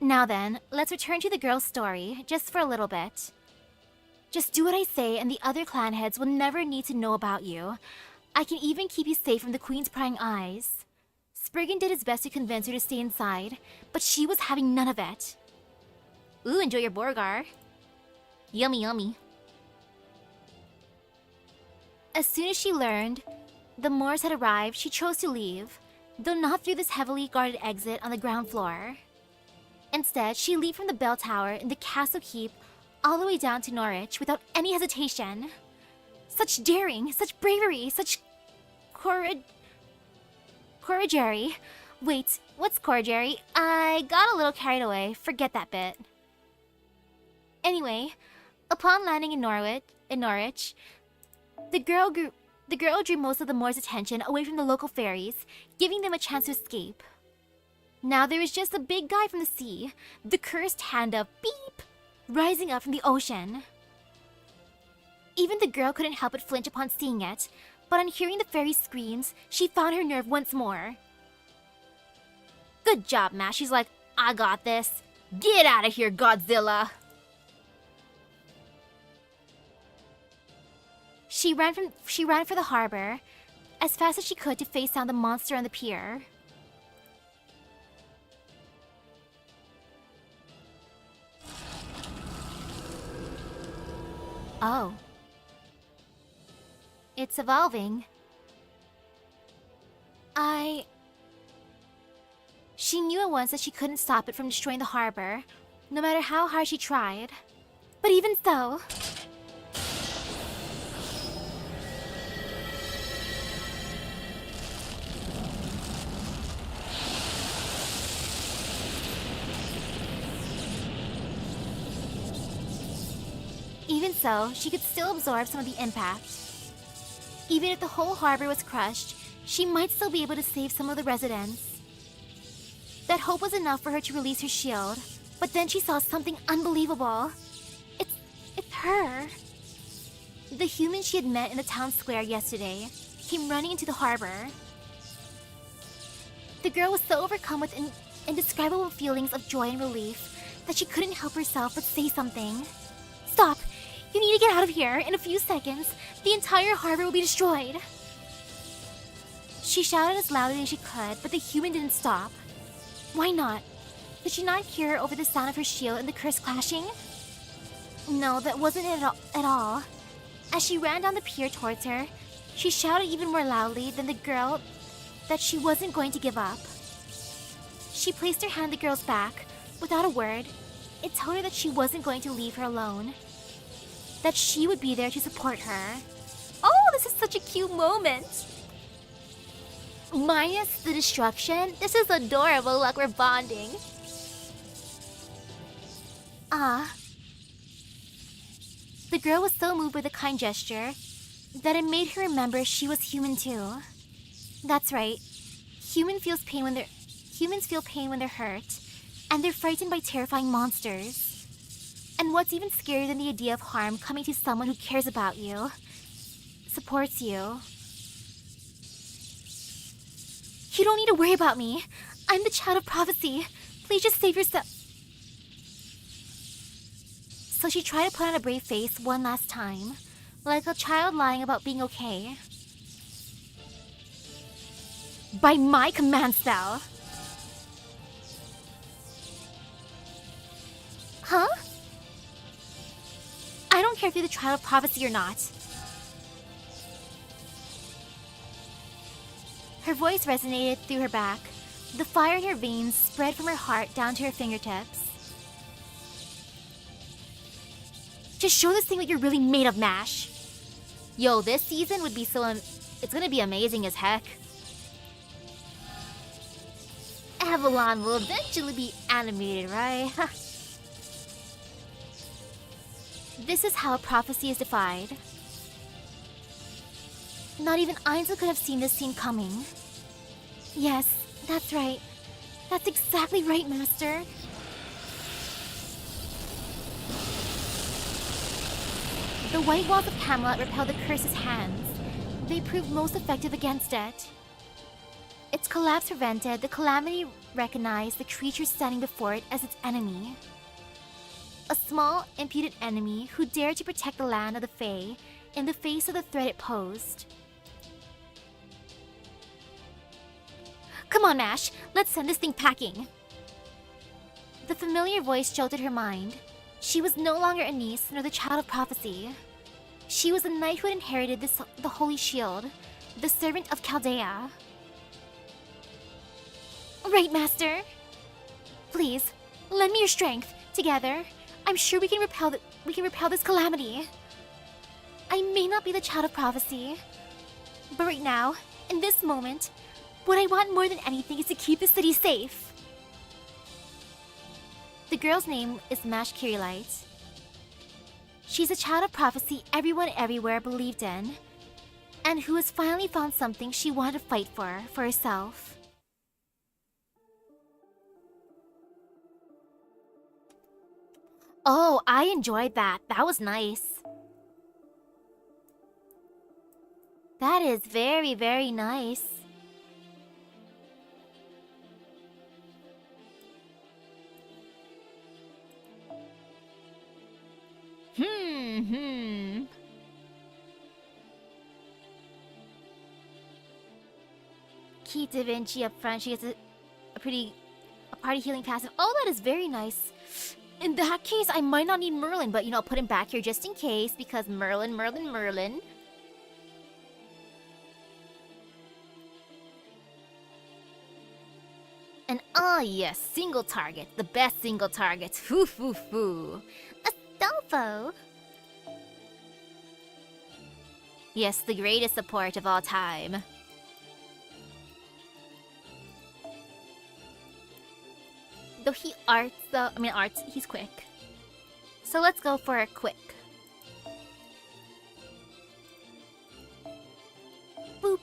Now then, let's return to the girl's story, just for a little bit. Just do what I say and the other clan heads will never need to know about you. I can even keep you safe from the queen's prying eyes. Spriggan did his best to convince her to stay inside, but she was having none of it. Ooh, enjoy your Borgar. Yummy, yummy. As soon as she learned the Moors had arrived, she chose to leave. though not through this heavily guarded exit on the ground floor. Instead, she leaped from the bell tower in the castle keep all the way down to Norwich without any hesitation. Such daring, such bravery, such couragery. Wait, what's couragery? I got a little carried away. Forget that bit. Anyway, upon landing in Norwich, the girl drew most of the Moors' attention away from the local fairies, giving them a chance to escape. Now there is just a big guy from the sea, the cursed hand of Beep, rising up from the ocean. Even the girl couldn't help but flinch upon seeing it, but on hearing the fairy's screams, she found her nerve once more. Good job, Mash. She's like, I got this. Get out of here, Godzilla. She ran for the harbor as fast as she could to face down the monster on the pier. Oh. It's evolving. She knew at once that she couldn't stop it from destroying the harbor, no matter how hard she tried. But even so... Even so, she could still absorb some of the impact. Even if the whole harbor was crushed, she might still be able to save some of the residents. That hope was enough for her to release her shield, but then she saw something unbelievable. It's her. The human she had met in the town square yesterday came running into the harbor. The girl was so overcome with indescribable feelings of joy and relief that she couldn't help herself but say something. Stop! You need to get out of here. In a few seconds, the entire harbor will be destroyed. She shouted as loudly as she could, but the human didn't stop. Why not? Did she not hear over the sound of her shield and the curse clashing? No, that wasn't it at all. As she ran down the pier towards her, she shouted even more loudly than the girl that she wasn't going to give up. She placed her hand on the girl's back. Without a word, it told her that she wasn't going to leave her alone. That she would be there to support her. Oh, this is such a cute moment! Minus the destruction, this is adorable, like we're bonding. The girl was so moved by the kind gesture that it made her remember she was human too. That's right. Humans feel pain when they're hurt, and they're frightened by terrifying monsters. And what's even scarier than the idea of harm coming to someone who cares about you, supports you? You don't need to worry about me. I'm the child of prophecy. Please just save yourself. So she tried to put on a brave face one last time, like a child lying about being okay. By my command, Sal. Huh? I don't care if you're the child of prophecy or not. Her voice resonated through her back. The fire in her veins spread from her heart down to her fingertips. Just show this thing what you're really made of, Mash. Yo, this season would be it's gonna be amazing as heck. Avalon will eventually be animated, right? This is how prophecy is defied. Not even Ainzel could have seen this scene coming. Yes, that's right. That's exactly right, Master. The white walls of Camelot repelled the curse's hands. They proved most effective against it. Its collapse prevented, the calamity recognized the creature standing before it as its enemy. A small, impudent enemy who dared to protect the land of the Fae in the face of the threat it posed. Come on, Mash, let's send this thing packing. The familiar voice jolted her mind. She was no longer a niece nor the child of prophecy. She was a knight who had inherited the Holy Shield, the servant of Chaldea. Right, Master. Please, lend me your strength. Together, I'm sure we can repel this calamity. I may not be the child of prophecy, but right now, in this moment, what I want more than anything is to keep the city safe. The girl's name is Mash Kirilight. She's a child of prophecy everyone everywhere believed in, and who has finally found something she wanted to fight for herself. Oh, I enjoyed that. That was nice. That is very, very nice. Keith Da Vinci up front. She gets a party healing passive. Oh, that is very nice. In that case, I might not need Merlin, but I'll put him back here just in case because Merlin. And yes, single target. The best single target. Foo. Astolfo. Yes, the greatest support of all time. Though he arts, he's quick. So let's go for a quick. Boop.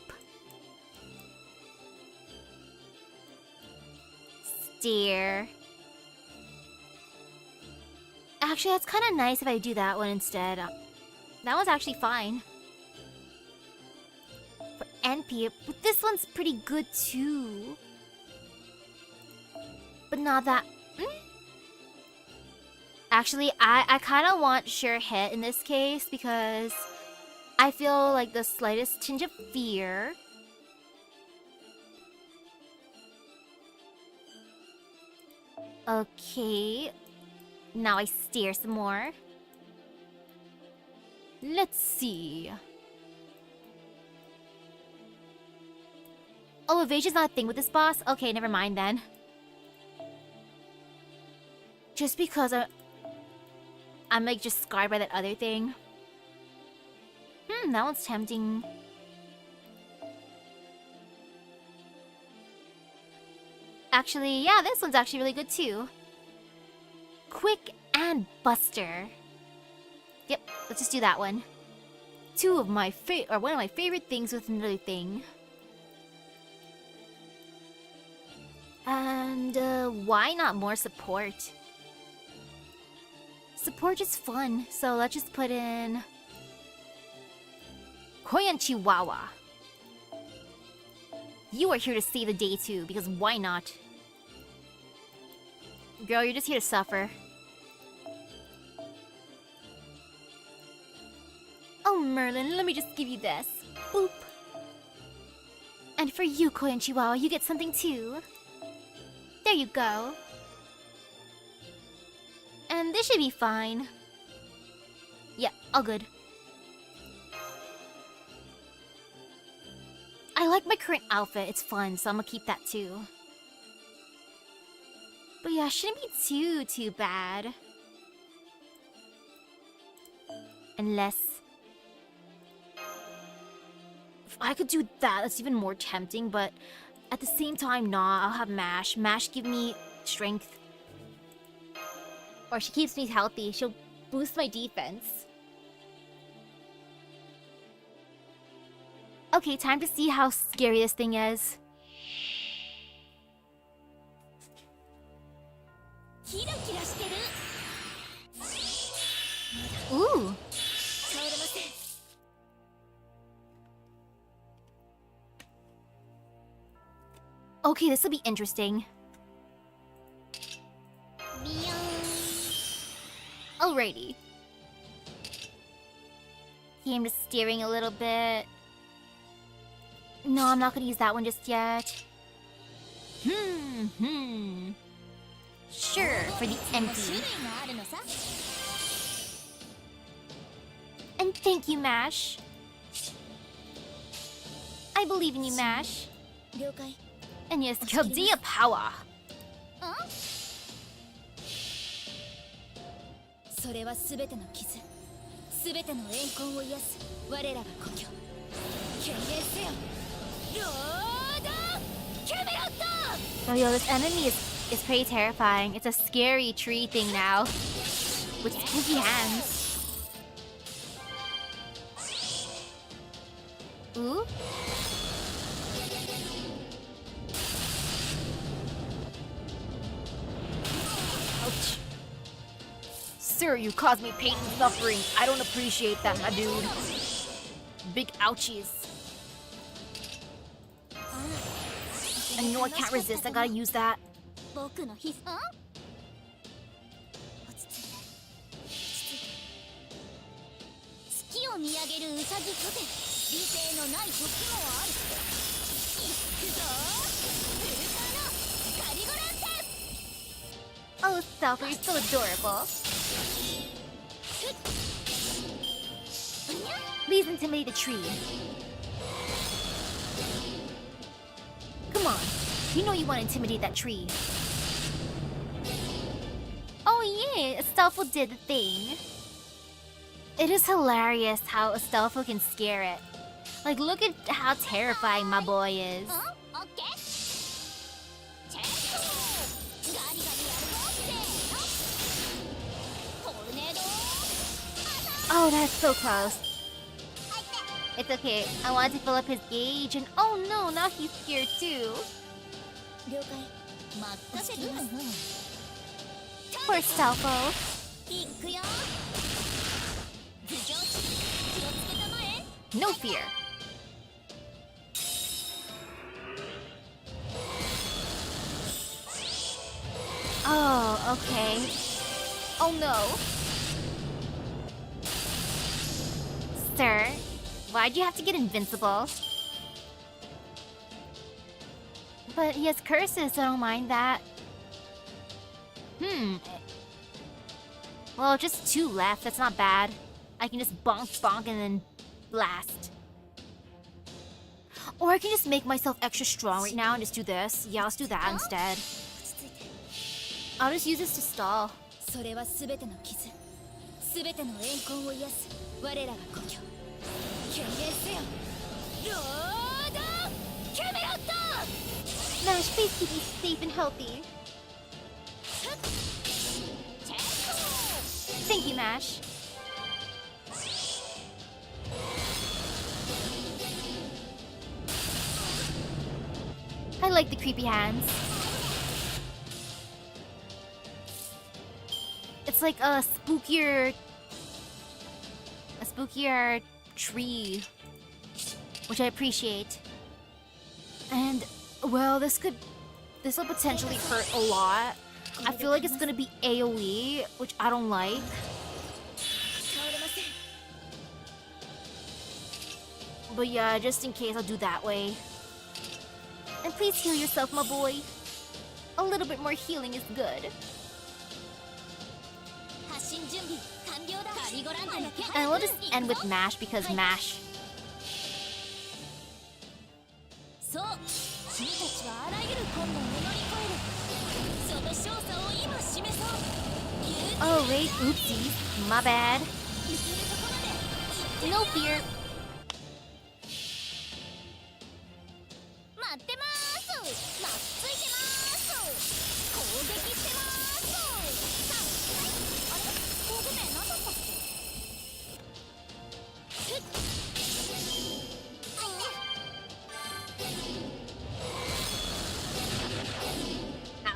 Steer. Actually, that's kind of nice if I do that one instead. That one's actually fine. For NP, but this one's pretty good too. But not that... Actually, I kind of want sure hit in this case because I feel like the slightest tinge of fear. Okay. Now I steer some more. Let's see. Oh, evasion's not a thing with this boss? Okay, never mind then. Just because I'm like just scarred by that other thing. That one's tempting. Actually, yeah, this one's actually really good too. Quick and Buster. Yep, let's just do that one. One of my favorite things with another thing. And why not more support? Support is fun, so let's just put in Koyan Chihuahua. You are here to save the day too, because why not? Girl, you're just here to suffer. Oh, Merlin, let me just give you this. Boop. And for you, Koyan Chihuahua, you get something too. There you go. And this should be fine. Yeah, all good. I like my current outfit, it's fun, so I'm gonna keep that too. But yeah, shouldn't be too bad. Unless... if I could do that, that's even more tempting, but at the same time, nah, I'll have Mash. Mash give me strength. Or she keeps me healthy. She'll boost my defense. Okay, time to see how scary this thing is. Ooh. Okay, this will be interesting. Alrighty. I'm just steering a little bit. No, I'm not gonna use that one just yet. Sure, for the empty. And thank you, Mash. I believe in you, Mash. And yes, Kildia power. それは全ての傷、全ての怨恨を癒す我らが故郷。敬礼せよ、ロードキャメロット。 Oh yo, this enemy is pretty terrifying. It's a scary tree thing now. With spooky hands. Ooh. Ouch. Sir, you caused me pain and suffering. I don't appreciate that, my dude. Big ouchies. And you know I can't resist. I gotta use that. 僕の皮膚。落ち着いて、落ち着いて。月を見上げるウサギとて理性のない時もある。行くぞ、フルカーのガリゴランテ。 Oh, Stealth, you're so adorable. Please intimidate the tree. Come on. You know you want to intimidate that tree. Oh yeah, Astolfo did the thing. It is hilarious how Astolfo can scare it. Like, look at how terrifying my boy is. オッケー。チェック。ガリガリやるぞせーの。トルネード。 Oh, that's so close. It's okay. I wanted to fill up his gauge, and oh no, now he's scared too. 了解。任せてます。 Poor Astolfo. いくよ。頭上地、気をつけたまえ。 No fear. Oh, okay. Oh no. Sir, why'd you have to get invincible? But he has curses, so I don't mind that. Well, just 2 left. That's not bad. I can just bonk bonk and then blast. Or I can just make myself extra strong right now and just do this. Yeah, let's do that instead. 落ち着いて。 I'll just use this to stall. それは全ての傷、全ての怨恨を癒す我らが故郷。敬礼せよ、ロードキャメロット。 Nash, please keep me safe and healthy. チェック。 Thank you, Mash. I like the creepy hands. It's like a spookier tree, which I appreciate. And well, this will potentially hurt a lot. I feel like it's gonna be AoE, which I don't like. 倒れません。 But yeah, just in case, I'll do that way. And please heal yourself, my boy. A little bit more healing is good. 発進準備完了だ。ガリゴランテの剣。 And we'll just end with Mash because Mash. そう、君たちはあらゆる困難を乗り越える。その勝者を今示そう。 Oh wait, oopsies. My bad. 譲るところで。 No fear. 待ってまーす。まっついてまーす。攻撃してまーす。さあ、あれ、防具名何だったっけ。ふっ。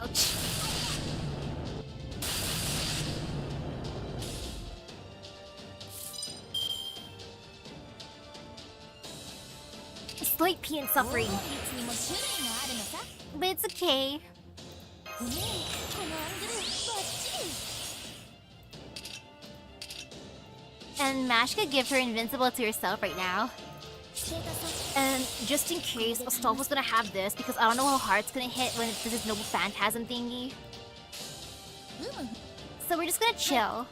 Ouch. Slight pain and suffering, いつにも種類があるのさ。 but it's okay. このアングルバッチリ。 And Mash could give her invincible to herself right now. ステータス。 And just in case, Astolfo's gonna have this because I don't know how hard it's gonna hit when it does this noble phantasm thingy. So we're just gonna chill.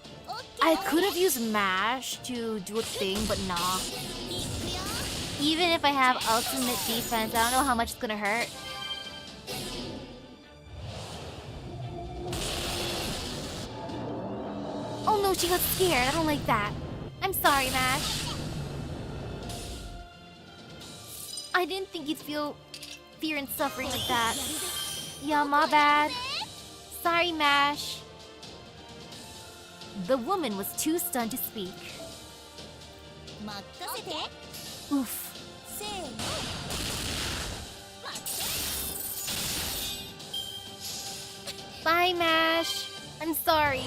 I could have used Mash to do a thing, but nah. いくよ。 Even if I have ultimate defense, I don't know how much it's gonna hurt. Oh, she got scared. I don't like that. I'm sorry, Mash. I didn't think you'd feel fear and suffering like that. Yeah, my bad. Sorry, Mash. The woman was too stunned to speak. 任せて Oof. せーの待って Bye, Mash. I'm sorry.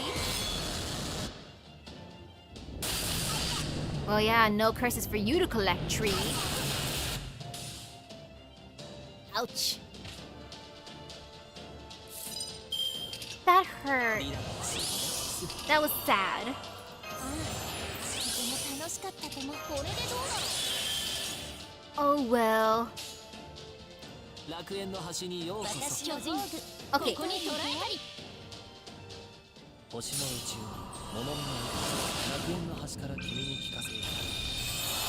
Well, yeah, no curses for you to collect, Tree. Ouch. That hurt. That was sad. とても楽しかったともこれでどうなの Oh well. 楽園の端にようこそ。私の道具 Okay. ここに捉えたり星の宇宙に物々がいる。楽園の端から君に聞かせよう。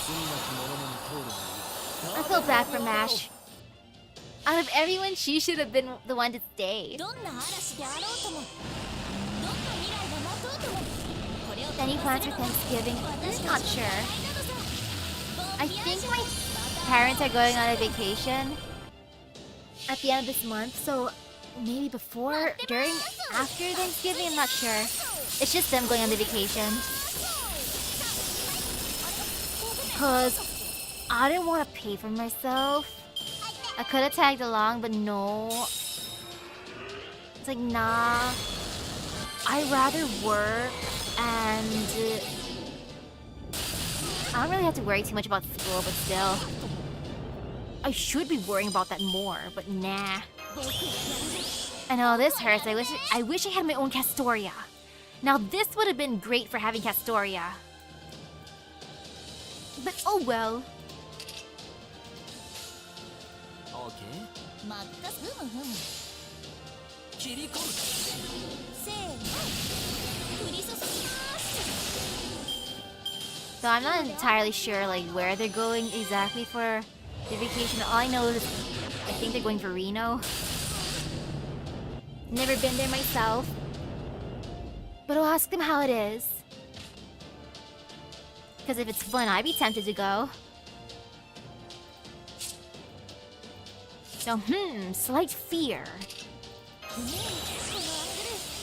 罪なき者のに通るがいい。 I feel bad for Mash. Out of everyone, she should have been the one to stay. どんな嵐であろうともどんな未来が待とうともこれを Any plans for Thanksgiving? 私 I'm not たち sure. の時代なのさ I think my parents are going on a vacation at the end of this month, so maybe before, during, after Thanksgiving, I'm not sure. It's just them going on the vacation. Cause I didn't want to pay for myself. I could have tagged along, but no. It's like, nah. I'd rather work and I don't really have to worry too much about school, but still. I should be worrying about that more, but nah. I know this hurts. I wish I had my own Castoria. Now this would have been great for having Castoria. But oh well. オーケー。任せふむふむ切り込む。せーの降り注ぎます So I'm not entirely sure like where they're going exactly for the vacation. All I know is I think they're going for Reno. Never been there myself. But I'll ask them how it is. Because if it's fun, I'd be tempted to go. So, slight fear. このアングル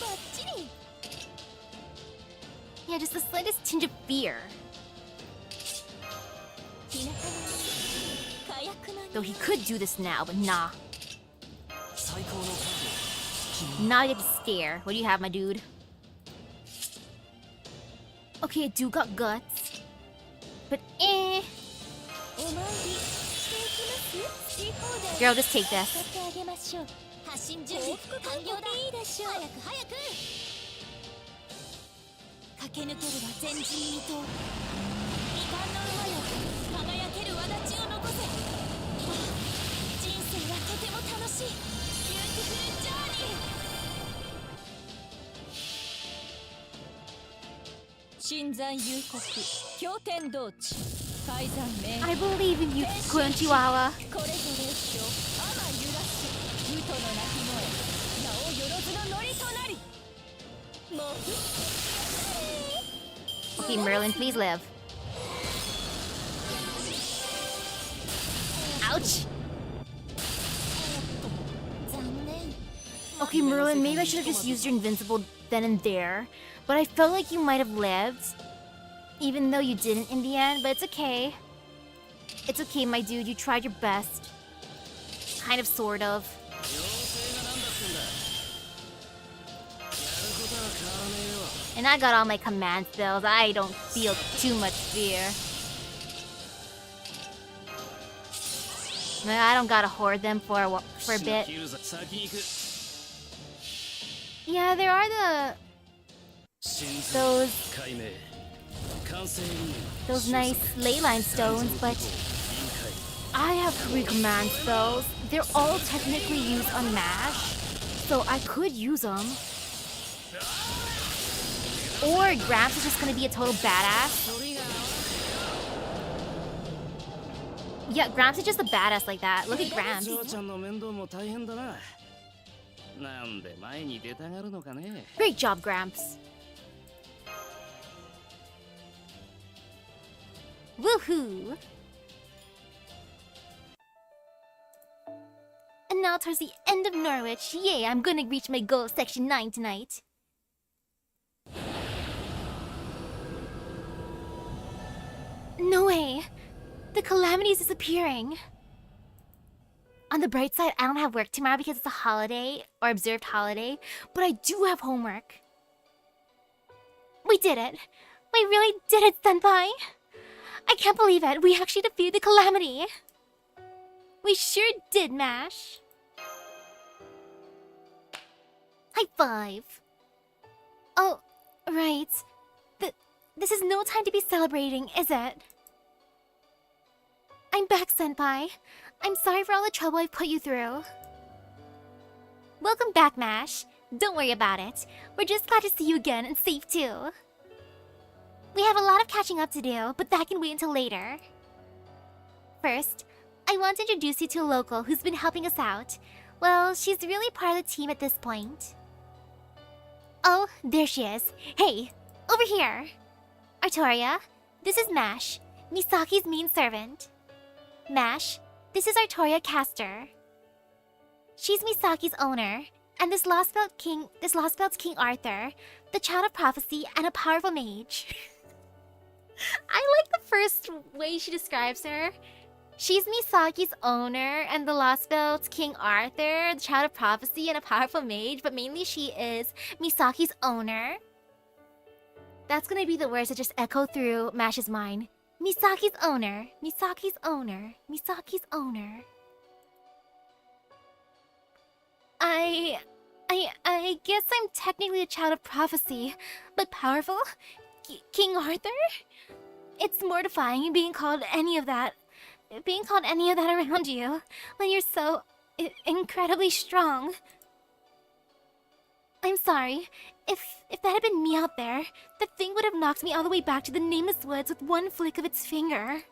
バッチリ Yeah, just the slightest tinge of fear. 日向の火薬の Though he could do this now, but nah. 最高のカードを君に。 Now I get to stare. What do you have, my dude? Okay, a dude got guts. But お参りしていきます好き放題 Girl, just take 使 this. ってあげましょう発信準備完了だいいでしょう早く早く駆け抜けるは前人未到未完の馬よ輝ける轍を残せ人生はとても楽しいビューティフルジャーニー新山幽谷経典道地改ざん名 I believe in you, Chihuahua. これぞ列車天揺らす宇都の鳴き声名をよろずのノリとなりもう Okay, Merlin, please live. Ouch! 残念 Okay, Merlin, maybe I should have just used your invincible then and there. But I felt like you might have lived. Even though you didn't in the end, but it's okay. It's okay, my dude, you tried your best. Kind of, sort of. 妖精がなんだってんだ。やることは変わらねえよ。 And I got all my command spells. I don't feel too much fear. I don't gotta hoard them for a bit. 切るぞ先行く。 Yeah, there are the 神髄 those 解明。完成理由。 those nice leyline stones, but I have 3 command spells. They're all technically used on Mash, so I could use them. Or Gramps is just gonna be a total badass. Yeah, Gramps is just a badass like that. Look at Gramps. 嬢ちゃんの面倒も大変だな。なんで前に出たがるのかね。 Great job, Gramps. Woohoo! And now towards the end of Norwich, yay, I'm gonna reach my goal of Section 9 tonight. No way! The calamity is disappearing. On the bright side, I don't have work tomorrow because it's a holiday, or observed holiday, but I do have homework. We did it! We really did it, Senpai! I can't believe it! We actually defeated the calamity! We sure did, MASH! High five! Oh, right. This is no time to be celebrating, is it? I'm back, Senpai. I'm sorry for all the trouble I've put you through. Welcome back, MASH. Don't worry about it. We're just glad to see you again and safe too. We have a lot of catching up to do, but that can wait until later. First, I want to introduce you to a local who's been helping us out. Well, she's really part of the team at this point. Oh, there she is. Hey, over here. Artoria, this is MASH, Misaki's mean servant. MASH, this is Artoria Castor. She's Misaki's owner, and this Lost Belt's King Arthur, the child of prophecy and a powerful mage. I like the first way she describes her. She's Misaki's owner and the Lost Belt's King Arthur, the child of prophecy and a powerful mage, but mainly she is Misaki's owner. That's gonna be the words that just echo through Mash's mind. Misaki's owner, Misaki's owner, Misaki's owner. I guess I'm technically a child of prophecy, but powerful? King Arthur? It's mortifying being called any of that around you when you're so incredibly strong. I'm sorry. If that had been me out there, the thing would have knocked me all the way back to the nameless woods with one flick of its finger.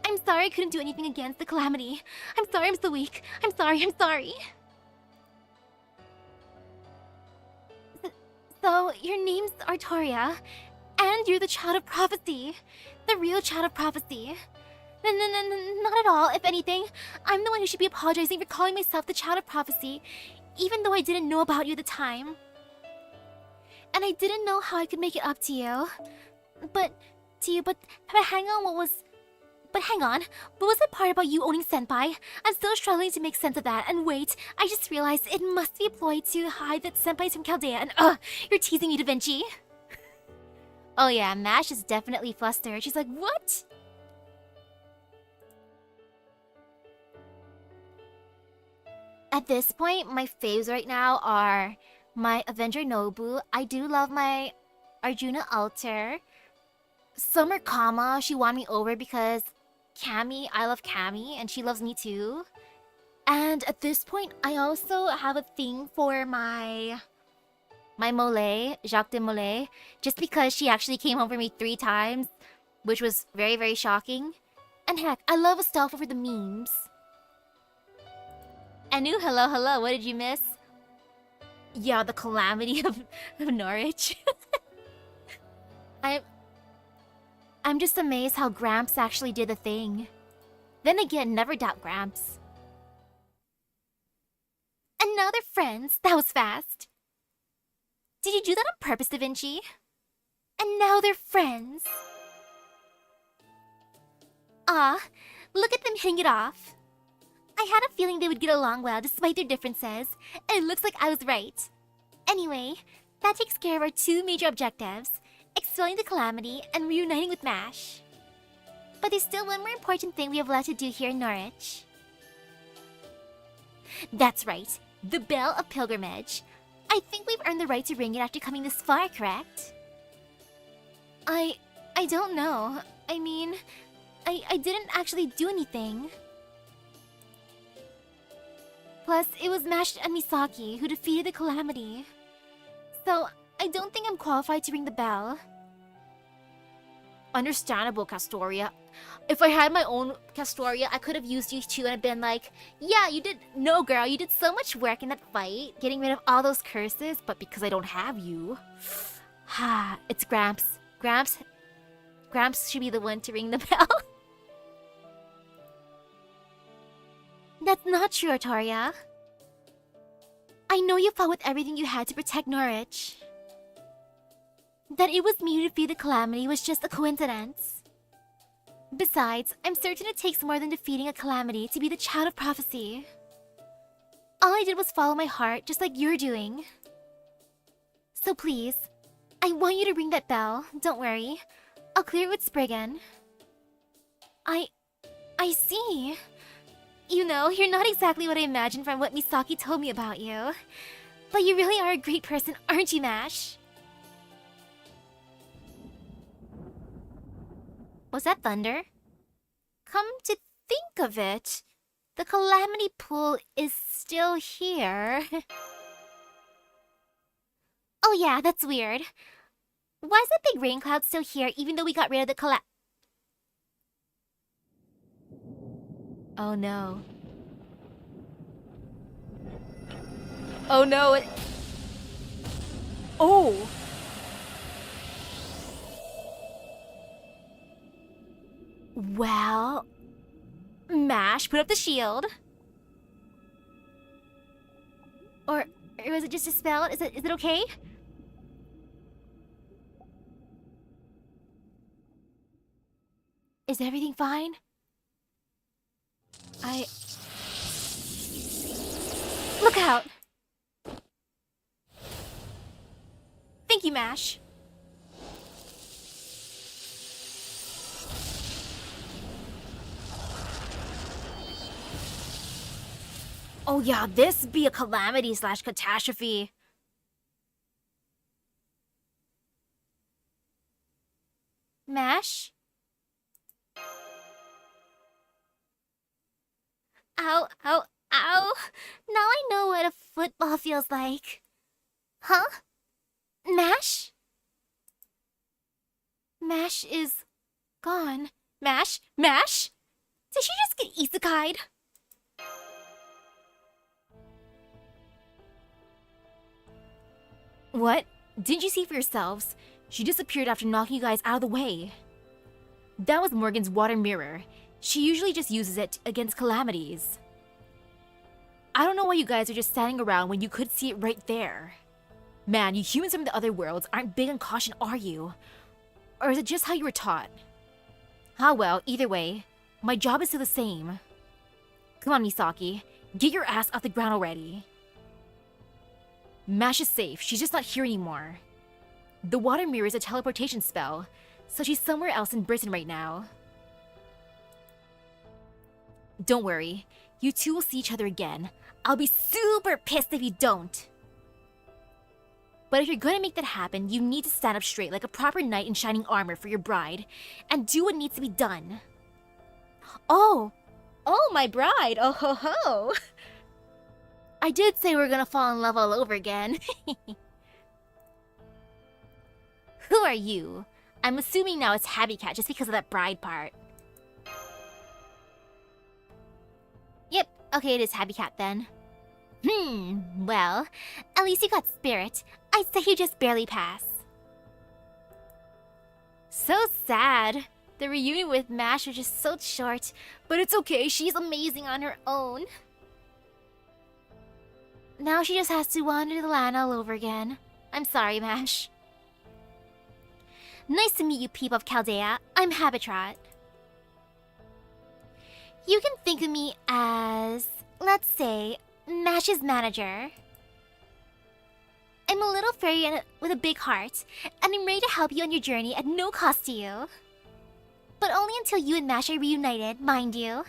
I'm sorry I couldn't do anything against the calamity. I'm sorry I'm so weak. I'm sorry. So, your name's Artoria, and you're the child of prophecy. The real child of prophecy. Not at all. If anything, I'm the one who should be apologizing for calling myself the child of prophecy, even though I didn't know about you at the time. And I didn't know how I could make it up to you. But hang on, what was the part about you owning Senpai? I'm still struggling to make sense of that, and wait, I just realized it must be a ploy to hide that Senpai's from Chaldea, and you're teasing me, Da Vinci. Oh yeah, Mash is definitely flustered. She's like, what? At this point, my faves right now are my Avenger Nobu. I do love my Arjuna Alter. Summer Kama, she won me over because Cammy, I love Cammy, and she loves me too. And at this point, I also have a thing for my Mollet, Jacques de Mollet, just because she actually came home for me 3 times, which was very, very shocking. And heck, I love Astolfo for the memes. Anu, hello, what did you miss? Yeah, the calamity of Norwich. I'm just amazed how Gramps actually did the thing. Then again, never doubt Gramps. And now they're friends. That was fast. Did you do that on purpose, Da Vinci? And now they're friends. Ah, look at them hitting it off. I had a feeling they would get along well despite their differences, and it looks like I was right. Anyway, that takes care of our 2 major objectives, expelling the calamity and reuniting with MASH. But there's still one more important thing we have left to do here in Norwich. That's right, the Bell of Pilgrimage. I think we've earned the right to ring it after coming this far, correct? I don't know. I mean, I didn't actually do anything. Plus, it was MASH and Misaki who defeated the calamity. So, I don't think I'm qualified to ring the bell. Understandable, Castoria. If I had my own Castoria, I could have used you too and been like, yeah, you did. No, girl, you did so much work in that fight, getting rid of all those curses, but because I don't have you. It's Gramps. Gramps Gramps should be the one to ring the bell. That's not true, Artoria. I know you fought with everything you had to protect Norwich. That it was me who defeated the Calamity was just a coincidence. Besides, I'm certain it takes more than defeating a Calamity to be the child of prophecy. All I did was follow my heart, just like you're doing. So please, I want you to ring that bell. Don't worry. I'll clear it with Spriggan. I see. You know, you're not exactly what I imagined from what Misaki told me about you. But you really are a great person, aren't you, Mash? Was that thunder? Come to think of it, the Calamity Pool is still here. Oh yeah, that's weird. Why is that big rain cloud still here even though we got rid of the Oh no. Oh no, Oh! Well... Mash, put up the shield. Or was it just a spell? Is it okay? Is everything fine? Look out! Thank you, Mash. Oh yeah, this be a calamity / catastrophe. Mash? Ow, ow, ow. Now I know what a football feels like. Huh? Mash? Mash is gone. Mash? Mash? Did she just get isekai'd? What? Didn't you see for yourselves? She disappeared after knocking you guys out of the way. That was Morgan's water mirror. She usually just uses it against calamities. I don't know why you guys are just standing around when you could see it right there. Man, you humans from the other worlds aren't big on caution, are you? Or is it just how you were taught? Ah well, either way, my job is still the same. Come on, Misaki. Get your ass off the ground already. Mash is safe, she's just not here anymore. The water mirror is a teleportation spell, so she's somewhere else in Britain right now. Don't worry, you two will see each other again. I'll be super pissed if you don't. But if you're gonna make that happen, you need to stand up straight like a proper knight in shining armor for your bride, and do what needs to be done. Oh, my bride, oh ho ho. I did say we're gonna fall in love all over again. Who are you? I'm assuming now it's Happy Cat just because of that bride part. Yep, okay, it is Happy Cat then. Well, at least you got spirit. I'd say you just barely pass. So sad. The reunion with Mash was just so short, but it's okay, she's amazing on her own. Now she just has to wander the land all over again. I'm sorry, Mash. Nice to meet you, Peep of Chaldea. I'm Habitrot. You can think of me as, let's say, Mash's manager. I'm a little fairy with a big heart, and I'm ready to help you on your journey at no cost to you. But only until you and Mash are reunited, mind you.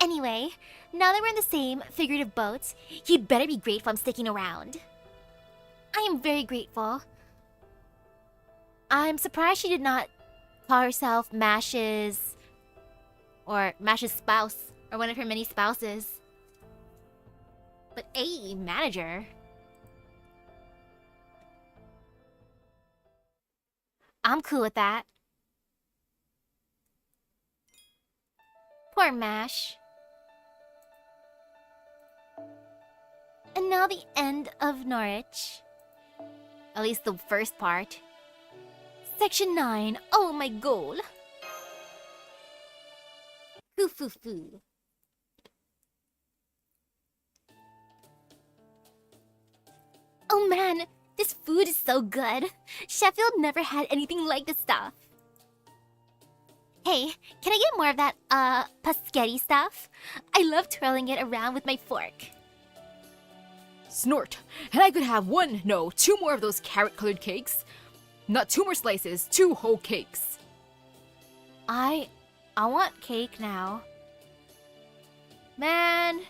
Anyway, now that we're in the same figurative boat, you'd better be grateful I'm sticking around. I am very grateful. I'm surprised she did not call herself Mash's... or Mash's spouse, or one of her many spouses. But hey, manager. I'm cool with that. Poor Mash. And now the end of Norwich. At least the first part. Section 9. Oh, my goal. Foo foo foo. Oh man, this food is so good. Sheffield never had anything like this stuff. Hey, can I get more of that, paschetti stuff? I love twirling it around with my fork. Snort. And I could have two more of those carrot-colored cakes. Not 2 more slices, 2 whole cakes. I want cake now. Man,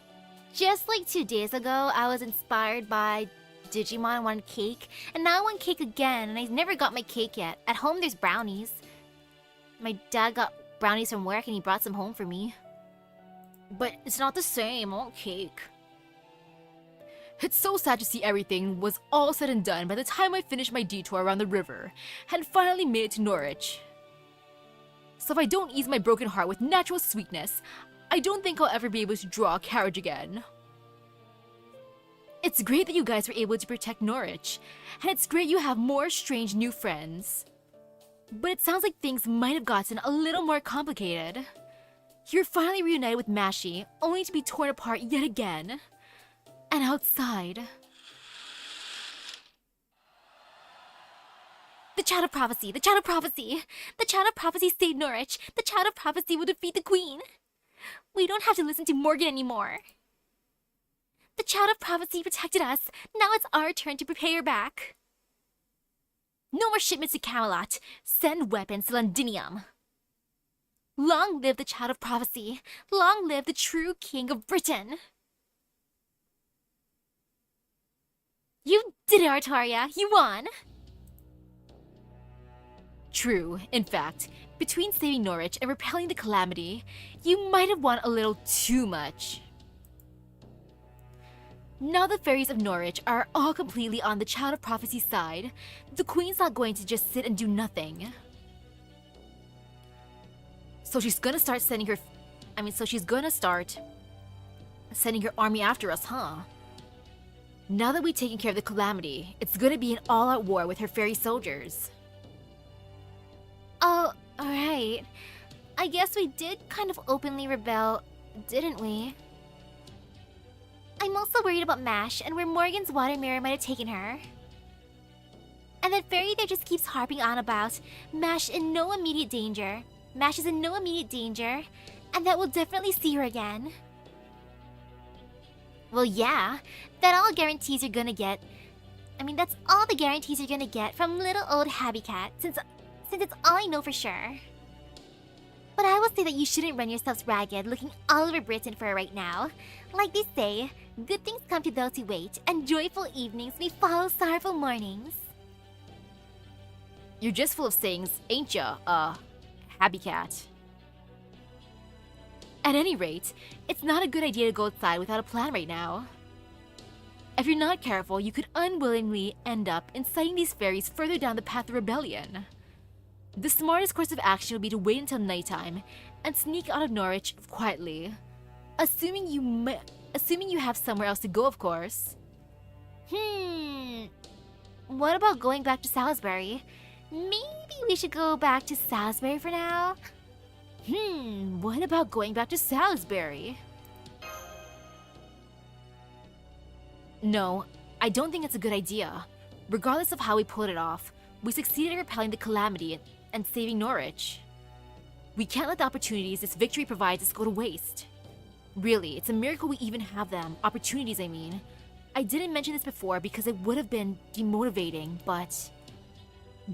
just like 2 days ago, I was inspired by Digimon and wanted cake, and now I want cake again, and I never got my cake yet. At home, there's brownies. My dad got brownies from work, and he brought some home for me. But it's not the same. I want cake. It's so sad to see everything was all said and done by the time I finished my detour around the river and finally made it to Norwich. So if I don't ease my broken heart with natural sweetness, I don't think I'll ever be able to draw a carriage again. It's great that you guys were able to protect Norwich, and it's great you have more strange new friends. But it sounds like things might have gotten a little more complicated. You're finally reunited with Mashi, only to be torn apart yet again. And outside... The Child of Prophecy! The Child of Prophecy! The Child of Prophecy saved Norwich! The Child of Prophecy will defeat the Queen! We don't have to listen to Morgan anymore! The Child of Prophecy protected us! Now it's our turn to prepare back! No more shipments to Camelot! Send weapons to Londinium! Long live the Child of Prophecy! Long live the true King of Britain! You did it, Artaria! You won! True, in fact, between saving Norwich and repelling the calamity, you might have won a little too much. Now the fairies of Norwich are all completely on the Child of Prophecy's side, the Queen's not going to just sit and do nothing. So she's gonna start sending her army after us, huh? Now that we've taken care of the calamity, it's gonna be an all-out war with her fairy soldiers. Oh, alright. I guess we did kind of openly rebel, didn't we? I'm also worried about Mash and where Morgan's water mirror might have taken her. And that fairy there just keeps harping on about Mash in no immediate danger. Mash is in no immediate danger, and that we'll definitely see her again. Well, yeah, that's all the guarantees you're gonna get from little old Habby Cat, since it's all I know for sure. But I will say that you shouldn't run yourselves ragged looking all over Britain for her right now. Like they say, good things come to those who wait, and joyful evenings may follow sorrowful mornings. You're just full of sayings, ain't ya, Habby Cat? At any rate, it's not a good idea to go outside without a plan right now. If you're not careful, you could unwillingly end up inciting these fairies further down the path of rebellion. The smartest course of action would be to wait until nighttime and sneak out of Norwich quietly. Assuming you have somewhere else to go, of course. What about going back to Salisbury? Maybe we should go back to Salisbury for now? What about going back to Salisbury? No, I don't think it's a good idea. Regardless of how we pulled it off, we succeeded in repelling the calamity and saving Norwich. We can't let the opportunities this victory provides us go to waste. Really, it's a miracle we even have them. Opportunities, I mean. I didn't mention this before because it would have been demotivating, but...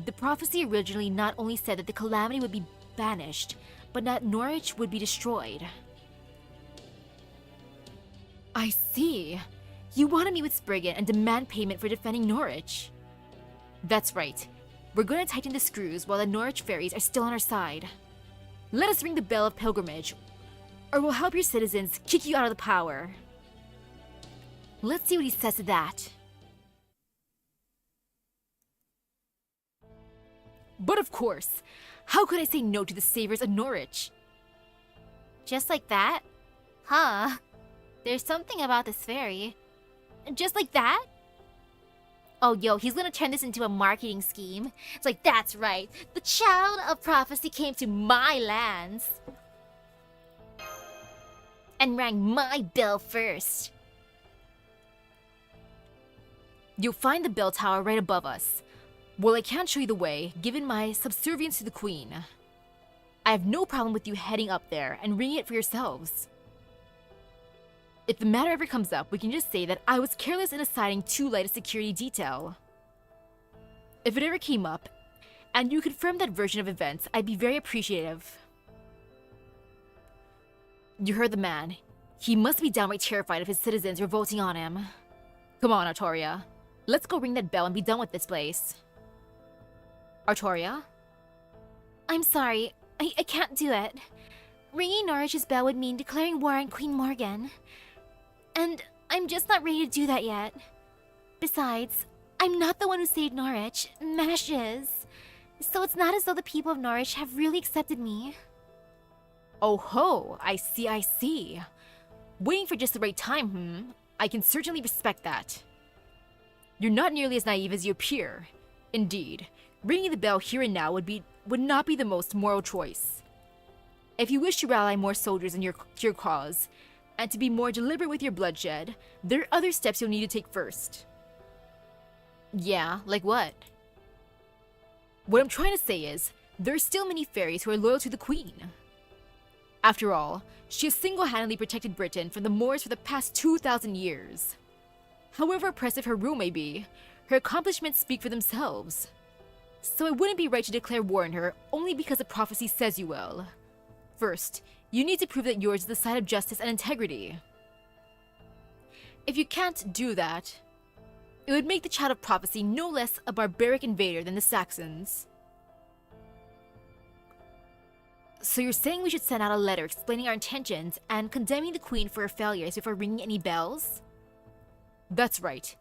The prophecy originally not only said that the calamity would be banished, but that Norwich would be destroyed. I see. You want to meet with Spriggan and demand payment for defending Norwich. That's right. We're going to tighten the screws while the Norwich fairies are still on our side. Let us ring the bell of pilgrimage, or we'll help your citizens kick you out of the power. Let's see what he says to that. But of course, how could I say no to the saviors of Norwich? Just like that? Huh. There's something about this fairy. Just like that? Oh, yo, he's gonna turn this into a marketing scheme. It's like, that's right. The child of prophecy came to my lands and rang my bell first. You'll find the bell tower right above us. Well, I can't show you the way, given my subservience to the queen. I have no problem with you heading up there and ringing it for yourselves. If the matter ever comes up, we can just say that I was careless in assigning too light a security detail. If it ever came up, and you confirm that version of events, I'd be very appreciative. You heard the man. He must be downright terrified of his citizens revolting on him. Come on, Artoria. Let's go ring that bell and be done with this place. Artoria? I'm sorry, I can't do it. Ringing Norwich's bell would mean declaring war on Queen Morgan. And I'm just not ready to do that yet. Besides, I'm not the one who saved Norwich. Mash is. So it's not as though the people of Norwich have really accepted me. Oh ho, I see. Waiting for just the right time, I can certainly respect that. You're not nearly as naive as you appear. Indeed, ringing the bell here and now would not be the most moral choice. If you wish to rally more soldiers in your cause, and to be more deliberate with your bloodshed, there are other steps you'll need to take first. Yeah, like what? What I'm trying to say is, there are still many fairies who are loyal to the Queen. After all, she has single-handedly protected Britain from the Moors for the past 2,000 years. However oppressive her rule may be, her accomplishments speak for themselves. So it wouldn't be right to declare war on her only because a prophecy says you will. First, you need to prove that yours is the side of justice and integrity. If you can't do that, it would make the child of prophecy no less a barbaric invader than the Saxons. So you're saying we should send out a letter explaining our intentions and condemning the Queen for her failures before ringing any bells? That's right.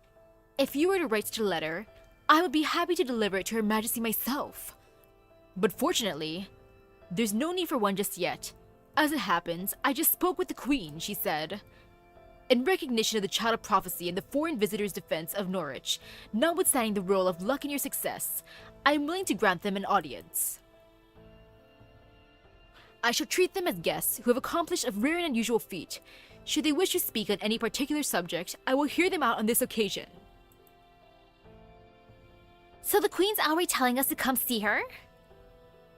If you were to write such a letter, I would be happy to deliver it to Her Majesty myself. But fortunately, there's no need for one just yet. As it happens, I just spoke with the Queen, she said. In recognition of the child of prophecy and the foreign visitor's defense of Norwich, notwithstanding the role of luck in your success, I am willing to grant them an audience. I shall treat them as guests who have accomplished a rare and unusual feat. Should they wish to speak on any particular subject, I will hear them out on this occasion. So the Queen's outright telling us to come see her?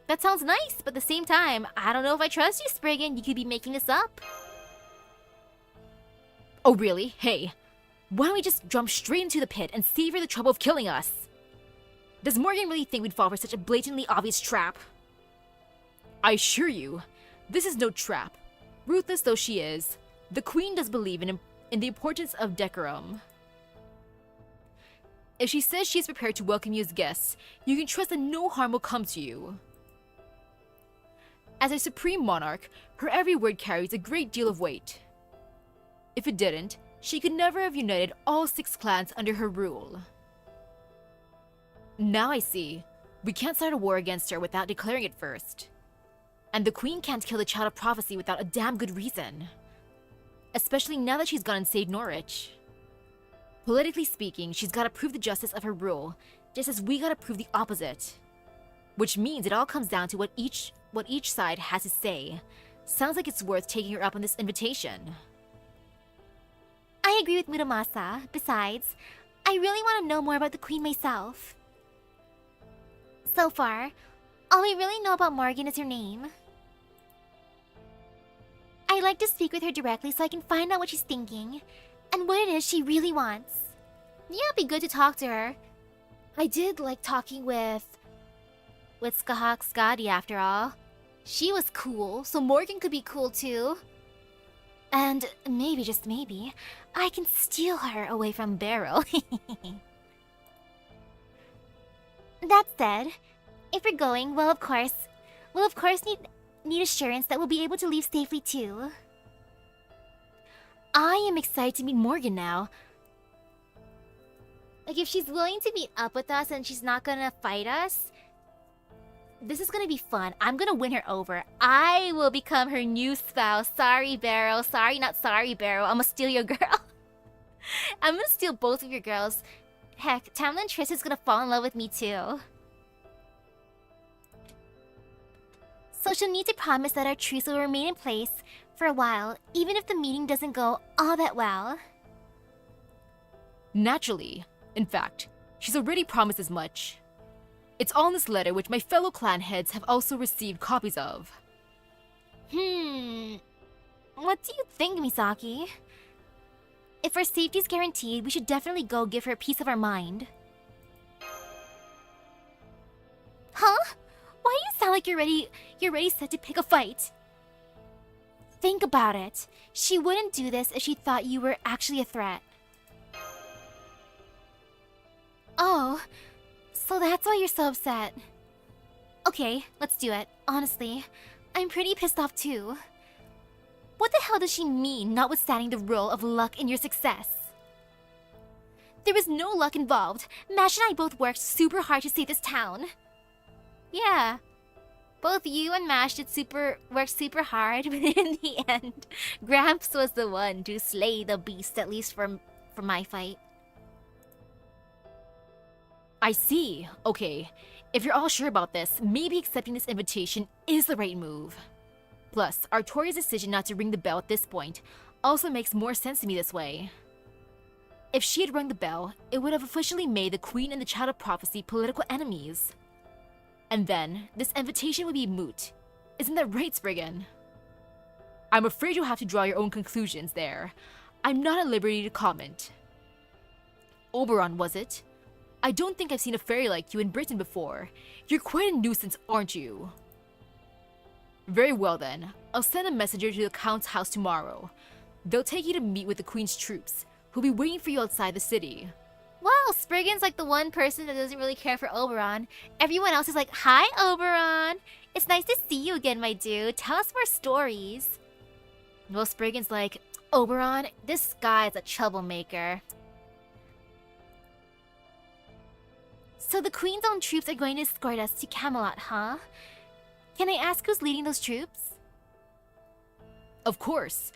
That sounds nice, but at the same time, I don't know if I trust you, Spriggan. You could be making this up. Oh really? Hey, why don't we just jump straight into the pit and save her the trouble of killing us? Does Morgan really think we'd fall for such a blatantly obvious trap? I assure you, this is no trap. Ruthless though she is, the Queen does believe in the importance of decorum. If she says she is prepared to welcome you as guests, you can trust that no harm will come to you. As a supreme monarch, her every word carries a great deal of weight. If it didn't, she could never have united all 6 clans under her rule. Now I see. We can't start a war against her without declaring it first. And the Queen can't kill the child of prophecy without a damn good reason. Especially now that she's gone and saved Norwich. Politically speaking, she's gotta prove the justice of her rule, just as we gotta prove the opposite. Which means it all comes down to what each side has to say. Sounds like it's worth taking her up on this invitation. I agree with Muramasa. Besides, I really want to know more about the Queen myself. So far, all we really know about Morgan is her name. I'd like to speak with her directly so I can find out what she's thinking and what it is she really wants. Yeah, it'd be good to talk to her. I did like talking with Skahak Skadi after all. She was cool, so Morgan could be cool too. And maybe, just maybe, I can steal her away from Beryl. That said, if we're going, we'll of course need assurance that we'll be able to leave safely too. I am excited to meet Morgan now. Like, if she's willing to meet up with us and she's not gonna fight us, this is gonna be fun. I'm gonna win her over. I will become her new spouse. Sorry, Beryl. Sorry, not sorry, Beryl. I'm gonna steal your girl. I'm gonna steal both of your girls Heck, Tamlin Triss is gonna fall in love with me too. So she'll need to promise that our truce will remain in place for a while, even if the meeting doesn't go all that well. Naturally. In fact, she's already promised as much. It's all in this letter, which my fellow clan heads have also received copies of. What do you think, Misaki? If our safety's guaranteed, we should definitely go give her a piece of our mind. Huh? Why do you sound like you're ready set to pick a fight? Think about it. She wouldn't do this if she thought you were actually a threat. Oh, so that's why you're so upset. Okay, let's do it. Honestly, I'm pretty pissed off too. What the hell does she mean, notwithstanding the role of luck in your success? There was no luck involved. Mash and I both worked super hard to save this town. Yeah, both you and Mash worked super hard, but in the end, Gramps was the one to slay the beast, at least for my fight. I see. Okay, if you're all sure about this, maybe accepting this invitation is the right move. Plus, Artoria's decision not to ring the bell at this point also makes more sense to me this way. If she had rung the bell, it would have officially made the Queen and the Child of Prophecy political enemies. And then, this invitation would be moot. Isn't that right, Spriggan? I'm afraid you'll have to draw your own conclusions there. I'm not at liberty to comment. Oberon, was it? I don't think I've seen a fairy like you in Britain before. You're quite a nuisance, aren't you? Very well then. I'll send a messenger to the Count's house tomorrow. They'll take you to meet with the Queen's troops, who'll be waiting for you outside the city. Wow, Spriggan's like the one person that doesn't really care for Oberon. Everyone else is like, "Hi, Oberon! It's nice to see you again, my dude. Tell us more stories." Well, Spriggan's like, "Oberon, this guy's a troublemaker." So the Queen's own troops are going to escort us to Camelot, huh? Can I ask who's leading those troops? Of course.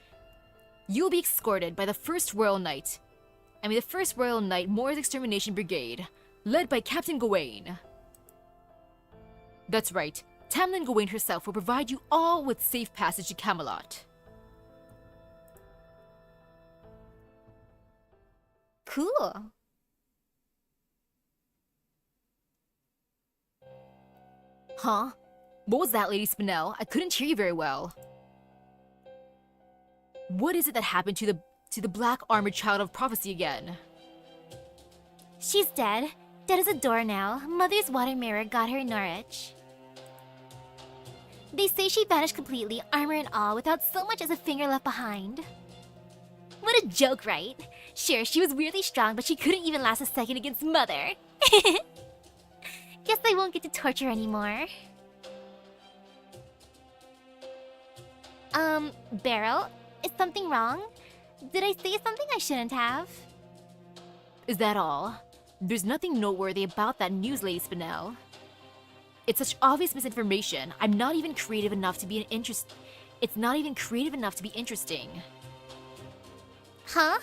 You'll be escorted by the 1st Royal Knight. The 1st Royal Knight Moore's Extermination Brigade, led by Captain Gawain. That's right. Tamlin Gawain herself will provide you all with safe passage to Camelot. Cool. Huh? What was that, Lady Spinel? I couldn't hear you very well. What is it that happened to the black armored Child of Prophecy again? She's dead. Dead as a door now. Mother's water mirror got her in Norwich. They say she vanished completely, armor and all, without so much as a finger left behind. What a joke, right? Sure, she was weirdly strong, but she couldn't even last a second against Mother. Guess I won't get to torture anymore. Beryl? Is something wrong? Did I say something I shouldn't have? Is that all? There's nothing noteworthy about that news, Lady Spinel. It's such obvious misinformation. I'm not even creative enough to be It's not even creative enough to be interesting. Huh?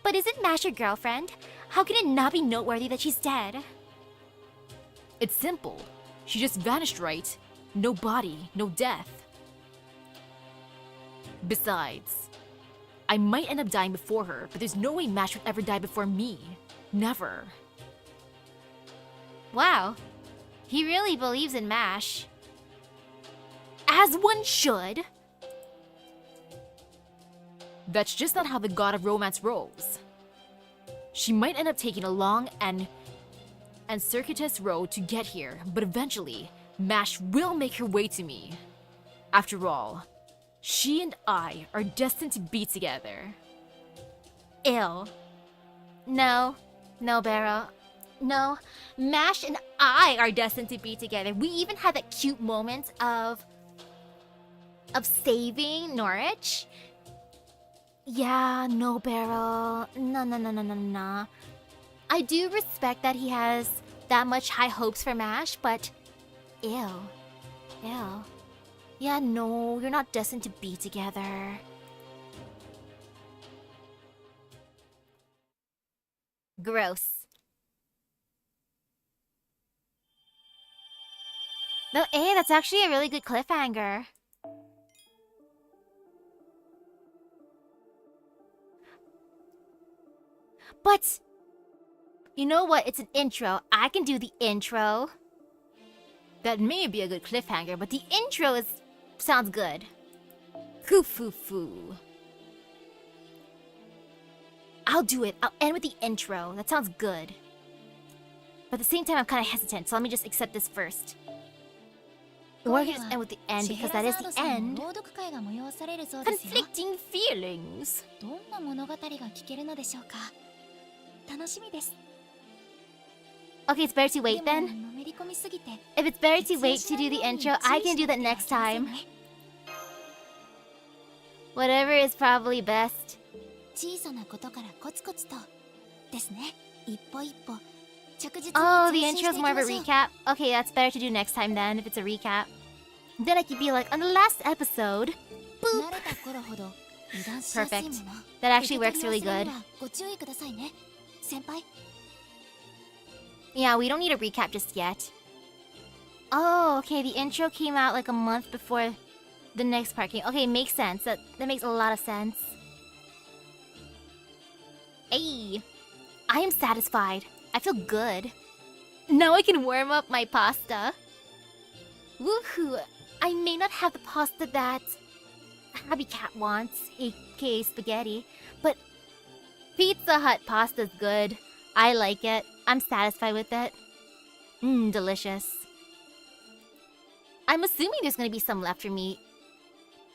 But isn't Mash your girlfriend? How can it not be noteworthy that she's dead? It's simple. She just vanished, right? No body, no death. Besides, I might end up dying before her, but there's no way Mash would ever die before me. Never. Wow. He really believes in Mash. As one should. That's just not how the god of romance rolls. She might end up taking a long and circuitous road to get here, but eventually, Mash will make her way to me. After all, she and I are destined to be together. Ew. No, Beryl. No, Mash and I are destined to be together. We even had that cute moment of saving Norwich. Yeah, no, Beryl. No. I do respect that he has that much high hopes for Mash, but ew. Yeah, no, you're not destined to be together. Gross. No, hey, that's actually a really good cliffhanger. But you know what? It's an intro. I can do the intro. That may be a good cliffhanger, but the intro sounds good. Foo. I'll do it. I'll end with the intro. That sounds good. But at the same time, I'm kind of hesitant, so let me just accept this first. Or I can just end with the end because that is the end. Conflicting feelings. どんな物語が聞けるのでしょうか。楽しみです。 Okay, it's better to で wait も then. のめり込みすぎて If it's better to wait to do the intro, I can do that next time. Whatever is probably best. 小さなことからコツコツとですね。一歩一歩着実に Oh, 前 the 進して intro is いき more of ま a しょう。 recap. Okay, that's better to do next time then, if it's a recap. Then I could be like, on the last episode. 慣れた頃ほど油断しやすいもの。 That actually 受 works け取 really り忘れ good. にはご注意くださいね。先輩。 Yeah, we don't need a recap just yet. Oh, okay, the intro came out like a month before the next part came. Okay, makes sense. That makes a lot of sense. Hey, I am satisfied. I feel good. Now I can warm up my pasta. Woohoo! I may not have the pasta that Happy Cat wants, aka spaghetti, but Pizza Hut pasta's good. I like it. I'm satisfied with it. Delicious. I'm assuming there's gonna be some left for me.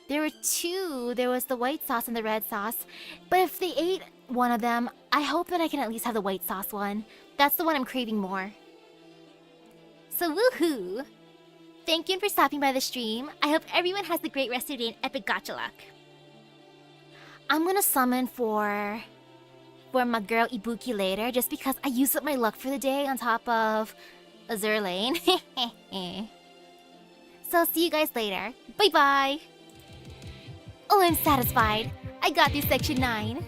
There were two. There was the white sauce and the red sauce. But if they ate one of them, I hope that I can at least have the white sauce one. That's the one I'm craving more. So woohoo! Thank you for stopping by the stream. I hope everyone has a great rest of your day and epic gacha luck. I'm gonna summon for my girl Ibuki later, just because I used up my luck for the day on top of Azur Lane. So I'll see you guys later. Bye bye! Oh, I'm satisfied. I got through section 9.